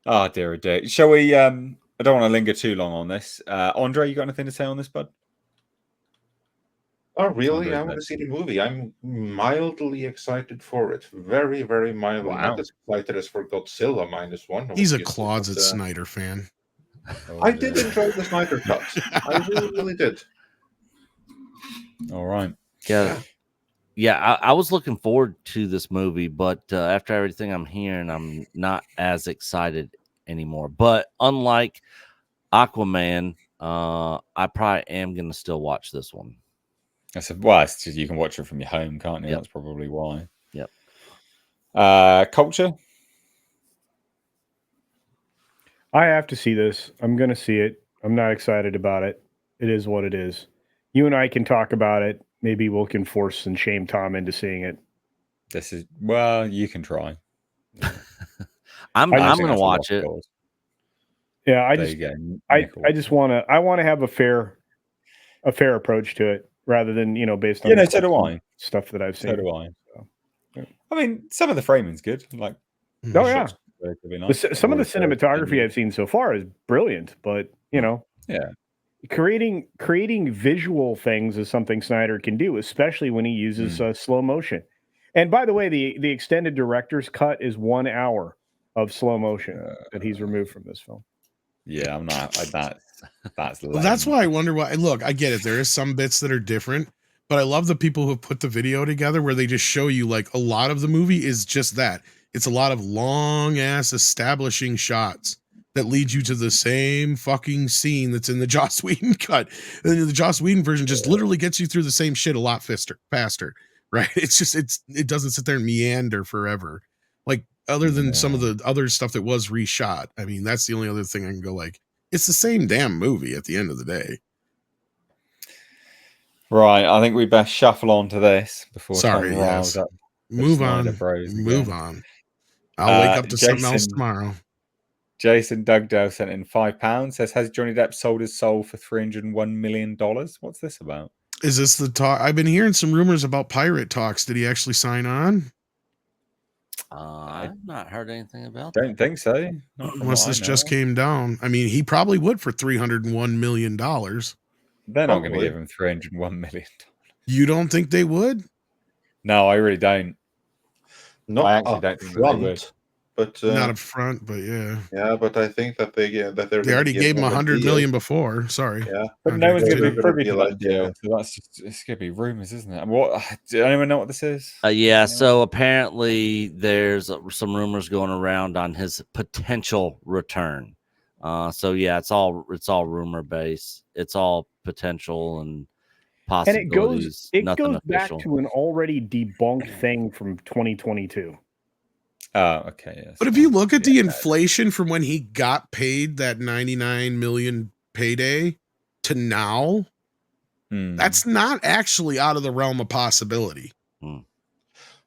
Oh dear, dear. Shall we? I don't want to linger too long on this. Andre, you got anything to say on this, bud? Oh, really? I want to see the movie. I'm mildly excited for it. Very, very mildly. Wow. Not as excited as for Godzilla -1. He's a closet Snyder fan. I did enjoy the Snyder cut. I really, really did. All right. Yeah. I was looking forward to this movie, but after everything I'm hearing, I'm not as excited anymore. But unlike Aquaman, I probably am going to still watch this one. It's just, you can watch it from your home, can't you? Yep. That's probably why. Yep. Culture? I have to see this. I'm going to see it. I'm not excited about it. It is what it is. You and I can talk about it. Maybe we can force and shame Tom into seeing it. You can try. I'm going to watch it. Yeah, I just want to have a fair approach to it, rather than based on so do I. Stuff that I've seen. So do I. So, yeah. I mean, some of the framing's good. Like, nice. Some of the cinematography I've seen so far is brilliant, but creating visual things is something Snyder can do, especially when he uses slow motion. And by the way, the extended director's cut is 1 hour of slow motion that he's removed from this film. Yeah, I'm not. That's lame. Well, that's why I wonder why. Look, I get it. There is some bits that are different, but I love the people who put the video together where they just show you like a lot of the movie is just that. It's a lot of long ass establishing shots that leads you to the same fucking scene that's in the Joss Whedon cut. And the Joss Whedon version just literally gets you through the same shit a lot faster, right? It doesn't sit there and meander forever. Like, other than some of the other stuff that was reshot. I mean, that's the only other thing I can go like, it's the same damn movie at the end of the day. Right, I think we best shuffle on to this before Sorry, Tom riles up. Move Snyder on. Bros Move again. on. I'll wake up to something else tomorrow. Jason Dugdale sent in £5. Says, has Johnny Depp sold his soul for $301 million? What's this about? Is this the talk? I've been hearing some rumors about pirate talks. Did he actually sign on? I've not heard anything about that. Don't think so. Unless this just came down. I mean, he probably would for $301 million. They're not going to give him $301 million. You don't think they would? No, I really don't. Not I actually don't think that they would. But not up front, but yeah. Yeah, but I think that they already gave him $100 million before. Sorry. Yeah, but no one's going to be privy to that deal. So it's going to be rumors, isn't it? What? Do anyone know what this is? Yeah. So apparently, there's some rumors going around on his potential return. So yeah, it's all rumor based. It's all potential and possibilities. And it goes back to an already debunked thing from 2022. Oh, okay. Yes. But if you look at the inflation from when he got paid that 99 million payday to now, that's not actually out of the realm of possibility. And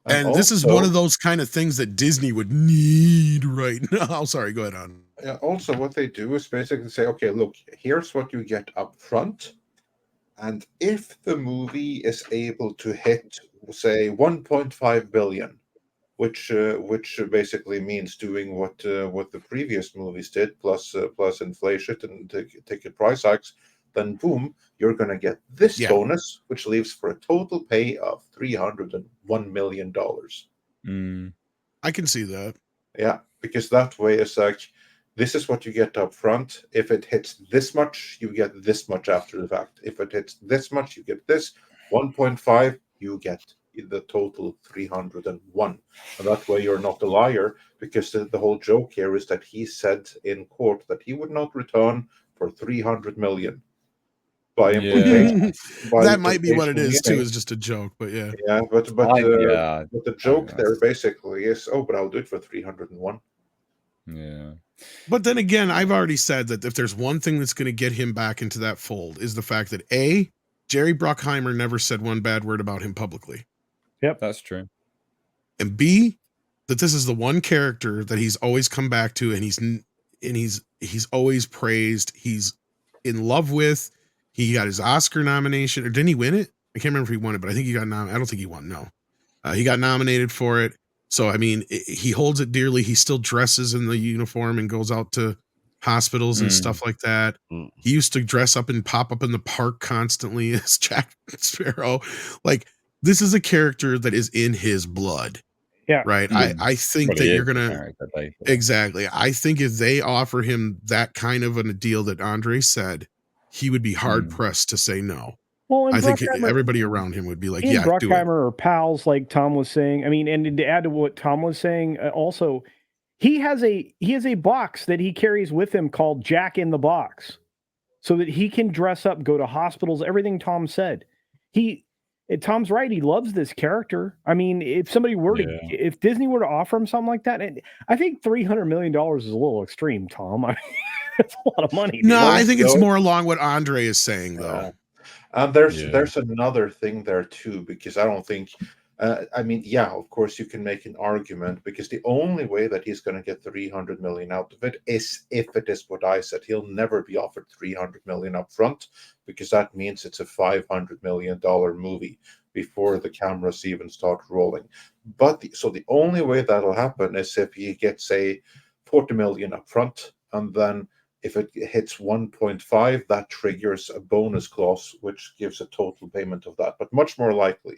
also, this is one of those kind of things that Disney would need right now. Sorry, go ahead on. Yeah, also, what they do is basically say, okay, look, here's what you get up front. And if the movie is able to hit, say, 1.5 billion, which basically means doing what the previous movies did, plus inflation and ticket price hikes, then boom, you're going to get this bonus, which leaves for a total pay of $301 million. I can see that. Yeah, because that way it's like, this is what you get up front. If it hits this much, you get this much after the fact. If it hits this much, you get this. 1.5, you get the total 301. And that way you're not a liar, because the whole joke here is that he said in court that he would not return for 300 million. By implication, that might be what it is too, is just a joke, but yeah. Yeah, but the joke there basically is, but I'll do it for 301. Yeah. But then again, I've already said that if there's one thing that's going to get him back into that fold is the fact that A, Jerry Bruckheimer never said one bad word about him publicly. Yep, that's true. And B, that this is the one character that he's always come back to, and he's always praised. He's in love with. He got his Oscar nomination, or didn't he win it? I can't remember if he won it, but I think he got nominated. I don't think he won. No, he got nominated for it. So I mean, he holds it dearly. He still dresses in the uniform and goes out to hospitals and stuff like that. He used to dress up and pop up in the park constantly as Jack Sparrow. Like, this is a character that is in his blood. Yeah. Right. I think that you're gonna exactly. I think if they offer him that kind of a deal that Andre said, he would be hard pressed to say no. Well, I think everybody around him would be like, yeah, Bruckheimer do it. Or pals, like Tom was saying. I mean, and to add to what Tom was saying, also, he has a box that he carries with him called Jack in the Box, so that he can dress up, go to hospitals, everything Tom said. Tom's right. He loves this character. I mean, if somebody were if Disney were to offer him something like that, and I think $300 million is a little extreme, Tom. I mean, that's a lot of money. No, I think it's more along what Andre is saying, though. And there's another thing there too, because I don't think, I mean, of course you can make an argument, because the only way that he's going to get 300 million out of it is if it is what I said. He'll never be offered 300 million up front, because that means it's a $500 million movie before the cameras even start rolling. But so the only way that'll happen is if he gets, say, 40 million up front, and then if it hits 1.5, that triggers a bonus clause, which gives a total payment of that. But much more likely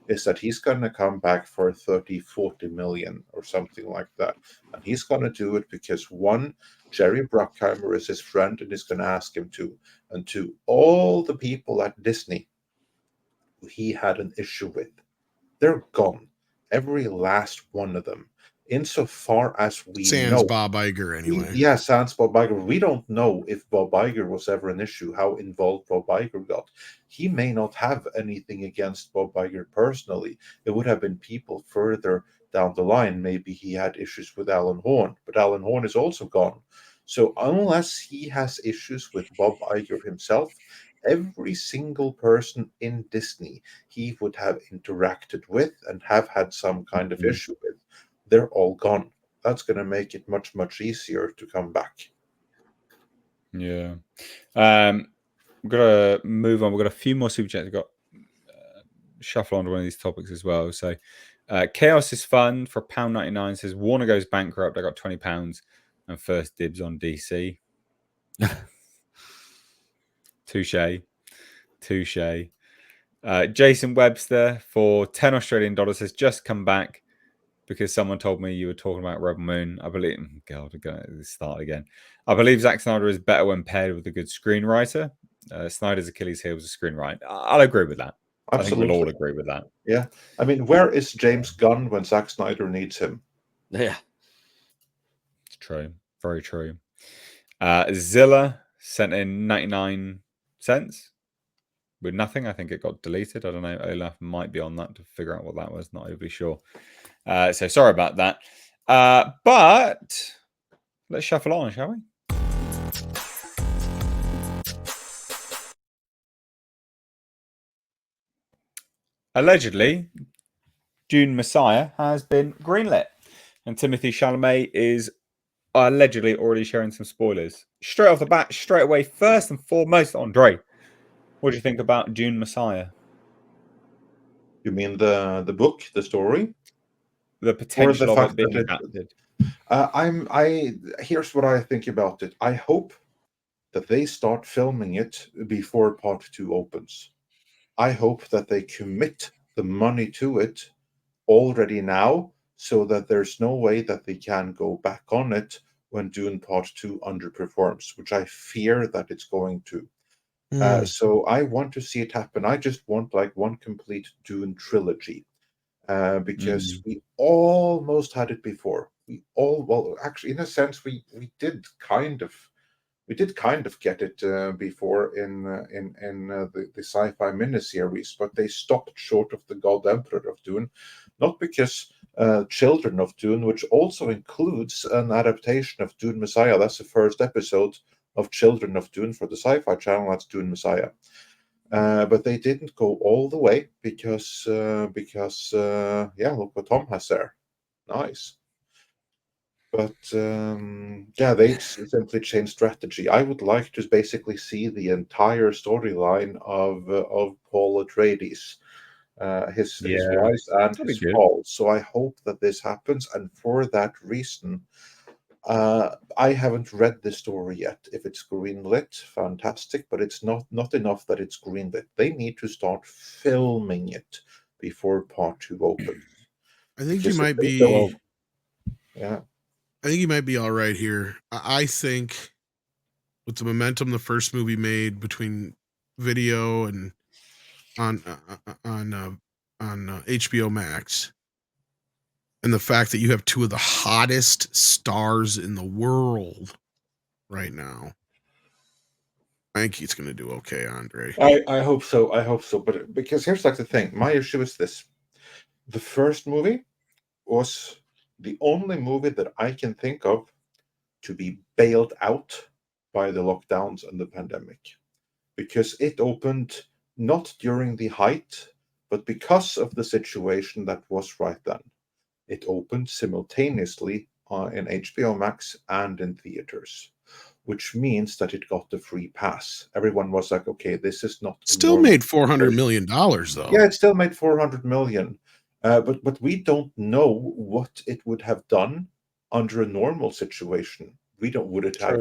is that he's going to come back for 30, 40 million or something like that. And he's going to do it because, one, Jerry Bruckheimer is his friend and is going to ask him to. And two, all the people at Disney who he had an issue with, they're gone. Every last one of them. insofar as we Sans know. Bob Iger, anyway. Yeah, sans Bob Iger. We don't know if Bob Iger was ever an issue, how involved Bob Iger got. He may not have anything against Bob Iger personally. It would have been people further down the line. Maybe he had issues with Alan Horn, but Alan Horn is also gone. So unless he has issues with Bob Iger himself, every single person in Disney he would have interacted with and have had some kind of issue with, they're all gone. That's going to make it much, much easier to come back. Yeah. We've got to move on. We've got a few more super chats. We've got shuffle on to one of these topics as well. So Chaos is Fun for £1.99 says Warner goes bankrupt. I got £20 and first dibs on DC. Touche. Jason Webster for $10 Australian says just come back because someone told me you were talking about Rebel Moon. I believe, God, I'm going to start again. I believe Zack Snyder is better when paired with a good screenwriter. Snyder's Achilles heel was a screenwriter. I'll agree with that. Absolutely. I think we'll all agree with that. Yeah. I mean, where is James Gunn when Zack Snyder needs him? Yeah. It's true. Very true. Zilla sent in 99 cents with nothing. I think it got deleted. I don't know. Olaf might be on that to figure out what that was. Not overly sure. So sorry about that. But let's shuffle on, shall we? Allegedly, Dune Messiah has been greenlit, and Timothée Chalamet is allegedly already sharing some spoilers. Straight off the bat, straight away, first and foremost, Andre, what do you think about Dune Messiah? You mean the book, the story? The potential of it being adapted. Here's what I think about it. I hope that they start filming it before part 2 opens. I hope that they commit the money to it already now, so that there's no way that they can go back on it when Dune Part 2 underperforms, which I fear that it's going to. So I want to see it happen. I just want like one complete Dune trilogy, because we almost had it before. Actually, in a sense, we did kind of get it before in the sci-fi miniseries, but they stopped short of the God Emperor of Dune, not because Children of Dune, which also includes an adaptation of Dune Messiah. That's the first episode of Children of Dune for the Sci-Fi Channel. That's Dune Messiah. But they didn't go all the way because look what Tom has there. Nice. But they simply changed strategy. I would like to basically see the entire storyline of Paul Atreides, his rise and his fall. So I hope that this happens, and for that reason, I haven't read the story yet. If it's greenlit, fantastic, but it's not enough that it's greenlit. They need to start filming it before part 2 opens. I think you might be. Yeah. I think you might be all right here. I think with the momentum the first movie made between video and on HBO Max, and the fact that you have two of the hottest stars in the world right now, I think he's going to do okay, Andre. I hope so. But because here's like the thing. My issue is this. The first movie was the only movie that I can think of to be bailed out by the lockdowns and the pandemic, because it opened not during the height, but because of the situation that was right then. It opened simultaneously in HBO Max and in theaters, which means that it got the free pass. Everyone was like, okay, this is not... Still made $400 million, though. Yeah, it still made $400 million. But we don't know what it would have done under a normal situation. We don't. Would it have?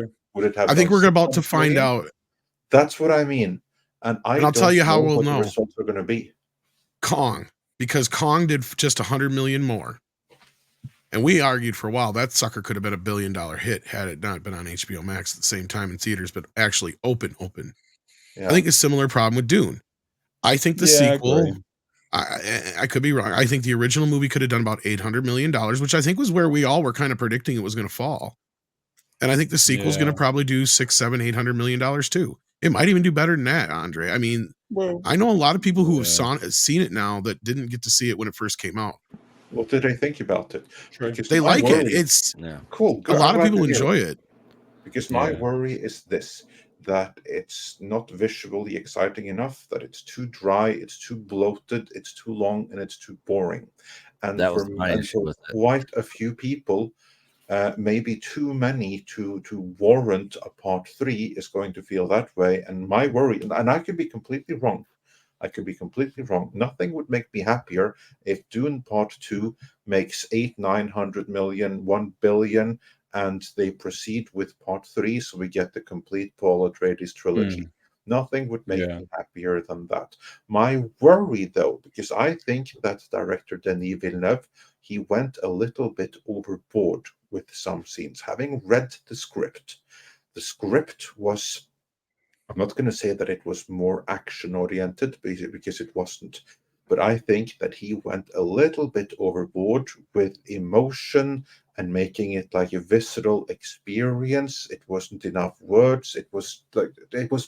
I think we're about to find out. That's what I mean. And I'll tell you how we'll know what the results are going to be. Kong, because Kong did just $100 million more, and we argued for a while that sucker could have been $1 billion hit had it not been on HBO Max at the same time in theaters, but actually open. Yeah. I think a similar problem with Dune. I think the sequel I could be wrong. I think the original movie could have done about $800 million, which I think was where we all were kind of predicting it was going to fall. And I think the sequel's going to probably do $600, $700, $800 million too. It might even do better than that, Andre. I mean, I know a lot of people who have seen it now that didn't get to see it when it first came out. What did they think about it? Because they like it. It's cool. A lot of people enjoy it. Because my worry is this, that it's not visually exciting enough, that it's too dry, it's too bloated, it's too long, and it's too boring. And for quite a few people, maybe too many to warrant a part 3 is going to feel that way. And my worry, and I could be completely wrong. Nothing would make me happier if Dune Part 2 makes 800-900 million, 1 billion, and they proceed with Part 3, so we get the complete Paul Atreides trilogy. Nothing would make me happier than that. My worry, though, because I think that director Denis Villeneuve, he went a little bit overboard with some scenes. Having read the script was, I'm not going to say that it was more action-oriented, because it wasn't. But I think that he went a little bit overboard with emotion and making it like a visceral experience. It wasn't enough words. It was bloated. It was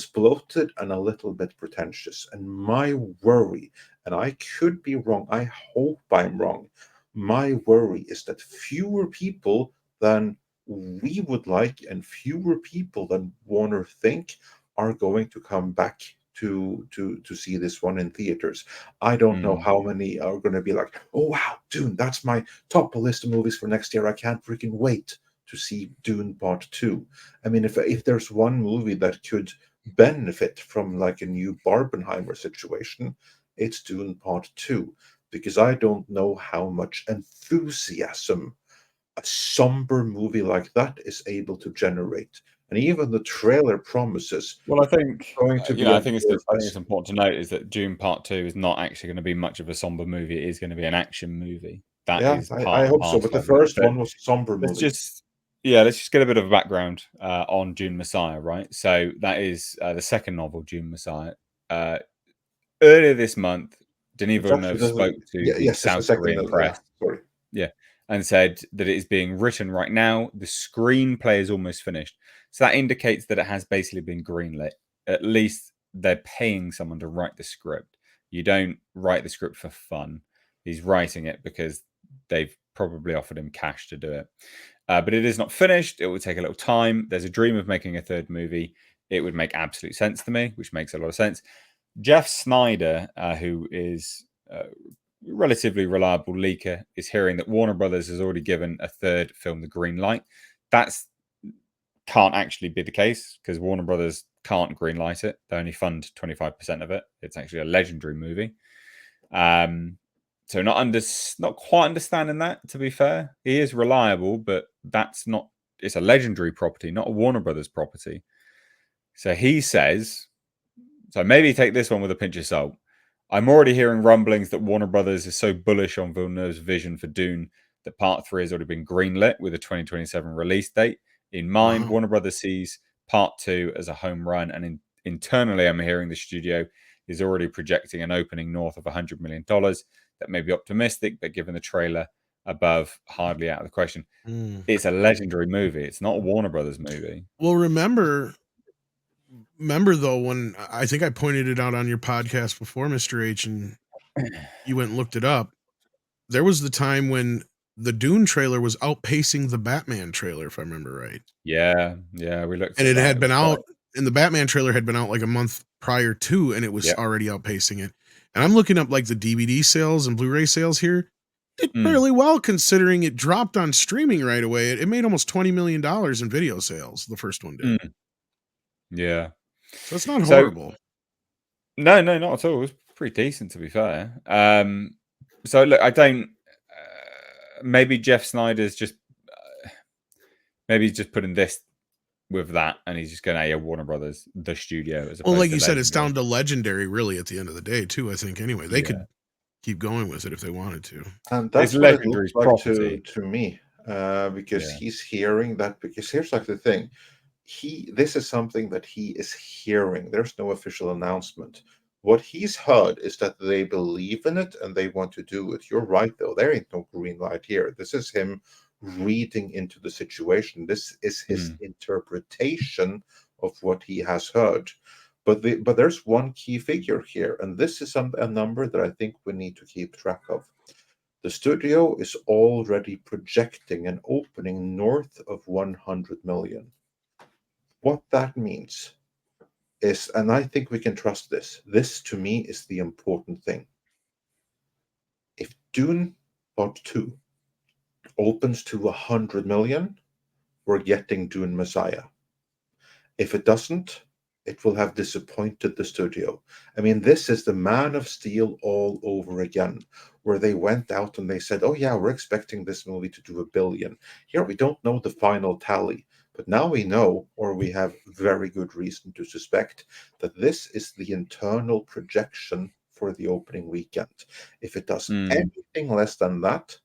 bloated and a little bit pretentious. And my worry, and I could be wrong, I hope I'm wrong, my worry is that fewer people than we would like and fewer people than Warner think are going to come back to see this one in theaters. I don't know how many are going to be like, oh wow, Dune, that's my top list of movies for next year. I can't freaking wait to see Dune Part 2. I mean, if there's one movie that could benefit from like a new Barbenheimer situation, it's Dune Part 2, because I don't know how much enthusiasm a somber movie like that is able to generate. And even the trailer promises. Well, I think I think it's important to note is that Dune Part 2 is not actually going to be much of a somber movie. It is going to be an action movie. I hope so. But the first one was a somber movie. Let's just get a bit of a background on Dune Messiah, right? So that is the second novel, Dune Messiah. Earlier this month, Denis Villeneuve spoke to the South Korean press. And said that it is being written right now. The screenplay is almost finished. So that indicates that it has basically been greenlit. At least they're paying someone to write the script. You don't write the script for fun. He's writing it because they've probably offered him cash to do it. But it is not finished. It will take a little time. There's a dream of making a third movie. It would make absolute sense to me, which makes a lot of sense. Jeff Snyder, who is relatively reliable leaker, is hearing that Warner Brothers has already given a third film the green light. That's can't actually be the case because Warner Brothers can't green light it. They only fund 25% of it. It's actually a legendary movie. So not quite understanding that, to be fair. He is reliable, but it's a legendary property, not a Warner Brothers property. So he says, so maybe take this one with a pinch of salt. I'm already hearing rumblings that Warner Brothers is so bullish on Villeneuve's vision for Dune that Part 3 has already been greenlit with a 2027 release date in mind. Warner Brothers sees Part 2 as a home run, and internally, I'm hearing the studio is already projecting an opening north of $100 million. That may be optimistic, but given the trailer above, hardly out of the question. It's a legendary movie. It's not a Warner Brothers movie. Well, remember though, when I think I pointed it out on your podcast before, Mr. H, and you went and looked it up, there was the time when the Dune trailer was outpacing the Batman trailer, if I remember right. Yeah, we looked and it had been out, and the Batman trailer had been out like a month prior to, and it was already outpacing it. And I'm looking up like the DVD sales and Blu-ray sales here. Did fairly well considering it dropped on streaming right away. It made almost $20 million in video sales. The first one did. Yeah. So it's not horrible. No, not at all. It was pretty decent, to be fair. So look, I don't. Maybe Jeff Snyder's just. Maybe he's just putting this with that, and he's just going to Warner Brothers, the studio. As well, like you said, it's down to legendary, really, at the end of the day, too. I think anyway, they could keep going with it if they wanted to. And that's what it looks like to me, because he's hearing that. Because here's like the thing. This is something that he is hearing. There's no official announcement. What he's heard is that they believe in it and they want to do it. You're right, though. There ain't no green light here. This is him reading into the situation. This is his interpretation of what he has heard. But there's one key figure here, and this is a number that I think we need to keep track of. The studio is already projecting an opening north of 100 million. What that means is, and I think we can trust this to me is the important thing. If Dune Part 2 opens to 100 million, we're getting Dune Messiah. If it doesn't, it will have disappointed the studio. I mean, this is the Man of Steel all over again, where they went out and they said, oh yeah, we're expecting this movie to do 1 billion. Here we don't know the final tally, but now we know, or we have very good reason to suspect, that this is the internal projection for the opening weekend. If it does anything less than that,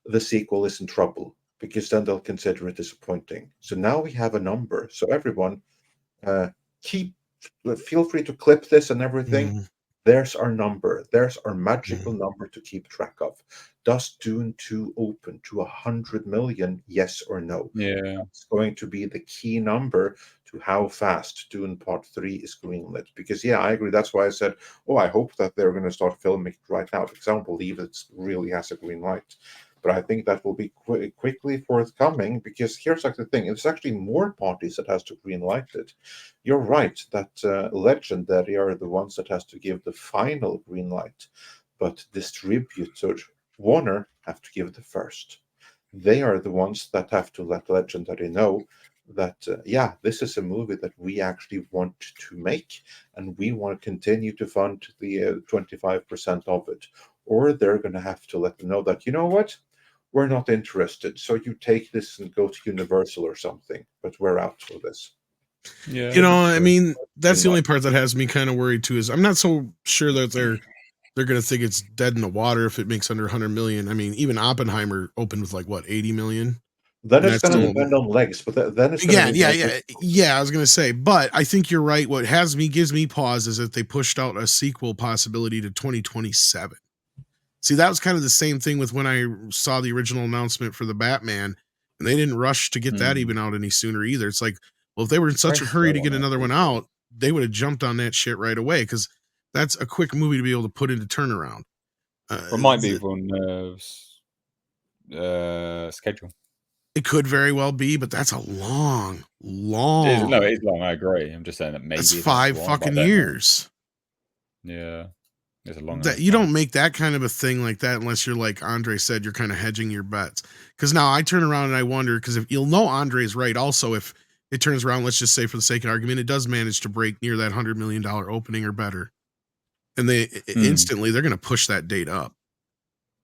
the sequel is in trouble, because then they'll consider it disappointing. So now we have a number. So everyone, feel free to clip this and everything. There's our number. There's our magical number to keep track of. Does Dune 2 open to 100 million? Yes or no? Yeah. It's going to be the key number to how fast Dune Part 3 is greenlit. Because, yeah, I agree. That's why I said, I hope that they're going to start filming it right now, because I don't believe it really has a green light. But I think that will be quickly forthcoming, because here's like the thing. It's actually more parties that has to green light it. You're right that Legendary are the ones that has to give the final green light, but distributor Warner have to give the first. They are the ones that have to let Legendary know that, this is a movie that we actually want to make, and we want to continue to fund the 25% of it. Or they're going to have to let them know that, you know what? We're not interested. So you take this and go to Universal or something, but we're out for this. Yeah. I mean, that's the only part that has me kind of worried too, is I'm not so sure that they're going to think it's dead in the water if it makes under 100 million. I mean, even Oppenheimer opened with 80 million. Then it's going to depend on legs, but then it's going to yeah. I was going to say, but I think you're right. What gives me pause is that they pushed out a sequel possibility to 2027. See, that was kind of the same thing with when I saw the original announcement for the Batman, and they didn't rush to get that even out any sooner either. It's like, well, if they were in such a hurry to get another one out, they would have jumped on that shit right away, because that's a quick movie to be able to put into turnaround. It might be on schedule. It could very well be, but that's a long. It is long. I agree. I'm just saying that maybe that's 5 fucking years. Yeah. It's a long that you don't make that kind of a thing like that unless you're like Andre said, you're kind of hedging your bets. Because now I turn around and I wonder, because if you'll know Andre's right, also if it turns around, let's just say for the sake of argument, it does manage to break near that $100 million opening or better, and they instantly they're going to push that date up.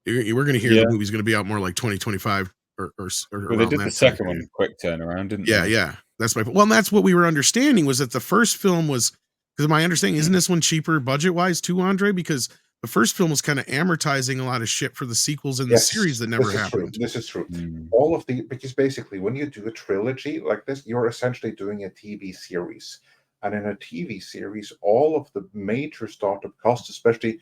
We're going to hear the movie's going to be out more like 2025 or well, they did the second one quick turnaround, didn't they? Yeah. That's and that's what we were understanding, was that the first film was, because my understanding, isn't this one cheaper budget-wise too, Andre? Because the first film was kind of amortizing a lot of shit for the sequels in the series that never happened. This is true. All of because basically when you do a trilogy like this, you're essentially doing a TV series. And in a TV series, all of the major startup costs, especially,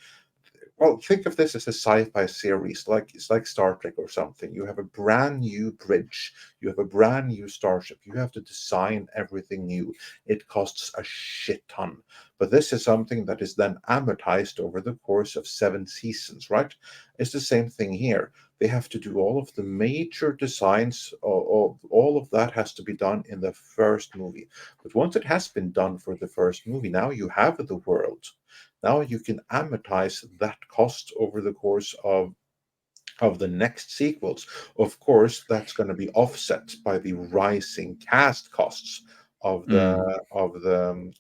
well, think of this as a sci-fi series, it's like Star Trek or something. You have a brand new bridge, you have a brand new starship, you have to design everything new. It costs a shit ton. But this is something that is then amortized over the course of 7 seasons, right? It's the same thing here. They have to do all of the major designs, all of that has to be done in the first movie. But once it has been done for the first movie, now you have the world. Now you can amortize that cost over the course of the next sequels. Of course, that's going to be offset by the rising cast costs of the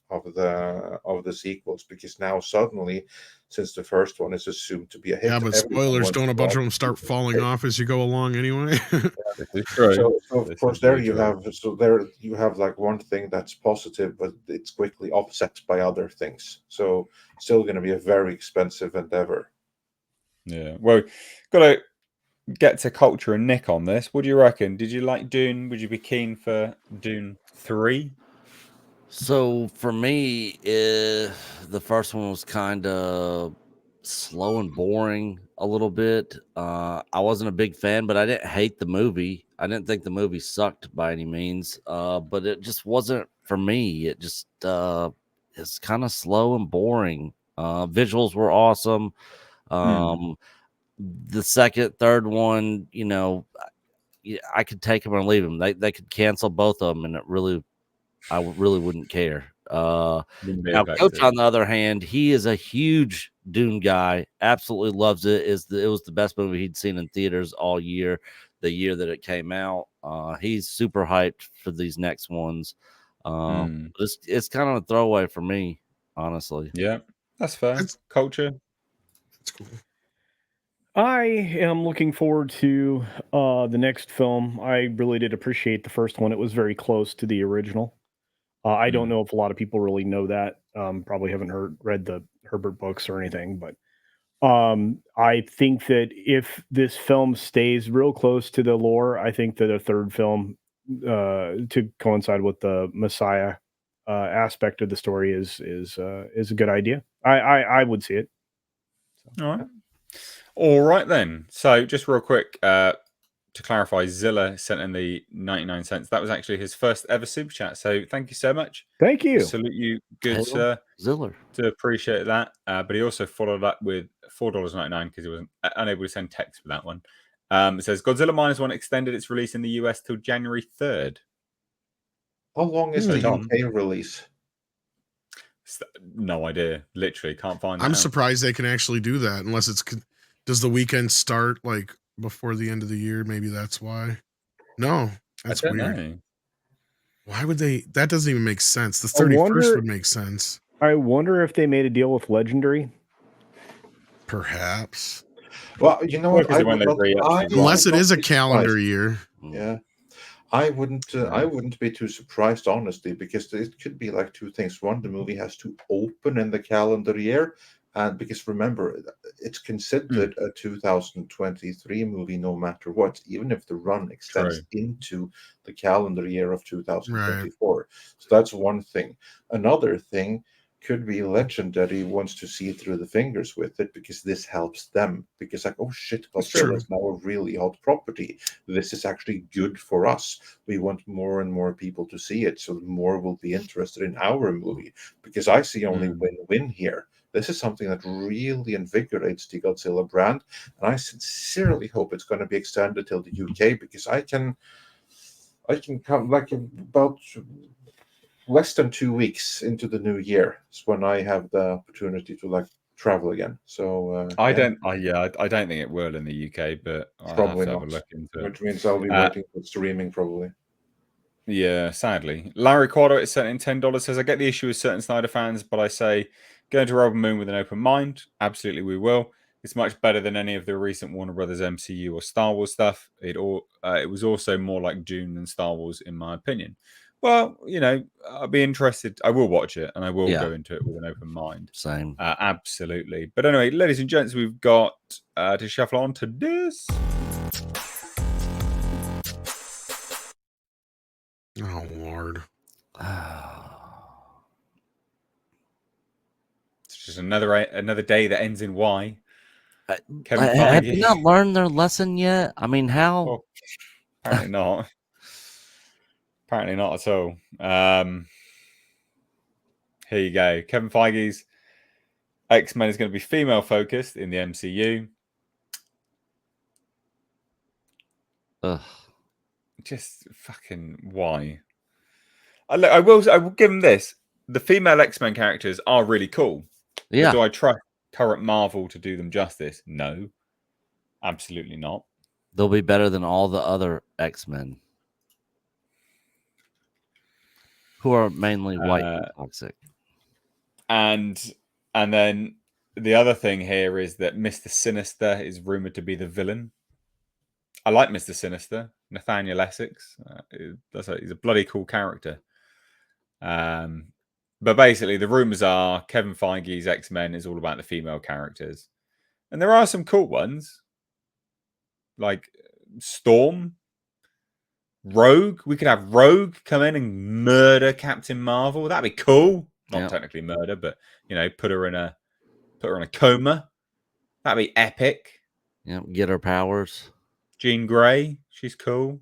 sequels, because now suddenly, since the first one is assumed to be a hit, yeah, but spoilers, don't a bunch of them start falling off as you go along anyway? So of course there you have like one thing that's positive, but it's quickly offset by other things. So still going to be a very expensive endeavor. Yeah, well, got to get to Culture and Nick on this. What do you reckon? Did you like Dune? Would you be keen for Dune 3? So for me, the first one was kind of slow and boring a little bit. I wasn't a big fan, but I didn't hate the movie. I didn't think the movie sucked by any means. But it just wasn't for me. It just it's kind of slow and boring. Visuals were awesome. The second, third one, I could take them or leave them. They could cancel both of them, and I really wouldn't care. Wouldn't be Now Coach, affected. on the other hand, he is a huge Dune guy. Absolutely loves it. It was the best movie he'd seen in theaters all year. The year that it came out, he's super hyped for these next ones. But it's kind of a throwaway for me, honestly. Yeah, that's fair. Culture. That's cool. I am looking forward to the next film. I really did appreciate the first one. It was very close to the original. I don't know if a lot of people really know that. Probably haven't read the Herbert books or anything, but I think that if this film stays real close to the lore, I think that a third film to coincide with the Messiah aspect of the story is a good idea. I would see it. So, all right then. So just real quick, to clarify, Zilla sent in the 99 cents. That was actually his first ever super chat. So thank you so much. Thank you. Salute you, good Hail sir. Ziller. To appreciate that. But he also followed up with $4.99 because he wasn't unable to send text for that one. It says Godzilla -1 extended its release in the US till January 3rd. How long is the UK release? No idea. Literally can't find that. I'm surprised they can actually do that unless it's. Does the weekend start like before the end of the year? Maybe that's why. No, that's weird. Know. Why would they? That doesn't even make sense. The 31st would make sense. I wonder if they made a deal with Legendary. Perhaps. Well, you know what? Unless it is a calendar year. Yeah. I wouldn't be too surprised, honestly, because it could be like two things. One, the movie has to open in the calendar year, and because remember, it's considered a 2023 movie no matter what, even if the run extends into the calendar year of 2024. Right. So that's one thing. Another thing could be Legendary wants to see through the fingers with it because this helps them. Because like, oh shit, Godzilla is now a really hot property. This is actually good for us. We want more and more people to see it, so more will be interested in our movie. Because I see only win-win here. This is something that really invigorates the Godzilla brand, and I sincerely hope it's going to be extended till the UK because I can come like about less than 2 weeks into the new year is when I have the opportunity to like travel again. So I don't think it will in the UK, but I'll probably have to not. have a look into it. Which means I'll be waiting for streaming probably. Yeah, sadly. Larry Quado is sent in $10. Says I get the issue with certain Snyder fans, but I say go to Rebel Moon with an open mind. Absolutely, we will. It's much better than any of the recent Warner Brothers MCU or Star Wars stuff. It was also more like Dune than Star Wars, in my opinion. Well, I'll be interested. I will watch it, and I will go into it with an open mind. Same. Absolutely. But anyway, ladies and gents, we've got to shuffle on to this. Oh, Lord. It's just another day that ends in Y. Kevin Feige. Have you not learned their lesson yet? I mean, how? Well, apparently not. Apparently not at all. Here you go. Kevin Feige's X-Men is going to be female focused in the MCU. Ugh. Just fucking why? I will give them this. The female X-Men characters are really cool. Yeah. But do I trust current Marvel to do them justice? No. Absolutely not. They'll be better than all the other X-Men, who are mainly white and toxic. And then the other thing here is that Mr. Sinister is rumored to be the villain. I like Mr. Sinister, Nathaniel Essex. He's a bloody cool character. But basically, the rumors are Kevin Feige's X-Men is all about the female characters. And there are some cool ones, like Storm. Rogue. We could have Rogue come in and murder Captain Marvel. That'd be cool. Not technically murder, but put her in a coma. That'd be epic. Yeah, get her powers. Jean Grey, she's cool.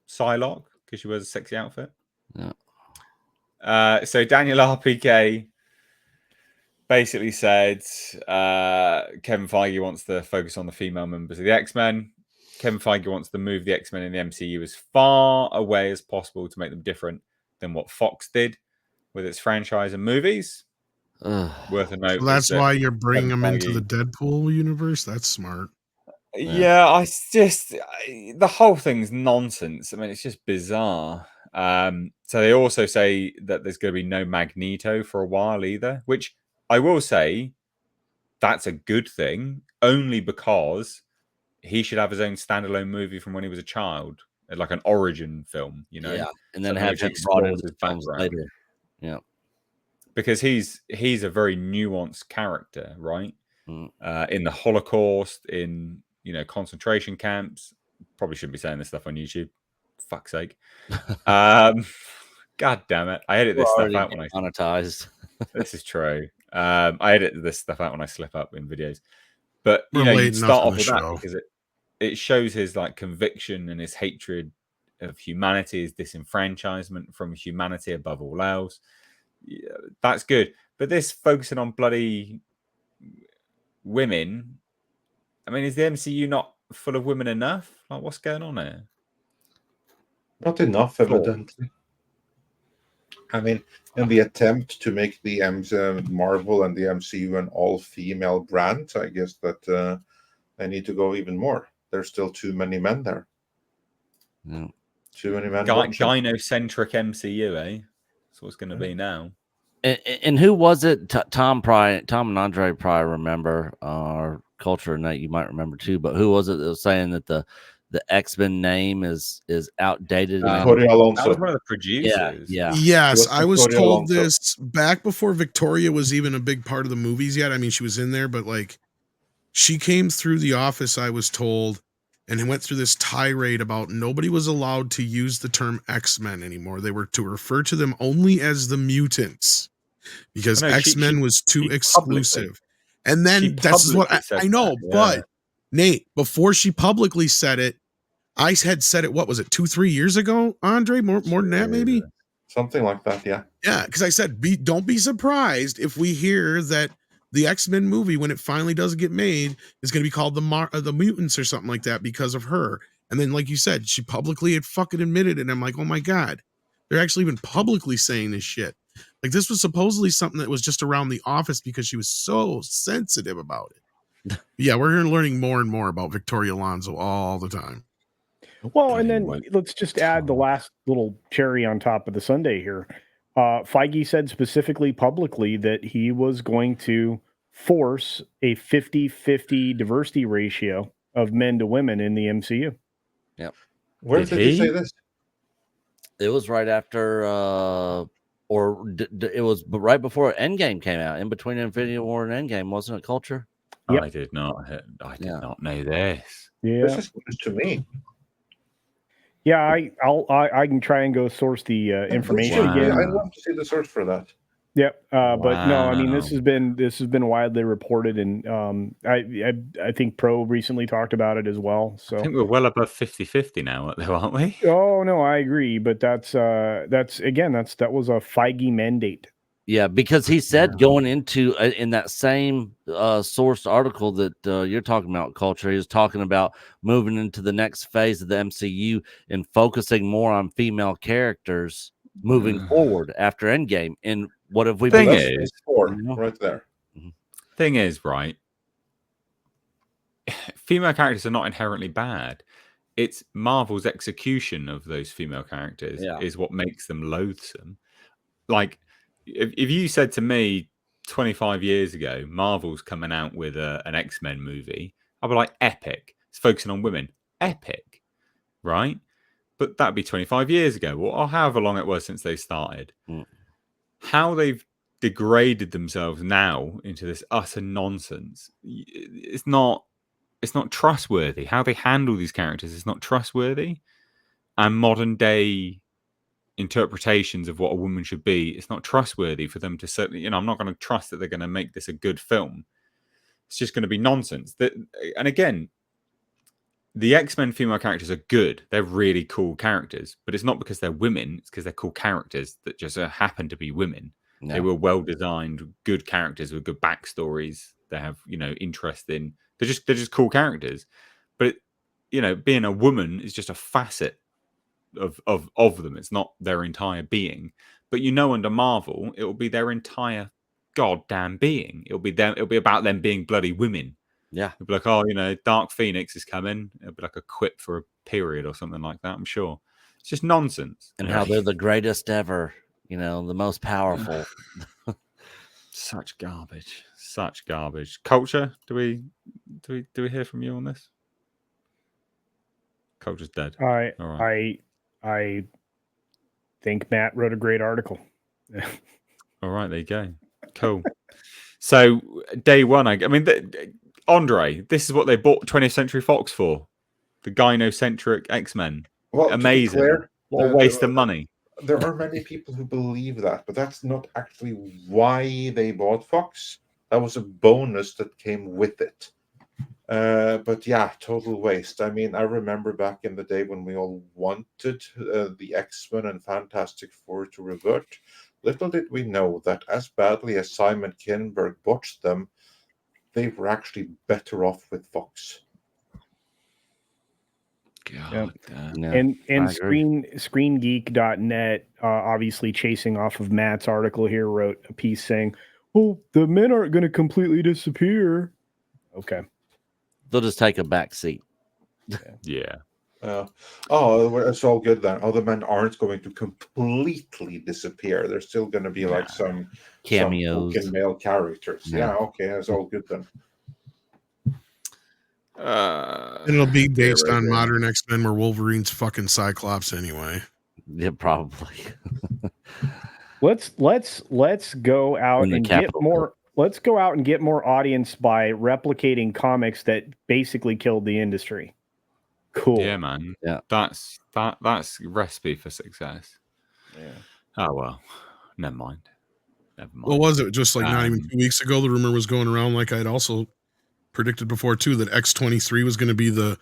Psylocke, because she wears a sexy outfit. Yeah. So Daniel RPK basically said Kevin Feige wants to focus on the female members of the X-Men. Kevin Feige wants to move the X-Men in the MCU as far away as possible to make them different than what Fox did with its franchise and movies. Worth a note. So that's why you're bringing them into the Deadpool universe? That's smart. Yeah, the whole thing's nonsense. I mean, it's just bizarre. So they also say that there's going to be no Magneto for a while either, which I will say that's a good thing, only because he should have his own standalone movie from when he was a child, like an origin film, Yeah, and then have him brought into his films later. Yeah, because he's a very nuanced character, right? In the Holocaust, in concentration camps. Probably shouldn't be saying this stuff on YouTube. Fuck's sake. God damn it! I edit this stuff out when I monetized. This is true. I edit this stuff out when I slip up in videos. But you start off with that because it shows his conviction and his hatred of humanity, his disenfranchisement from humanity above all else. Yeah, that's good. But this focusing on bloody women, I mean, is the MCU not full of women enough? Like, what's going on here? Not enough, evidently. I mean, in the attempt to make the Marvel and the MCU an all-female brand, I guess that they need to go even more. There's still too many men there. Yeah. Too many men. Gynocentric MCU, eh? That's what it's going to be now. And who was it? Tom and Andre probably remember our culture, and that you might remember too. But who was it that was saying that the X-Men name is outdated? Cody Alonso. That was one of the producers. Yeah. Yes, I was Cody told Alonso. this back before Victoria was even a big part of the movies yet. I mean, she was in there, but she came through the office, I was told, and went through this tirade about nobody was allowed to use the term X-Men anymore. They were to refer to them only as the mutants because X-Men was too exclusive. And then that's what I know. Yeah. But Nate, before she publicly said it, I had said it, what was it, 2-3 years ago, Andre? More than that, maybe? Something like that, yeah. Yeah, because I said, don't be surprised if we hear that the X-Men movie, when it finally does get made, is going to be called the Mutants or something like that because of her. And then, like you said, she publicly had fucking admitted it. And I'm like, oh my God, they're actually even publicly saying this shit. Like, this was supposedly something that was just around the office because she was so sensitive about it. Yeah, we're learning more and more about Victoria Alonso all the time. Well, and then let's just add the last little cherry on top of the sundae here. Feige said specifically publicly that he was going to force a 50-50 diversity ratio of men to women in the MCU. Yep. Where did he say this? It was right after, it was right before Endgame came out, in between Infinity War and Endgame, wasn't it, Culture? Yep. I did not not know this. Yeah, this is news to me. Yeah, I can try and go source the information again. I'd love to see the source for that. Yep, but no, I mean this has been widely reported, and I think Pro recently talked about it as well. So I think we're well above 50-50 now, aren't we? Oh no, I agree, but that was a Feige mandate. Yeah, because he said going into in that same sourced article that you're talking about, Culture, he was talking about moving into the next phase of the MCU and focusing more on female characters moving forward after Endgame. And what have we been? Right there. Thing is, right? Female characters are not inherently bad. It's Marvel's execution of those female characters is what makes them loathsome. Like, if you said to me 25 years ago, Marvel's coming out with an X-Men movie, I'd be like, epic. It's focusing on women. Epic. Right? But that'd be 25 years ago, or however long it was since they started. How they've degraded themselves now into this utter nonsense, it's not trustworthy. How they handle these characters is not trustworthy. and modern day interpretations of what a woman should be, it's not trustworthy for them to certainly, I'm not going to trust that they're going to make this a good film. It's just going to be nonsense. And again, the X-Men female characters are good. They're really cool characters, but it's not because they're women. It's because they're cool characters that just happen to be women. No. They were well designed, good characters with good backstories. They have, interest in. They're just cool characters. But being a woman is just a facet of them. It's not their entire being. But under Marvel, it will be their entire goddamn being. It'll be them. It'll be about them being bloody women. Yeah. It'll be like, oh, Dark Phoenix is coming. It'll be like a quip for a period or something like that, I'm sure. It's just nonsense. And how they're the greatest ever, the most powerful. Such garbage. Such garbage. Culture, do we hear from you on this? Culture's dead. I think Matt wrote a great article. All right, there you go. Cool. So day one, Andre, this is what they bought 20th Century Fox for. The gynocentric X-Men. Well, amazing. Clear, what a waste of money. There are many people who believe that, but that's not actually why they bought Fox. That was a bonus that came with it. But yeah, total waste. I remember back in the day when we all wanted the X-Men and Fantastic Four to revert. Little did we know that as badly as Simon Kinberg botched them, they were actually better off with Fox. God, yeah. And ScreenGeek.net, obviously chasing off of Matt's article here, wrote a piece saying, "Well, the men aren't going to completely disappear." Okay, they'll just take a back seat. Yeah. It's all good then. Other men aren't going to completely disappear. There's still going to be like some cameos, some male characters. Yeah, okay, that's all good then. It'll be based on modern X-Men where Wolverine's fucking Cyclops anyway. Yeah, probably. Let's go out and get more. Let's go out and get more audience by replicating comics that basically killed the industry. Cool. Yeah, man. Yeah, that's recipe for success. Yeah. Oh well, never mind. What was it? Just like not even 2 weeks ago, the rumor was going around, like I'd also predicted before too, that X-23 was going to be the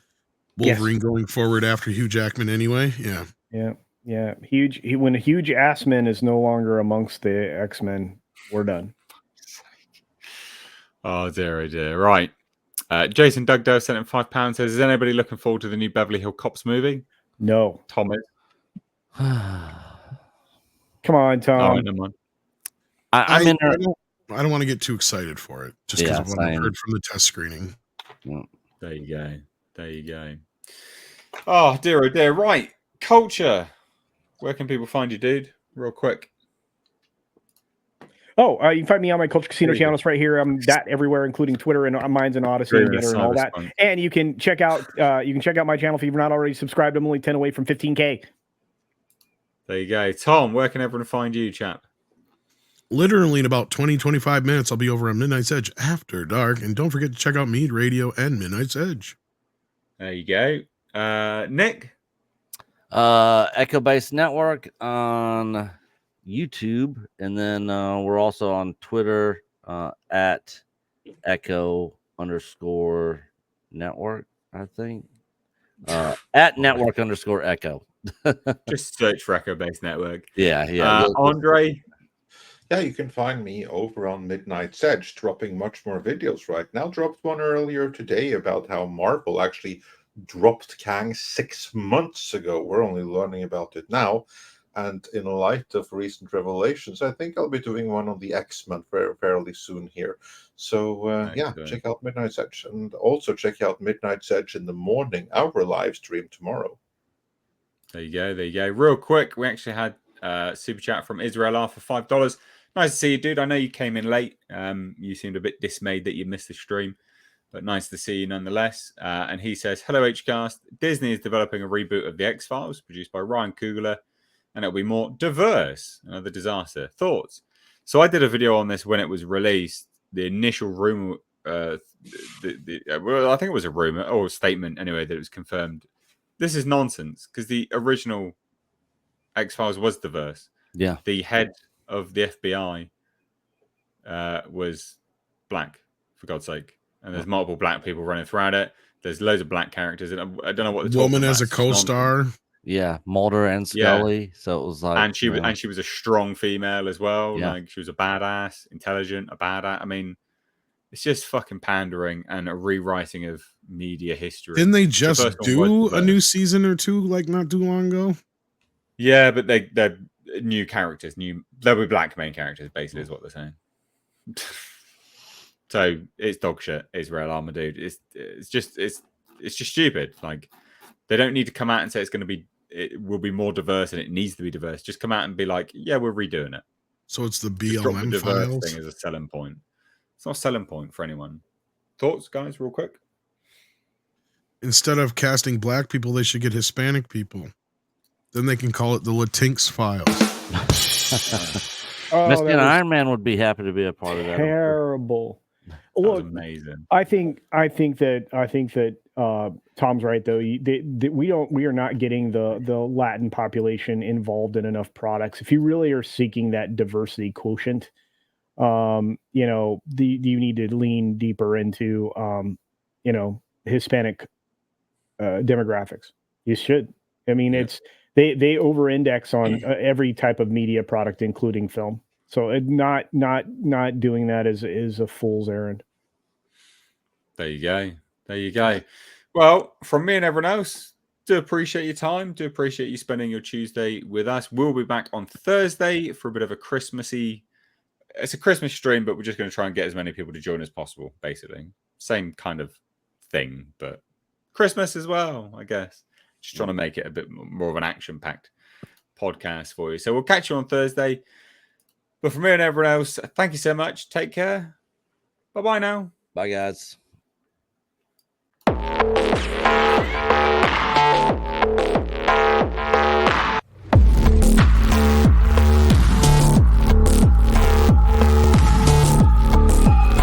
Wolverine going forward after Hugh Jackman anyway. Yeah. When Hugh Jackman is no longer amongst the X-Men, we're done. Oh dear. Right. Jason Dugdale sent him £5. Says, is anybody looking forward to the new Beverly Hills Cops movie? No. Tom is. Come on, Tom. All right, never mind. I don't want to get too excited for it, just because of what I heard from the test screening. There you go. Oh dear. Right. Culture. Where can people find you, dude? Real quick. You can find me on my Culture Casino channels right here. I'm that everywhere, including Twitter and Minds and Odyssey and Getter and all that. And you can check out my channel if you've not already subscribed. I'm only 10 away from 15K. There you go. Tom, where can everyone find you, chap? Literally in about 20-25 minutes, I'll be over on Midnight's Edge After Dark. And don't forget to check out Mead Radio and Midnight's Edge. There you go. Nick? Echo Base Network on YouTube, and then we're also on Twitter at Echo_network, I think. At network_Echo. Just search for Echo Base Network. Yeah. Andre? Yeah, you can find me over on Midnight's Edge, dropping much more videos right now. Dropped one earlier today about how Marvel actually dropped Kang 6 months ago. We're only learning about it now. And in light of recent revelations, I think I'll be doing one on the X-Men fairly soon here. So, check out Midnight's Edge. And also check out Midnight's Edge in the morning, our live stream tomorrow. There you go. Real quick, we actually had super chat from Israel R for $5. Nice to see you, dude. I know you came in late. You seemed a bit dismayed that you missed the stream, but nice to see you nonetheless. And he says, hello, HCast. Disney is developing a reboot of The X-Files produced by Ryan Coogler, and it'll be more diverse. Another disaster. Thoughts? So I did a video on this when it was released. The initial rumor, I think it was a rumor or a statement anyway, that it was confirmed this is nonsense because the original X-Files was diverse. Yeah. The head of the FBI was black, for God's sake. And there's multiple black people running throughout it. There's loads of black characters. And I don't know what the woman as a co-star. Yeah, Mulder and Scully. Yeah. So it was like, and she was a strong female as well. Yeah. Like she was a badass, intelligent, a badass. I mean, it's just fucking pandering and a rewriting of media history. Didn't they just do a new season or two, like not too long ago? Yeah, but they're new characters. They'll be black main characters, basically, is what they're saying. So it's dog shit. It's Real Armor, dude. It's just stupid. Like they don't need to come out and say it will be more diverse and it needs to be diverse. Just come out and be like, yeah, we're redoing it. So it's the Just drop BLM the diverse files thing as a selling point. It's not a selling point for anyone. Thoughts, guys, real quick? Instead of casting black people, they should get Hispanic people. Then they can call it the Latinx files. Misty and Iron Man would be happy to be a part of that. Terrible. Look, amazing. I think that Tom's right though. We are not getting the Latin population involved in enough products. If you really are seeking that diversity quotient, you need to lean deeper into Hispanic demographics. You should. I mean, it's they over-index on every type of media product, including film. So not doing that is a fool's errand. There you go. Well, from me and everyone else, do appreciate your time. Do appreciate you spending your Tuesday with us. We'll be back on Thursday for a bit of a Christmassy. It's a Christmas stream, but we're just going to try and get as many people to join as possible. Basically, same kind of thing, but Christmas as well, I guess. Just trying to make it a bit more of an action-packed podcast for you. So we'll catch you on Thursday. But for me and everyone else, thank you so much. Take care. Bye-bye now. Bye, guys.